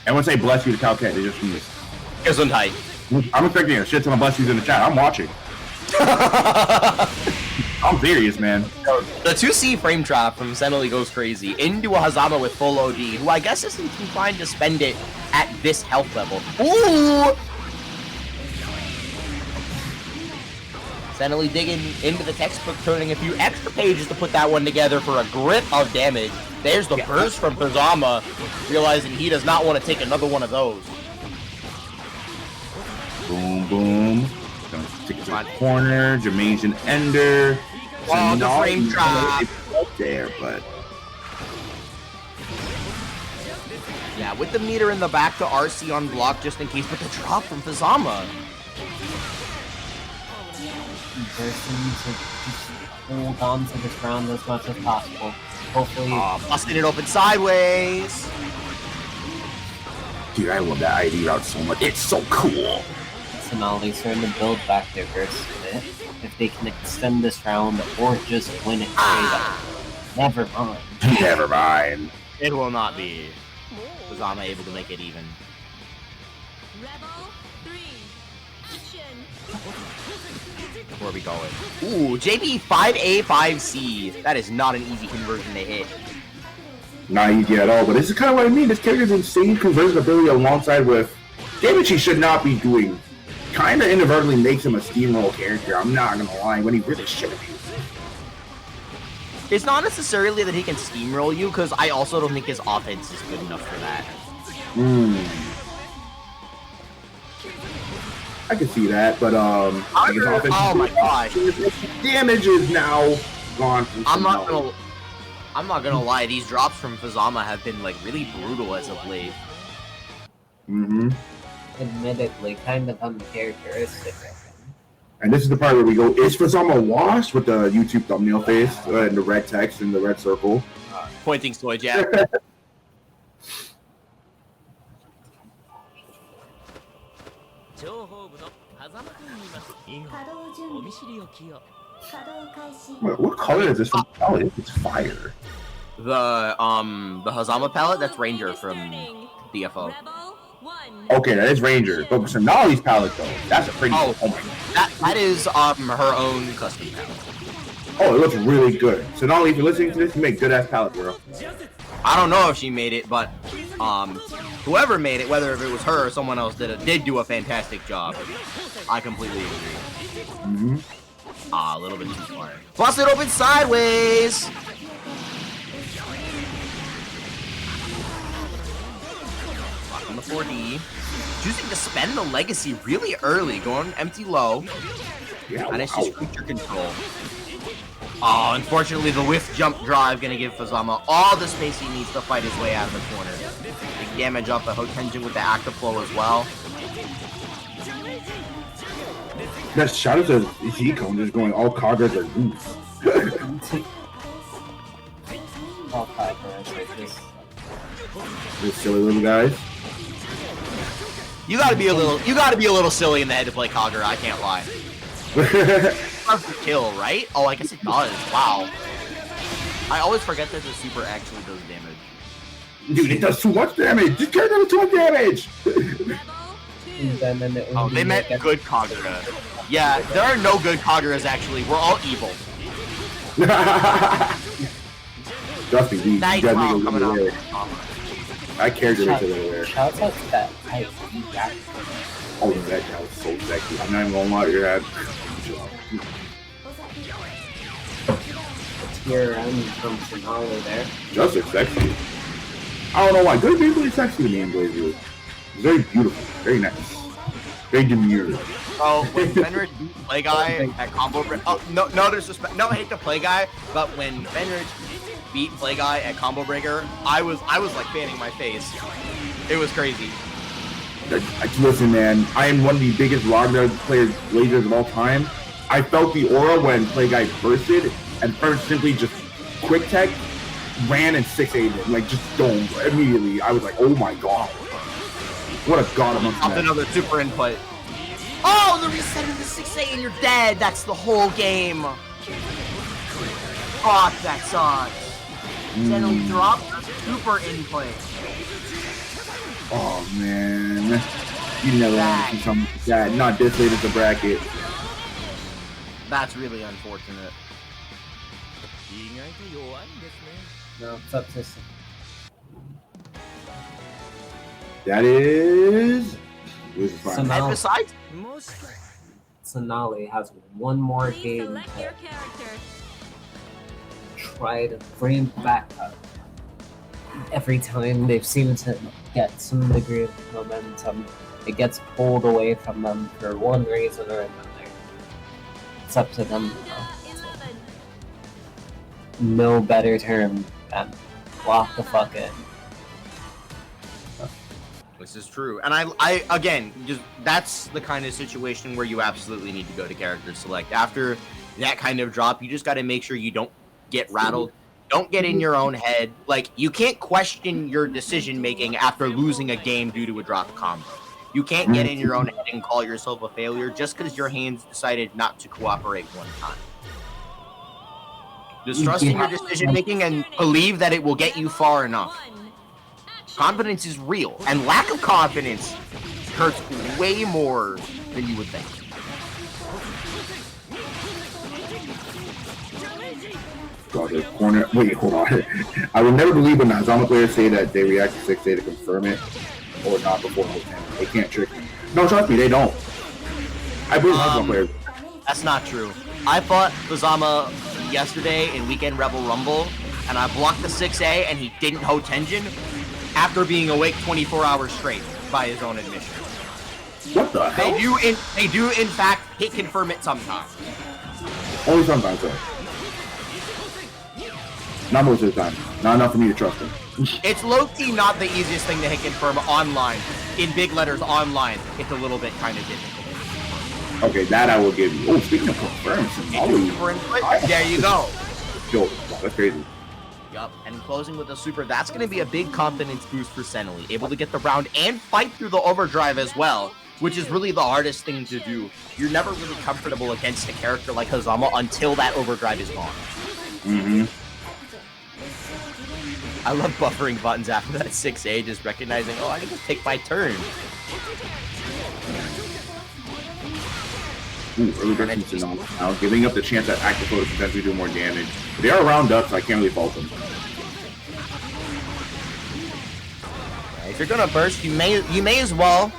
Everyone say bless you to Calcat. They just sneezed. Gesundheit. I'm expecting a shit ton of bless yous in the chat. I'm watching. I'm serious, man. The 2C frame trap from Cenaly goes crazy into a Hazama with full OD, who I guess isn't inclined to spend it at this health level. Ooh! Cenaly digging into the textbook, turning a few extra pages to put that one together for a grip of damage. There's the burst from Fazama, realizing he does not want to take another one of those. Boom, boom. Gonna stick it to the corner. Jermaine's an ender. Wow, the frame trap. Up there, but Yeah, with the meter in the back to RC on block just in case, but the drop from Fazama. Person to just hold on to this round as much as possible. Hopefully, busting it open sideways. Dude, I love that ID route so much. It's so cool. Cenaly starting to build back their burst a bit. If they can extend this round or just win it straight up. Never mind. Never mind. It will not be. Fazama able to make it even. Rebel 3. Action. Where are we going? Ooh, JB 5A, 5C. That is not an easy conversion to hit. Not easy at all, but this is kind of what I mean. This character's insane conversion ability alongside with damage he should not be doing. Kind of inadvertently makes him a steamroll character. I'm not gonna lie, when he really shouldn't be. It's not necessarily that he can steamroll you, because I also don't think his offense is good enough for that. I can see that, but his offense oh my gosh, damage is now gone. I'm not gonna lie. These drops from Fazama have been like really brutal as of late. Admittedly, kind of uncharacteristic of him. And this is the part where we go, is Fazama washed with the YouTube thumbnail face and the red text and the red circle? Pointing soy jack. What color is this from? Oh, it's fire. The Hazama palette, that's Ranger from DFO. Rebel 1. Okay, that is Ranger. But for Cenaly's palette though, that's a pretty. Oh, Oh my god. that is her own custom palette. Oh, it looks really good. Cenaly, if you're listening to this, you make good ass palette, bro. I don't know if she made it, but whoever made it, whether if it was her or someone else did do a fantastic job. I completely agree. A little bit too far. Bust it open sideways. On the 4D, choosing to spend the legacy really early, going empty low. Yeah, And it's just creature control. Oh, unfortunately, the whiff jump drive gonna give Fazama all the space he needs to fight his way out of the corner. Big damage off the Hotenjin with the active flow as well. That shout out to Zico just going all Kagras are loose. All Kagras like this. These silly little guys. You gotta be a little silly in the head to play Kagura, I can't lie. Perfect kill, right? Oh, I guess it does. Wow. I always forget that the super actually does damage. Dude, it does too much damage! This character does too much damage! Oh, they meant good Kagura. Yeah, there are no good Kaguras actually. We're all evil. Trust me, we Nice got round me coming over out. there. I character makes it over there. Shouts out to that hype he got. Oh, that guy was so sexy. I'm not even gonna lie to your head. Tier M from Cenaly there. Just as sexy. I don't know why. Good being really sexy to me in BlazBlue. It's very beautiful. Very nice. Very demure. Oh, when Fenrir beat Play Guy at Combo Breaker. Oh, no disrespect. No hate to Play Guy, but when Fenrir beat Play Guy at Combo Breaker, I was like fanning my face. It was crazy. Listen, man. I am one of the biggest Lambda players, Blazers of all time. I felt the aura when Play Guy bursted, and first simply just quick tech ran and 6-8'd, like just domed immediately. I was like, oh my god. What a god amongst men. Another super input. Oh, the reset of the 6A and you're dead. That's the whole game. Fuck, that sucks. Cenaly dropped super input. Oh man. You never want to see something like that. Not this late at the bracket. That's really unfortunate. No, it's up to That is. This is fine. Cenaly. And besides, Cenaly has one more Please game select your to character. try to bring back up. Every time they've seemed to get some degree of momentum, it gets pulled away from them for one reason or another. It's up to them now. 11. No better term than lock the fuck in. This is true. And I again, just that's the kind of situation where you absolutely need to go to character select. After that kind of drop, you just got to make sure you don't get rattled. Don't get in your own head. Like, you can't question your decision making after losing a game due to a drop combo. You can't get in your own head and call yourself a failure just because your hands decided not to cooperate one time. Just trust in your decision making and believe that it will get you far enough. Confidence is real, and lack of confidence hurts way more than you would think. God, the corner. Wait, hold on. I would never believe when the Izanami players say that they react to 6A to confirm it or not before 10. They can't trick me. No, trust me, they don't. I believe Izanami players. That's not true. I fought Izama yesterday in Weekend Rebel Rumble, and I blocked the 6A, and he didn't hold Tenjin after being awake 24 hours straight, by his own admission. What the hell? They do in fact hit confirm it sometimes. Only sometimes, though. Not most of the time. Not enough for me to trust him. It's low-key not the easiest thing to hit confirm online. In big letters online, it's a little bit kind of difficult. Okay, that I will give you. Oh, speaking of confirms, there you go. Yo, wow, that's crazy. Yup, and closing with a super, that's going to be a big confidence boost for Cenaly. Able to get the round and fight through the overdrive as well, which is really the hardest thing to do. You're never really comfortable against a character like Izama until that overdrive is gone. Mm-hmm. I love buffering buttons after that 6A, just recognizing, oh, I can just take my turn. Ooh, early directions now, giving up the chance that active flow to potentially do more damage. They are round up, so I can't really fault them. If you're gonna burst, you may as well,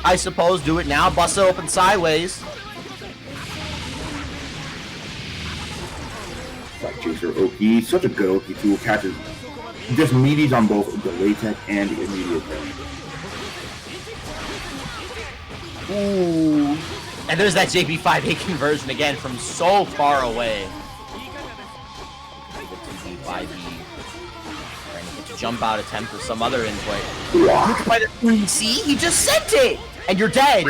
I suppose, do it now. Bust it open sideways. Like Chaser Oki, such a good Oki tool, catches just meaties on both the late tech and the immediate tech. Ooh. And there's that JP5A conversion again from so far away. Trying to get to jump out attempt or some other input. See, he just sent it! And you're dead!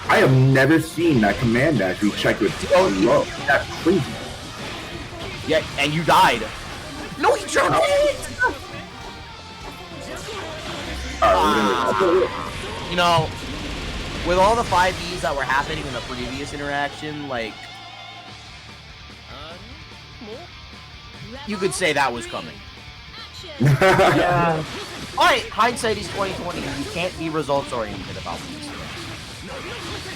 I have never seen that command dash be checked with low. That's crazy. Yeah, and you died. No, he jumped it! You know, with all the 5Es that were happening in the previous interaction, like, you could say that was coming. Yeah. Alright, hindsight is 2020. You can't be results oriented about this.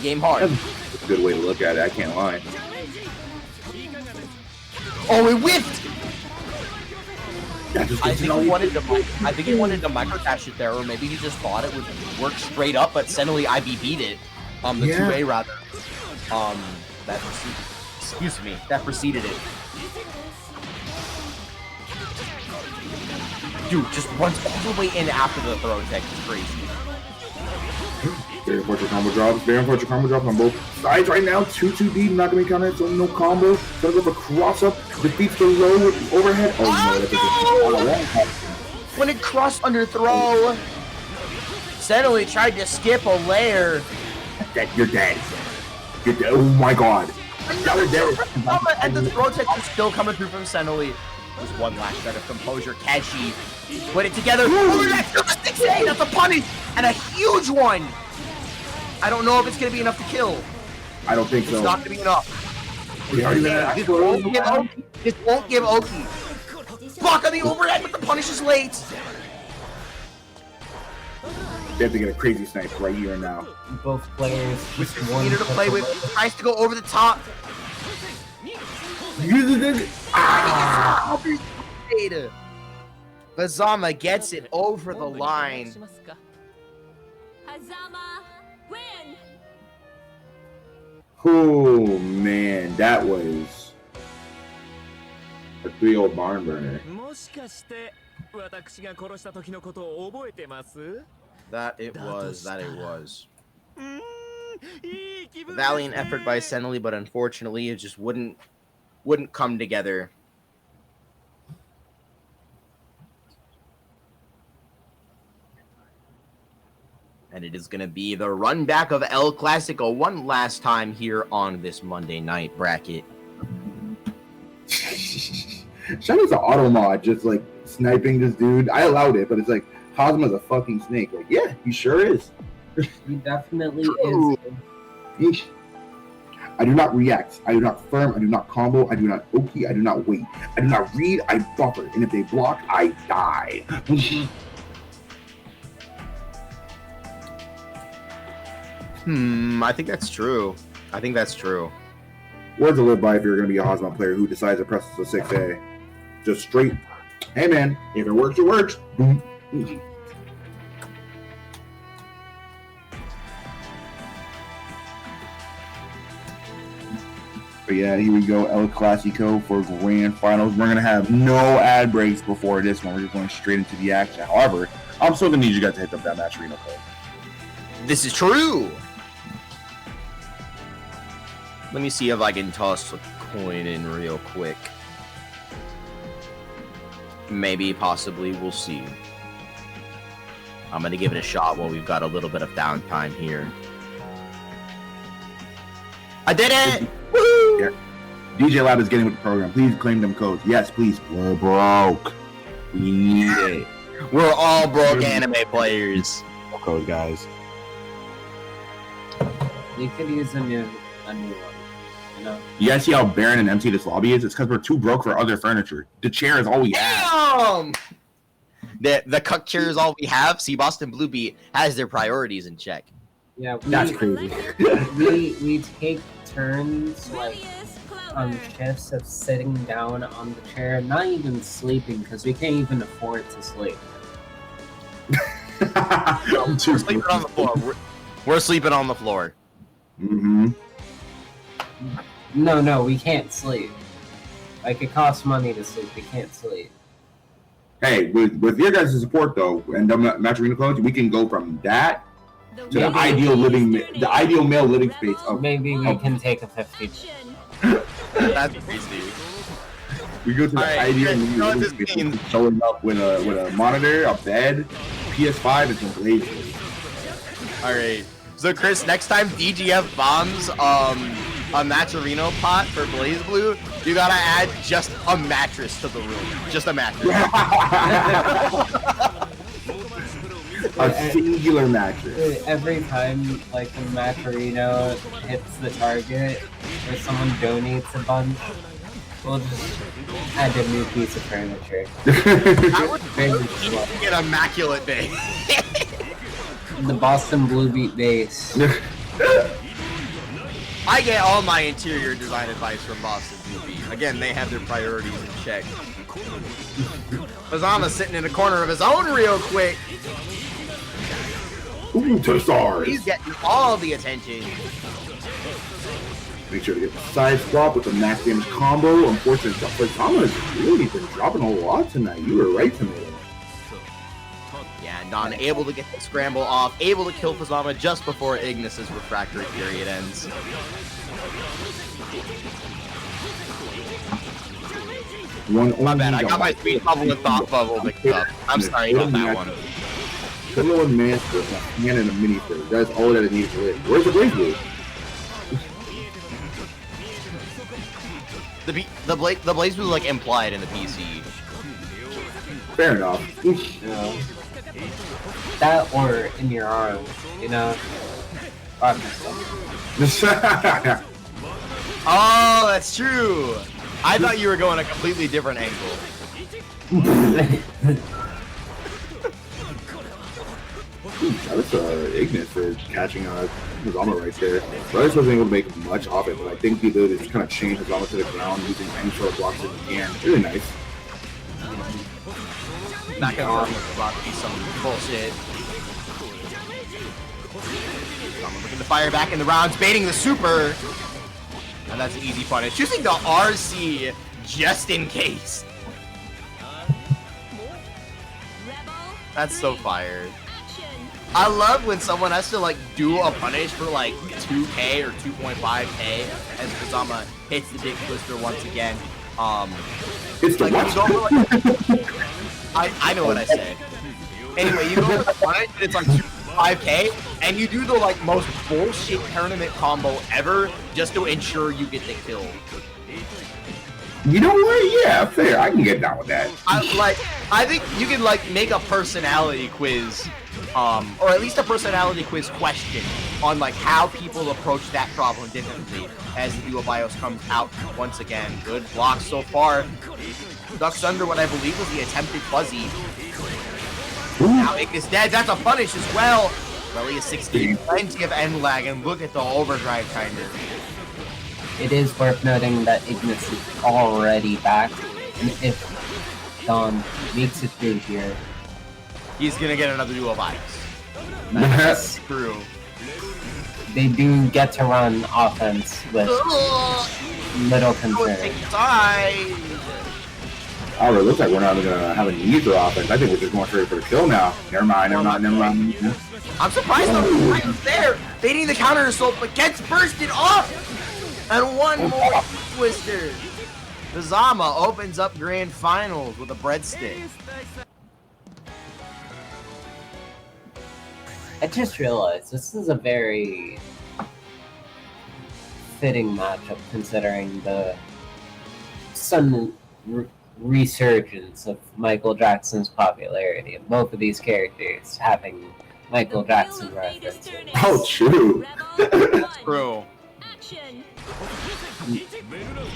Game hard. That's a good way to look at it, I can't lie. Oh, it whiffed! I think he wanted to microdash it there, or maybe he just thought it would work straight up, but Cenaly IB-B'd it. The 2A rather. That preceded it. Dude, just runs all the way in after the throw tech. It's crazy. Very unfortunate combo drops. Very unfortunate combo drops on both sides right now. 2-2 not gonna be counted, so no combo. Gonna go for cross up. Defeats the low overhead. Oh no! When it crossed under throw, Cenaly tried to skip a layer. You're dead. You're dead. Oh my god. And the throw tech is still coming through from Cenaly. There's one last shred of composure. Kashi put it together. Oh, that's a punish! And a huge one! I don't know if it's going to be enough to kill. I don't think so. It's not going to be enough. This won't give Oki. Block on the overhead, but the punish is late. They have to get a crazy snipe right here and now. Both players. With Progenitor to play with. He tries to go over the top. Izama gets it over the line. Izama win. Oh man, that was a 3-0 barn burner. That it was. Valiant effort by Cenaly, but unfortunately it just wouldn't come together. And it is going to be the run back of El Clasico one last time here on this Monday night bracket. Shana's an auto mod, just like sniping this dude. I allowed it, but it's like Cosmo's a fucking snake. Like, yeah, he sure is. He definitely True. is. Yeesh. I do not react. I do not firm. I do not combo. I do not oki. I do not wait. I do not read. I buffer. And if they block, I die. I think that's true. I think that's true. Words to live by if you're going to be a Hosma player who decides to press the 6A. Just straight, hey man, if it works, it works. Boom. But yeah, here we go, El Clasico for Grand Finals. We're going to have no ad breaks before this one. We're just going straight into the action. However, I'm still going to need you guys to hit up that match arena code. This is true. Let me see if I can toss a coin in real quick. Maybe, possibly, we'll see. I'm going to give it a shot while we've got a little bit of downtime here. I did it! Woo! Yeah. DJ Lab is getting with the program. Please claim them codes. Yes, please. We're broke. We need it. We're all broke anime players. Code, guys. You could use a new one. You know? You guys see how barren and empty this lobby is? It's because we're too broke for other furniture. The chair is all we have. Damn! The cuck chair is all we have. See, Boston Blue Beat has their priorities in check. Yeah, That's crazy. we take turns like on shifts of sitting down on the chair, not even sleeping because we can't even afford to sleep. I'm too We're sleeping on the floor. We're sleeping on the floor. Mm-hmm. No, we can't sleep. Like, it costs money to sleep. We can't sleep. Hey, with your guys' support though, and the match arena codes, we can go from that to the ideal male living space of. Maybe we can take a 50. That's crazy. We go to the Alright, ideal Chris, you know what living this space, means. showing up with a monitor, a bed, PS5, and some blazblue. All right. So, Chris, next time DGF bombs a Matcherino pot for BlazBlue, you gotta add just a mattress to the room. Just a mattress. A singular mattress. Every time, like, a Macarino hits the target, or someone donates a bunch, we'll just add a new piece of furniture. That would Very slow. be an immaculate day. The Boston Blue Beat base. I get all my interior design advice from Boston Blue Beat. Again, they have their priorities in check. Izama's sitting in a corner of his own real quick. Ooh, to the stars. He's getting all the attention. Make sure to get the side swap with the max damage combo. Unfortunately, Izama's really been dropping a lot tonight. You were right to me. Yeah, Don able to get the scramble off, able to kill Fazama just before Ignis's refractory period ends. My bad, I got my speed bubble and thought bubble mixed up. I'm sorry about that one. Killer and Master, hand in a mini thing. That's all that it needs to live. Where's the BlazBlue? The Blaze was like implied in the PC. Fair enough. You know, that or in your arm, you know. Oh, that's true. I thought you were going a completely different angle. That was Ignis for catching Izama right there. So I just wasn't able to make much of it, but I think the ability to just kind of change Izama to the ground using any sort of blocks that you can. Really nice. Back and forth was about to be some bullshit. Izama looking to fire back in the rounds, baiting the super. And that's an easy punish. Choosing the RC just in case. That's so fire. I love when someone has to like do a punish for like 2k or 2.5k as Izama hits the big twister once again. It's the like, what? you go for, like, I know what I said. Anyway, you go for the punish and it's like 5K and you do the like most bullshit tournament combo ever just to ensure you get the kill. You know what? Yeah, fair. I can get down with that. I think you can like make a personality quiz, or at least a personality quiz question on like how people approach that problem differently as the duo BIOS comes out once again. Good block so far. Ducks under what I believe was the attempted fuzzy. Now Ig is dead. That's a punish as well. Really a 16, plenty of end lag, and look at the overdrive timer. It is worth noting that Ignis is already back, and if Don makes it through here, he's gonna get another duo BIOS. That's true. They do get to run offense with little concern. Oh, it looks like we're not gonna have a need for offense. I think we're just going straight for the kill now. Never mind. I'm surprised though, right there. They need the counter assault, but gets bursted off. And one more twister. Izama opens up grand finals with a breadstick. I just realized this is a very fitting matchup considering the sudden resurgence of Michael Jackson's popularity, and both of these characters having Michael Jackson references. Oh, true. True.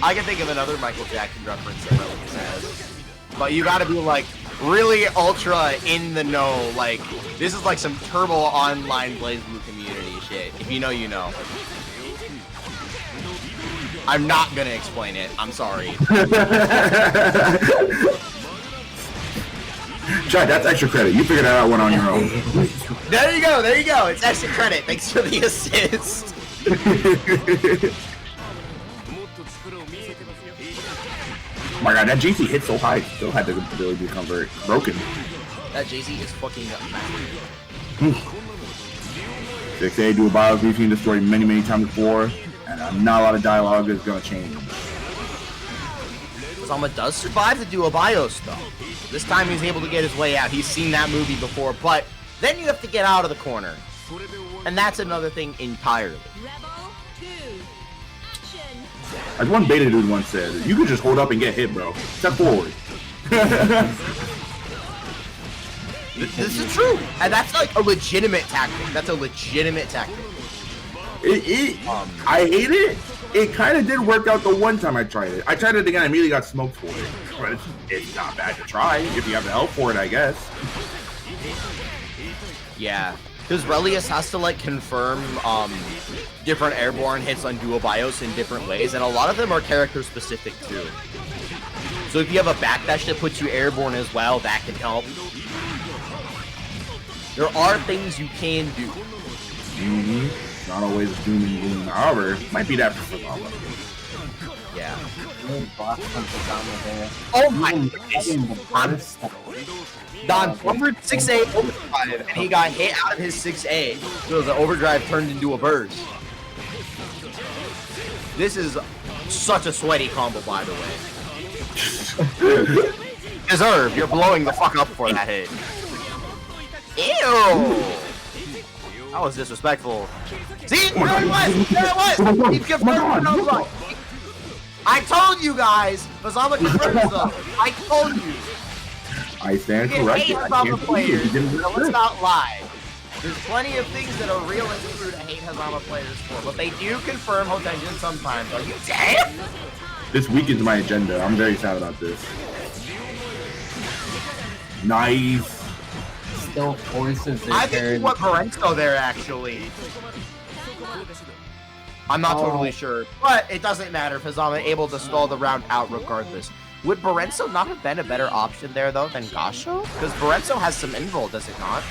I can think of another Michael Jackson reference that Relic has, but you gotta be like really ultra in the know. Like this is like some turbo online BlazBlue community shit. If you know, you know. I'm not gonna explain it. I'm sorry. Chad, that's extra credit. You figured that out one on your own. There you go. There you go. It's extra credit. Thanks for the assist. Oh my god, that JC hit so high, still had the ability to convert. Broken. That JC is fucking massive. 6A dual BIOS we've seen destroyed many times before, and not a lot of dialogue is gonna change. Izama does survive the duo BIOS though. This time he's able to get his way out. He's seen that movie before, but then you have to get out of the corner. And that's another thing entirely. As one beta dude once said, you could just hold up and get hit, bro. Step forward. This is true. And that's like a legitimate tactic. That's a legitimate tactic. I hate it. It kind of did work out the one time I tried it. I tried it again, I immediately got smoked for it. But it's not bad to try if you have the help for it, I guess. Yeah. Because Relius has to like confirm different airborne hits on dual BIOS in different ways, and a lot of them are character specific too. So if you have a backdash that puts you airborne as well, that can help. There are things you can do. Mm-hmm. Not always doom and gloom. However, might be that for Izama. Yeah. Oh my goodness. Don covered 6A overdrive, and he got hit out of his 6A. So the overdrive turned into a burst. This is such a sweaty combo, by the way. Deserve, you're blowing the fuck up for that hit. Ew! That was disrespectful. See? There it was! There it was! He confirmed no luck. I told you guys! Izama confirms them. I told you. I stand You corrected. hate I Hazama can't players, believe you didn't so do let's it. not lie. There's plenty of things that are real and true to hate Hazama players for, but they do confirm Hotenjin sometimes. Are you damn? This weakens my agenda. I'm very sad about this. Nice. Still forces their I think turn. you want Parenzo there, actually. I'm not totally sure, but it doesn't matter. Hazama able to stall the round out regardless. Would Barenzo not have been a better option there, though, than Gasho? Because Barenzo has some invul, does it not?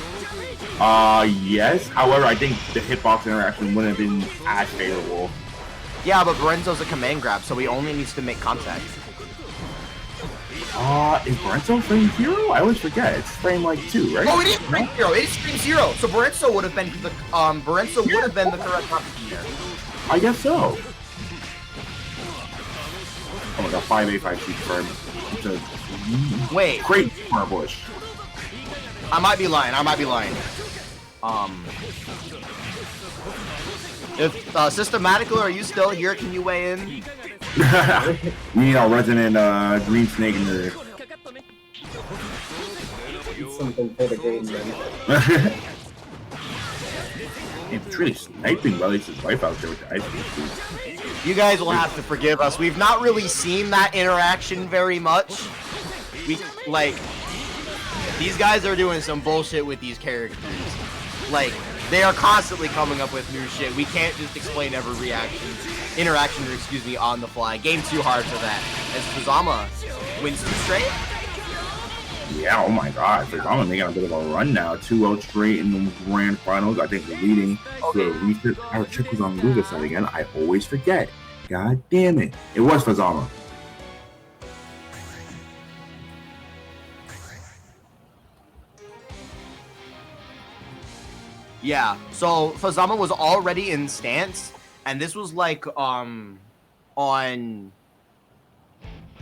Yes. However, I think the hitbox interaction wouldn't have been as favorable. Yeah, but Barenzo's a command grab, so he only needs to make contact. Is Barenzo frame 0? I always forget. It's frame like 2, right? Oh, it is frame 0. It is frame 0. So Barenzo would have been the correct option there. I guess so. Oh my god, 5A, 5C firm. It's a Wait. great smart bush. I might be lying. If Systematical, are you still here? Can you weigh in? We need our resident green snake in there. Something for the game, man. It's really sniping Relius' wife out there with the ice cream. You guys will have to forgive us. We've not really seen that interaction very much. These guys are doing some bullshit with these characters. Like, they are constantly coming up with new shit. We can't just explain every interaction, on the fly. Game too hard for that. As Fuzama wins 2 straight. Yeah, oh my god. Fuzama making a bit of a run now. 2-0 straight in the grand finals. I think we're leading. Okay. Our chick was on Luga's side again. I always forget. God damn it. It was Fuzama. Yeah, so Fuzama was already in stance, and this was like on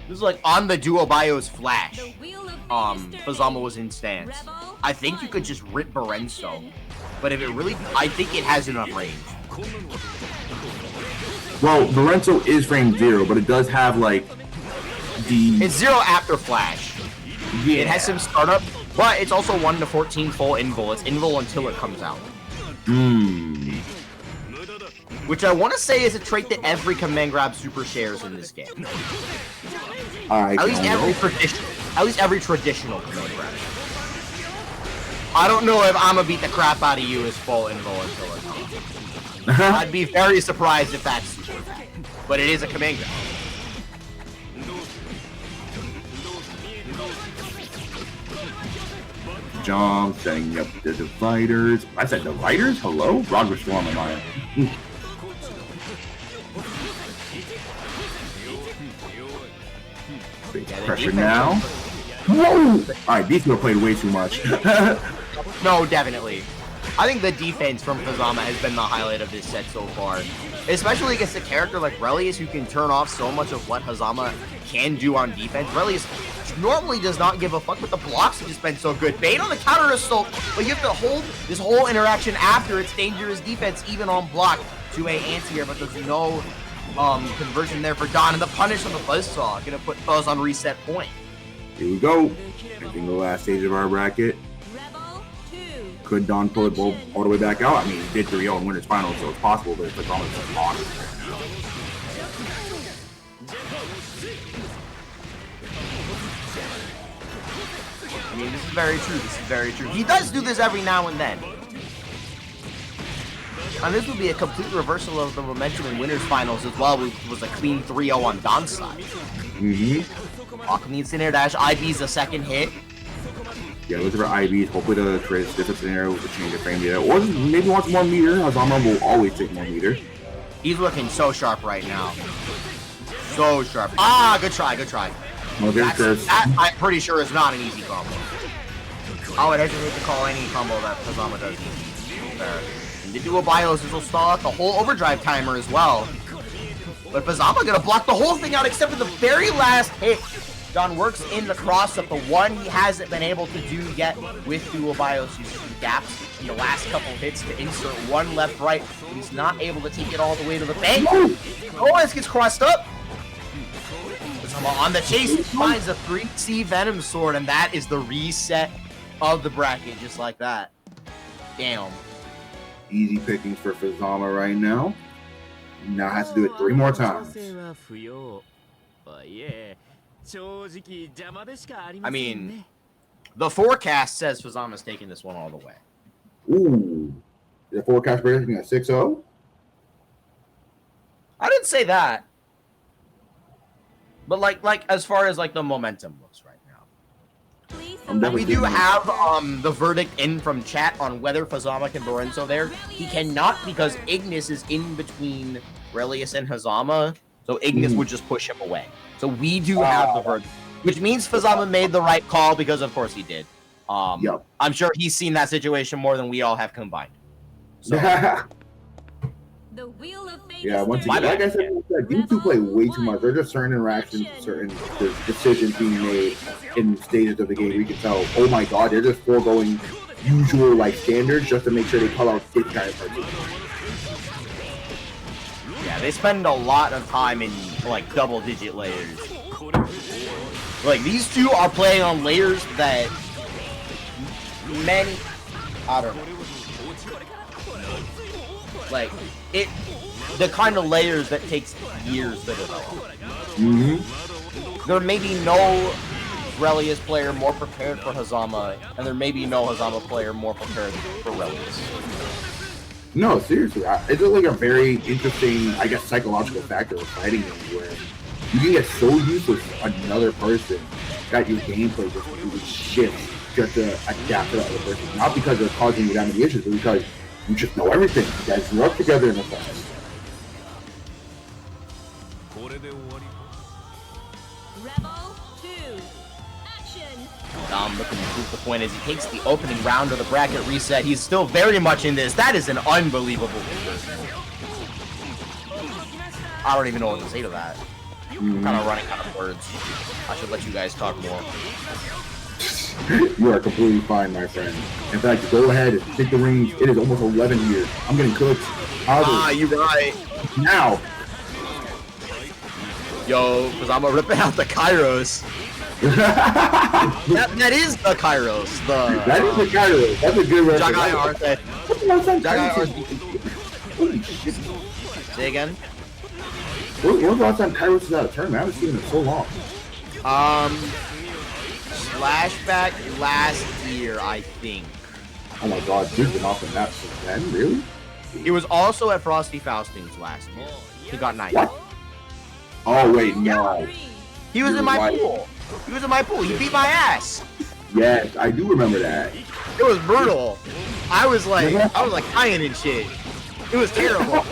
the Duo Bios flash. Fuzama was in stance. I think you could just rip Borenzo, but if it really, I think it has enough range. Well, Lorenzo is frame 0, but it does have like It's 0 after flash. Yeah. It has some startup, but it's also 1 to 14 full invul. It's invul until it comes out. Which I want to say is a trait that every command grab super shares in this game. At least every traditional command grab. I don't know if I'ma beat the crap out of you as full invul until it comes out. I'd be very surprised if that's super bad. But it is a command grab. Jump, setting up the dividers. I said dividers? Hello? Rod was still on my mind. Big pressure now. Whoa! Alright, these people played way too much. No, definitely. I think the defense from Fuzama has been the highlight of this set so far. Especially against a character like Relius who can turn off so much of what Hazama can do on defense. Relius normally does not give a fuck, but the blocks have just been so good. Bait on the counter assault, but you have to hold this whole interaction after its dangerous defense, even on block, to a anti-air, but there's no conversion there for Don. And the punish on the Buzzsaw, gonna put Fuzz on reset point. Here we go. Entering the last stage of our bracket. Could Don pull it all the way back out? I mean, he did 3-0 in winners finals, so it's possible, but it's almost like lost. I mean, this is very true. This is very true. He does do this every now and then. And this would be a complete reversal of the momentum in winners finals as well, which was a clean 3-0 on Don's side. Alchemy Incinerator Dash, IB's the second hit. Yeah, looking for IVs. Hopefully the create a different scenario with a change of frame meter. Or maybe wants more meter. Hazama will always take more meter. He's looking so sharp right now. So sharp. Ah, good try, good try. Oh, that I'm pretty sure is not an easy combo. I would hesitate to call any combo that Hazama does easy. And the dual bios will stall out the whole overdrive timer as well. But Hazama gonna block the whole thing out except for the very last hit. Don works in the cross up, the one he hasn't been able to do yet with dual bios. Uses the gaps in the last couple hits to insert one left right, but he's not able to take it all the way to the bank. Oh, this gets crossed up. On the chase, finds a 3C Venom Sword, and that is the reset of the bracket, just like that. Damn. Easy pickings for Fuzama right now. Now has to do it 3 more times. I mean, the forecast says Fuzama's taking this one all the way. Ooh. The forecast predicting a 6-0? I didn't say that. But like as far as like the momentum looks right now. We do have the verdict in from chat on whether Fuzama can Lorenzo there. He cannot because Ignis is in between Relius and Hazama. So Ignis would just push him away. So we do have the verdict, which means Fuzama made the right call because of course he did. I'm sure he's seen that situation more than we all have combined. So. The wheel of fate Once again, like I said, these two play way too much. There are just certain interactions, certain decisions being made in stages of the game. We can tell, oh my god, they're just foregoing usual like standards just to make sure they call out this kind of person. Yeah, they spend a lot of time in like double-digit layers. Like these two are playing on layers that many, I don't know. Like the kind of layers that takes years to develop. There may be no Relius player more prepared for Hazama, and there may be no Hazama player more prepared for Relius. No, seriously, it's like a very interesting, I guess, psychological factor of fighting games where you can get so used to another person that your gameplay just completely shifts just to adapt to the other person. Not because they're causing you that many issues, but because you just know everything. You guys grew up together in a sense. Rebel 2. Action. Dom looking to prove the point as he takes the opening round of the bracket reset. He's still very much in this. That is an unbelievable conversion. I don't even know what to say to that. I'm kind of running out of words. I should let you guys talk more. You are completely fine, my friend. In fact, go ahead and take the rings. It is almost 11 years. I'm getting cooked. You're right. Now. Yo, because I'm ripping out the Kairos. that is the Kairos. That is the Kairos. That's a good reference. Jagai Arce. Jagai Arce. Holy shit. Say again? When was the last time Kairos was out of tournament? I haven't seen him in so long. Flashback last year, I think. Oh my god, dude's been off the map since then? Really? He was also at Frosty Faustings last year. He got 9. What? Oh wait, no. He was You're in my right. pool. He was in my pool. He beat my ass. Yes, I do remember that. It was brutal. I was like dying and shit. It was terrible.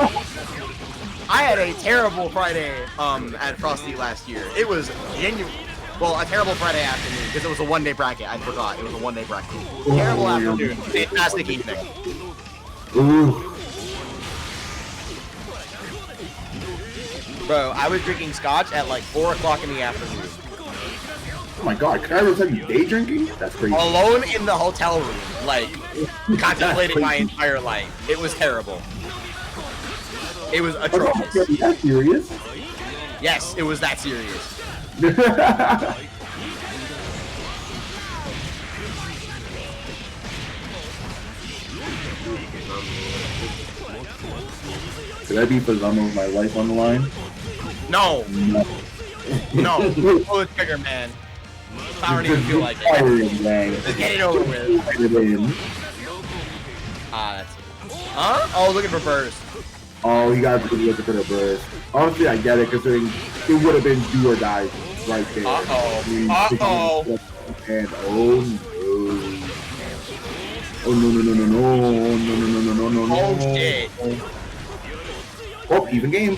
I had a terrible Friday at Frosty last year. It was genuine. Well, a terrible Friday afternoon because it was a one-day bracket. I forgot it was a one-day bracket. Terrible afternoon. Fantastic evening. Ooh. Bro, I was drinking scotch at like 4 o'clock in the afternoon. Oh my god, Kairos have you day drinking? That's crazy. Alone in the hotel room, like, contemplating my entire life. It was terrible. It was atrocious. Are you that serious? Yes, it was that serious. Could I be for some of my life on the line? No. No. Pull the trigger, man. I don't even feel like it. Just get it over with. That's it. Huh? Oh, looking for burst. Oh, he got to look for the burst. Honestly, I get it, considering it would have been do or die right there. Uh-oh. And oh no. Oh no no no no no no no no no no no. Oh shit. Oh, even game.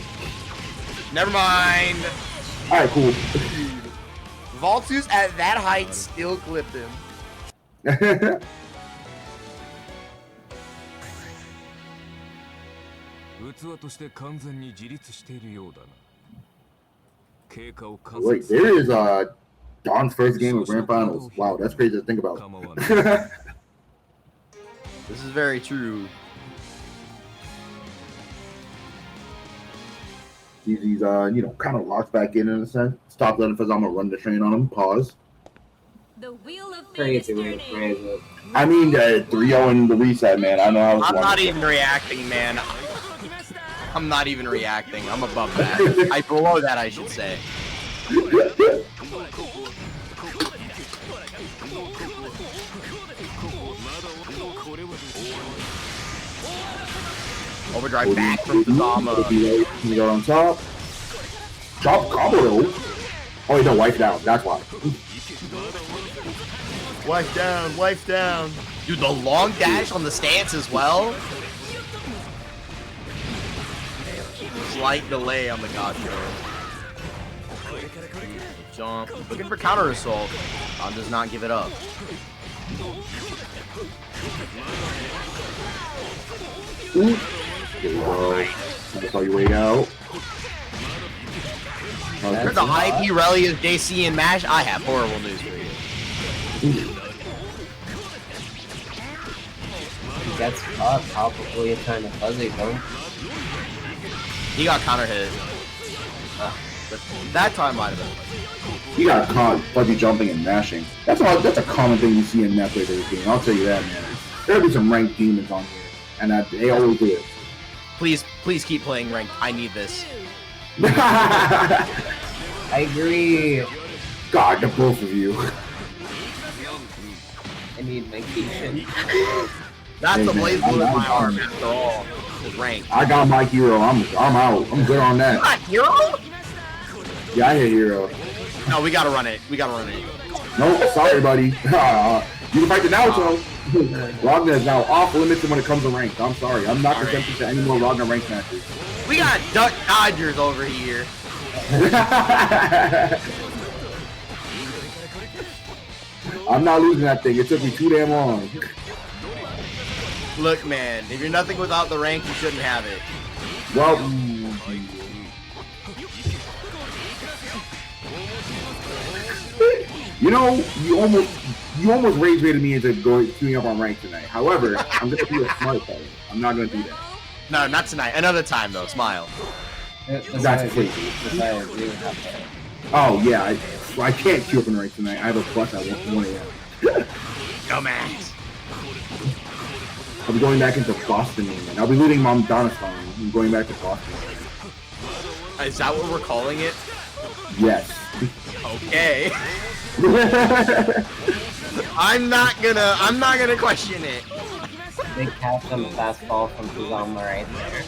Never mind. Alright, cool. Valtus at that height still clipped him. Wait, there is Don's first game of Grand Finals. Wow, that's crazy to think about. This is very true. He's kind of locked back in a sense. Stop letting Fazama run the train on him. Pause. The wheel of Crazy fate way is to turning. phrase it. I mean, 3-0 in the reset, man. I know I was. I'm not even reacting, man. I'm not even reacting. I'm above that. Below that, I should say. Overdrive back from Fazama. You go on top. Chop combo. Oh, he don't wipe down. That's why. Wipe down, wipe down. Dude, the long dash on the stance as well. Slight delay on the God Show. Jump. Looking for counter assault. Don does not give it up. Ooh. There you go. That's how you wait out. For the IP Relius, JC, and MASH, I have horrible news for you. gets caught, probably a kind of fuzzy though. He got counter hit. But that time might have been. He got caught fuzzy jumping and mashing. That's a common thing you see in net play this game. I'll tell you that, man. There'll be some ranked demons on here, and they always do it. Please keep playing ranked. I need this. I agree. God, the both of you. I need my Keishan. That's Hey, the man, blazblue in I'm my down. arm after all. Is ranked. I got my hero. I'm out. I'm good on that. Not hero? Yeah, I hit hero. No, we gotta run it. No, sorry, buddy. You can fight the Naruto. Ragnar is now off limits when it comes to ranked. I'm sorry. I'm not consenting to any more Ragnar ranked matches. We got Duck Dodgers over here. I'm not losing that thing. It took me too damn long. Look, man, if you're nothing without the rank, you shouldn't have it. Well, you know, you almost rage baited me into queuing up on rank tonight. However, I'm gonna be a smart player. I'm not gonna do that. No, not tonight. Another time, though. Smile. That's crazy. Oh yeah, I can't queue up in rank tonight. I have a plus at 1 a.m. Dumbass. I'll be going back into Boston, man. I'll be leaving Mom Donastan and going back to Boston. Is that what we're calling it? Yes. Okay. I'm not gonna question it. Big catch on the fastball from Izanami right there.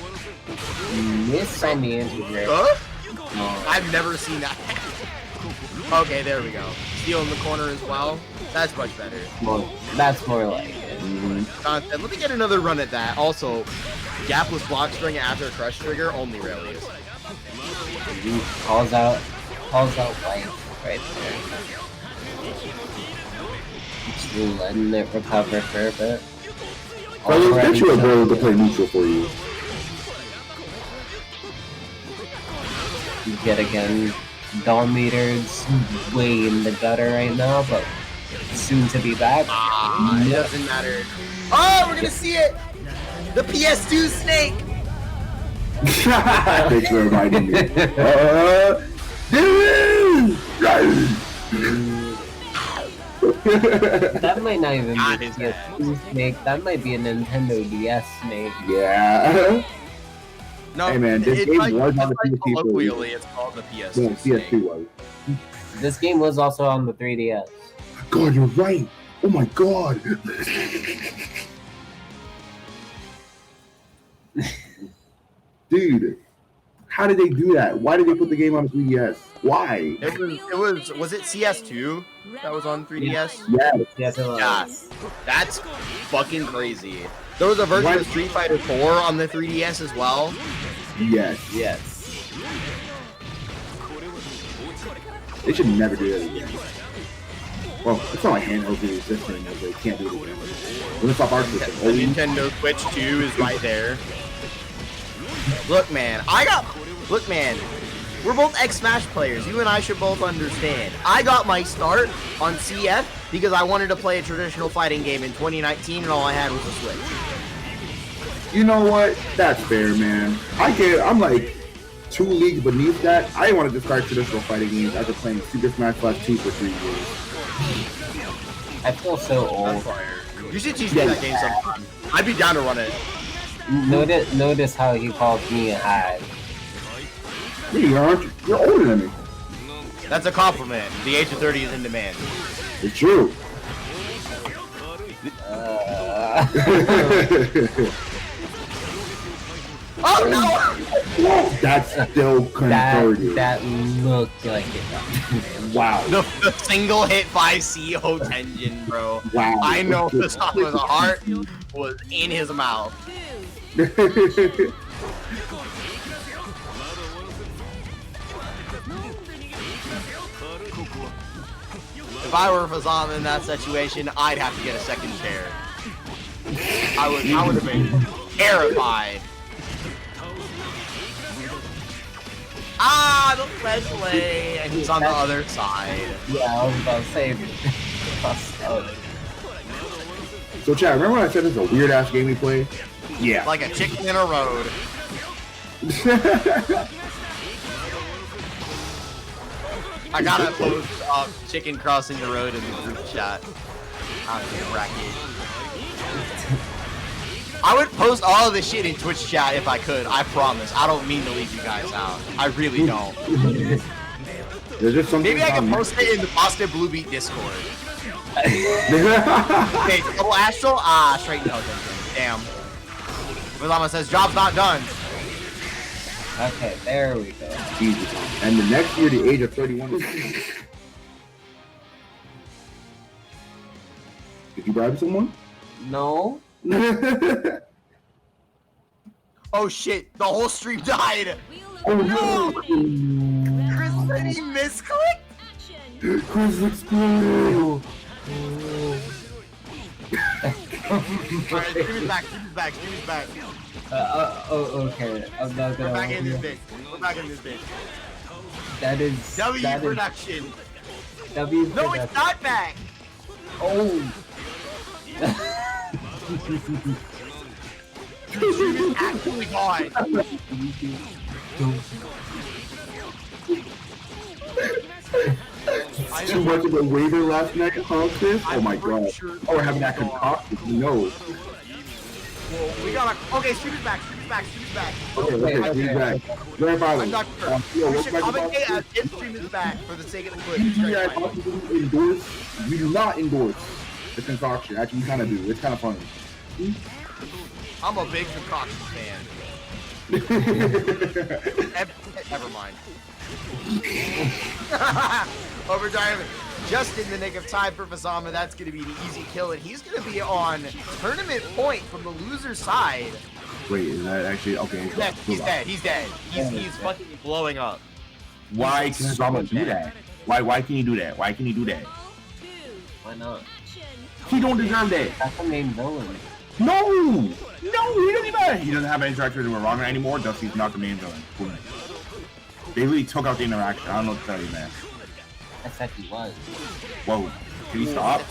Miss on the integrate. Huh? I've never seen that. Okay, there we go. Steal in the corner as well. That's much better. Well, that's more like it. Let me get another run at that. Also, gapless block string after crush trigger only rarely is. He calls out life right there. Just letting it recover for a bit. Well, let's get you a bro to play neutral for you. Yet again, Dawn Meter's way in the gutter right now, but soon to be back. It doesn't matter. Oh, we're gonna see it! The PS2 snake! Thanks for reminding me. That might not even God, be a his PS2 snake. That might be a Nintendo DS snake. Yeah. No, Hey, man, this game was on the PS2 colloquially, it's called the PS2 Yeah, snake. PS2 was. This game was also on the 3DS. God, you're right. Oh my god. Dude, how did they do that? Why did they put the game on the 3DS? Why? Was it CS2 that was on 3DS? Yeah. Yes, it was. Yeah, that's fucking crazy. There was a version of Street Fighter 4 on the 3DS as well. Yes. Yes. They should never do that again. Well, it's not like handheld games this thing, but they can't do it again. When it's off our system. The Nintendo Switch 2 is right there. Look, man, we're both X-Smash players. You and I should both understand. I got my start on CF because I wanted to play a traditional fighting game in 2019 and all I had was a Switch. You know what? That's fair, man. I'm like 2 leagues beneath that. I didn't want to discard traditional fighting games after playing Super Smash Bros. 2 for 3 years. I feel so old. You should teach me that game sometime. I'd be down to run it. Notice how he calls me a hag. You aren't. You're older than me. That's a compliment. The age of 30 is in demand. It's true. Oh no! That's still converted. That looked like it. Wow. The single hit 5CO Tenjin, bro. Wow. I know the top of the heart was in his mouth. If I were Fazam in that situation, I'd have to get a second chair. I would have been terrified. Ah, the ledge play, and he's on the other side. Yeah, I was about to say. So, Chad, remember when I said this is a weird ass game we play? Yeah. Like a chicken in a road. I gotta post chicken crossing the road in the group chat. Bracket. I would post all of this shit in Twitch chat if I could. I promise. I don't mean to leave you guys out. I really don't. There's just something. Maybe I can post it in the Boston Blue Beat Discord. Okay, double astral. Straight no. Damn. Izama says job's not done. Okay, there we go. Jesus. And the next year, the age of 31 is... Did you bribe someone? No. Oh shit, the whole stream died. Oh no! Chris said he misclicked? Action. Chris exploded! Alright, stream is back. Okay. I'm not We're gonna. back in this bitch. That is. W that is- production. W. No, it's production. not back. Oh. The stream is actually gone. Too much of a waiter last night, huh, Chris? Oh my pretty god. sure Oh, we're having that concoction. No. Well, we gotta. Okay, stream is back. Okay, he's back. Grand I'm Finals. not sure. Yo, We what's should back to commentate Boston? as if stream is back for the sake of the clip. Do you guys possibly endorse? We do not endorse the concoction. Actually, we kind of do. It's kind of funny. I'm a big concoction fan. Never mind. Overdrive. Just in the nick of time for Izama. That's going to be an easy kill, and he's going to be on tournament point from the loser side. Wait, is that actually okay? He's dead. He's fucking blowing up. Why can Izama do that? Why can he do that? Why can he do that? Why not? He don't deserve that. That's the main villain. No, he doesn't have any interaction with Rana anymore. Thus, he's not the main villain. Boom. They really took out the interaction. I don't know what to tell you, man. I said he was. Whoa, can you stop?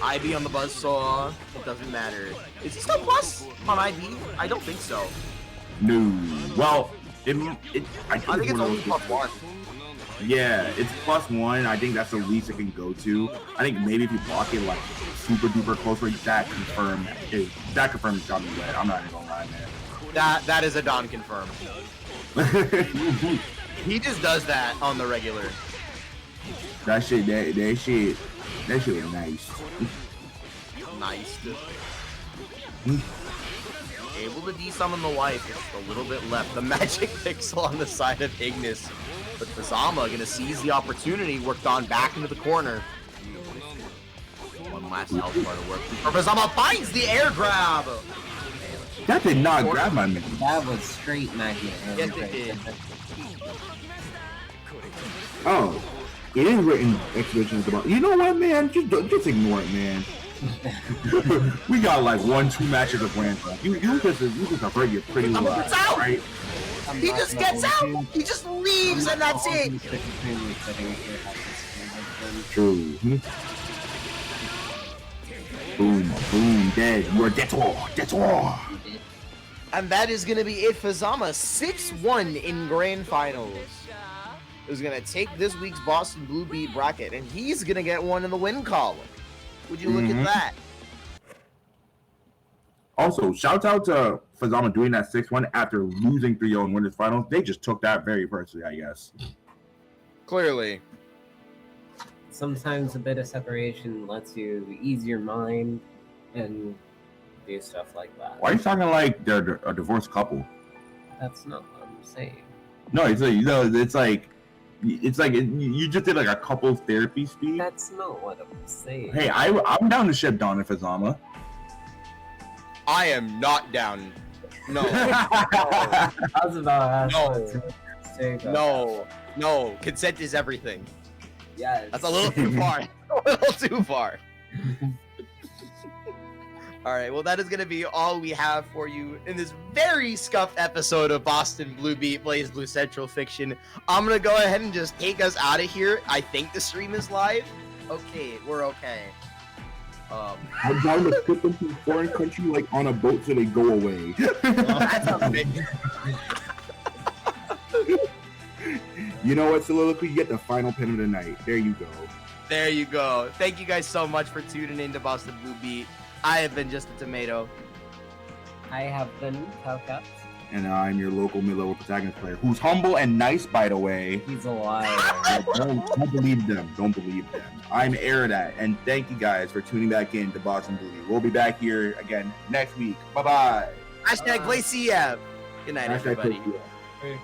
IB on the buzzsaw. It doesn't matter. Is he still plus on IB? I don't think so. No. Well, I I think it's only plus one. Yeah, it's +1. I think that's the least it can go to. I think maybe if you block it like super duper close range, that confirms got me wet. I'm not even gonna lie, man. That is a Don confirm. He just does that on the regular. that shit was nice. Nice. Able to de-summon the wife. Just a little bit left. The magic pixel on the side of Ignis. But Izama gonna seize the opportunity. Worked on back into the corner. One last health bar to work. Izama finds the air grab. That did not grab my man. That was straight magnet. Yes, it did. Oh, it is written exhibitions about. You know what, man? Just ignore it, man. We got like 1-2 matches of Grand Theft. You just avert your pretty little eyes, out! right? He just gets out. He just leaves, and that's it. True. Boom, dead. You are dead. And that is going to be it for Izama. 6-1 in grand finals. Who's going to take this week's Boston Blue Beat bracket, and he's going to get one in the win column. Would you look at that? Also, shout out to Izama doing that 6-1 after losing 3-0 in winners finals. They just took that very personally, I guess. Clearly. Sometimes a bit of separation lets you ease your mind and do stuff like that. Why are you talking like they're a divorced couple? That's not what I'm saying. No, it's like you just did like a couples therapy speech. That's not what I'm saying. Hey, I'm down to ship Dawn and Izama. I am not down. No. I was about to ask No. what to say about No. Consent is everything. that. Yes. That's a little too far. A little too far. All right, well, that is going to be all we have for you in this very scuffed episode of Boston Blue Beat Blaze Blue Central Fiction. I'm going to go ahead and just take us out of here. I think the stream is live. Okay, we're okay. I'm down to put them to a foreign country like on a boat so they go away. That's a big... You know what, Soliloquy? You get the final pin of the night. There you go. There you go. Thank you guys so much for tuning in to Boston Blue Beat. I have been Just a Tomato. I have been Cowcaps. And I'm your local mid-level protagonist player, who's humble and nice, by the way. He's a liar. Don't believe them. Don't believe them. I'm Eridat, and thank you guys for tuning back in to Boston Blue Beat. We'll be back here again next week. Bye-bye. #BlazeCF. Good night, Hashtag everybody. BlazeCF.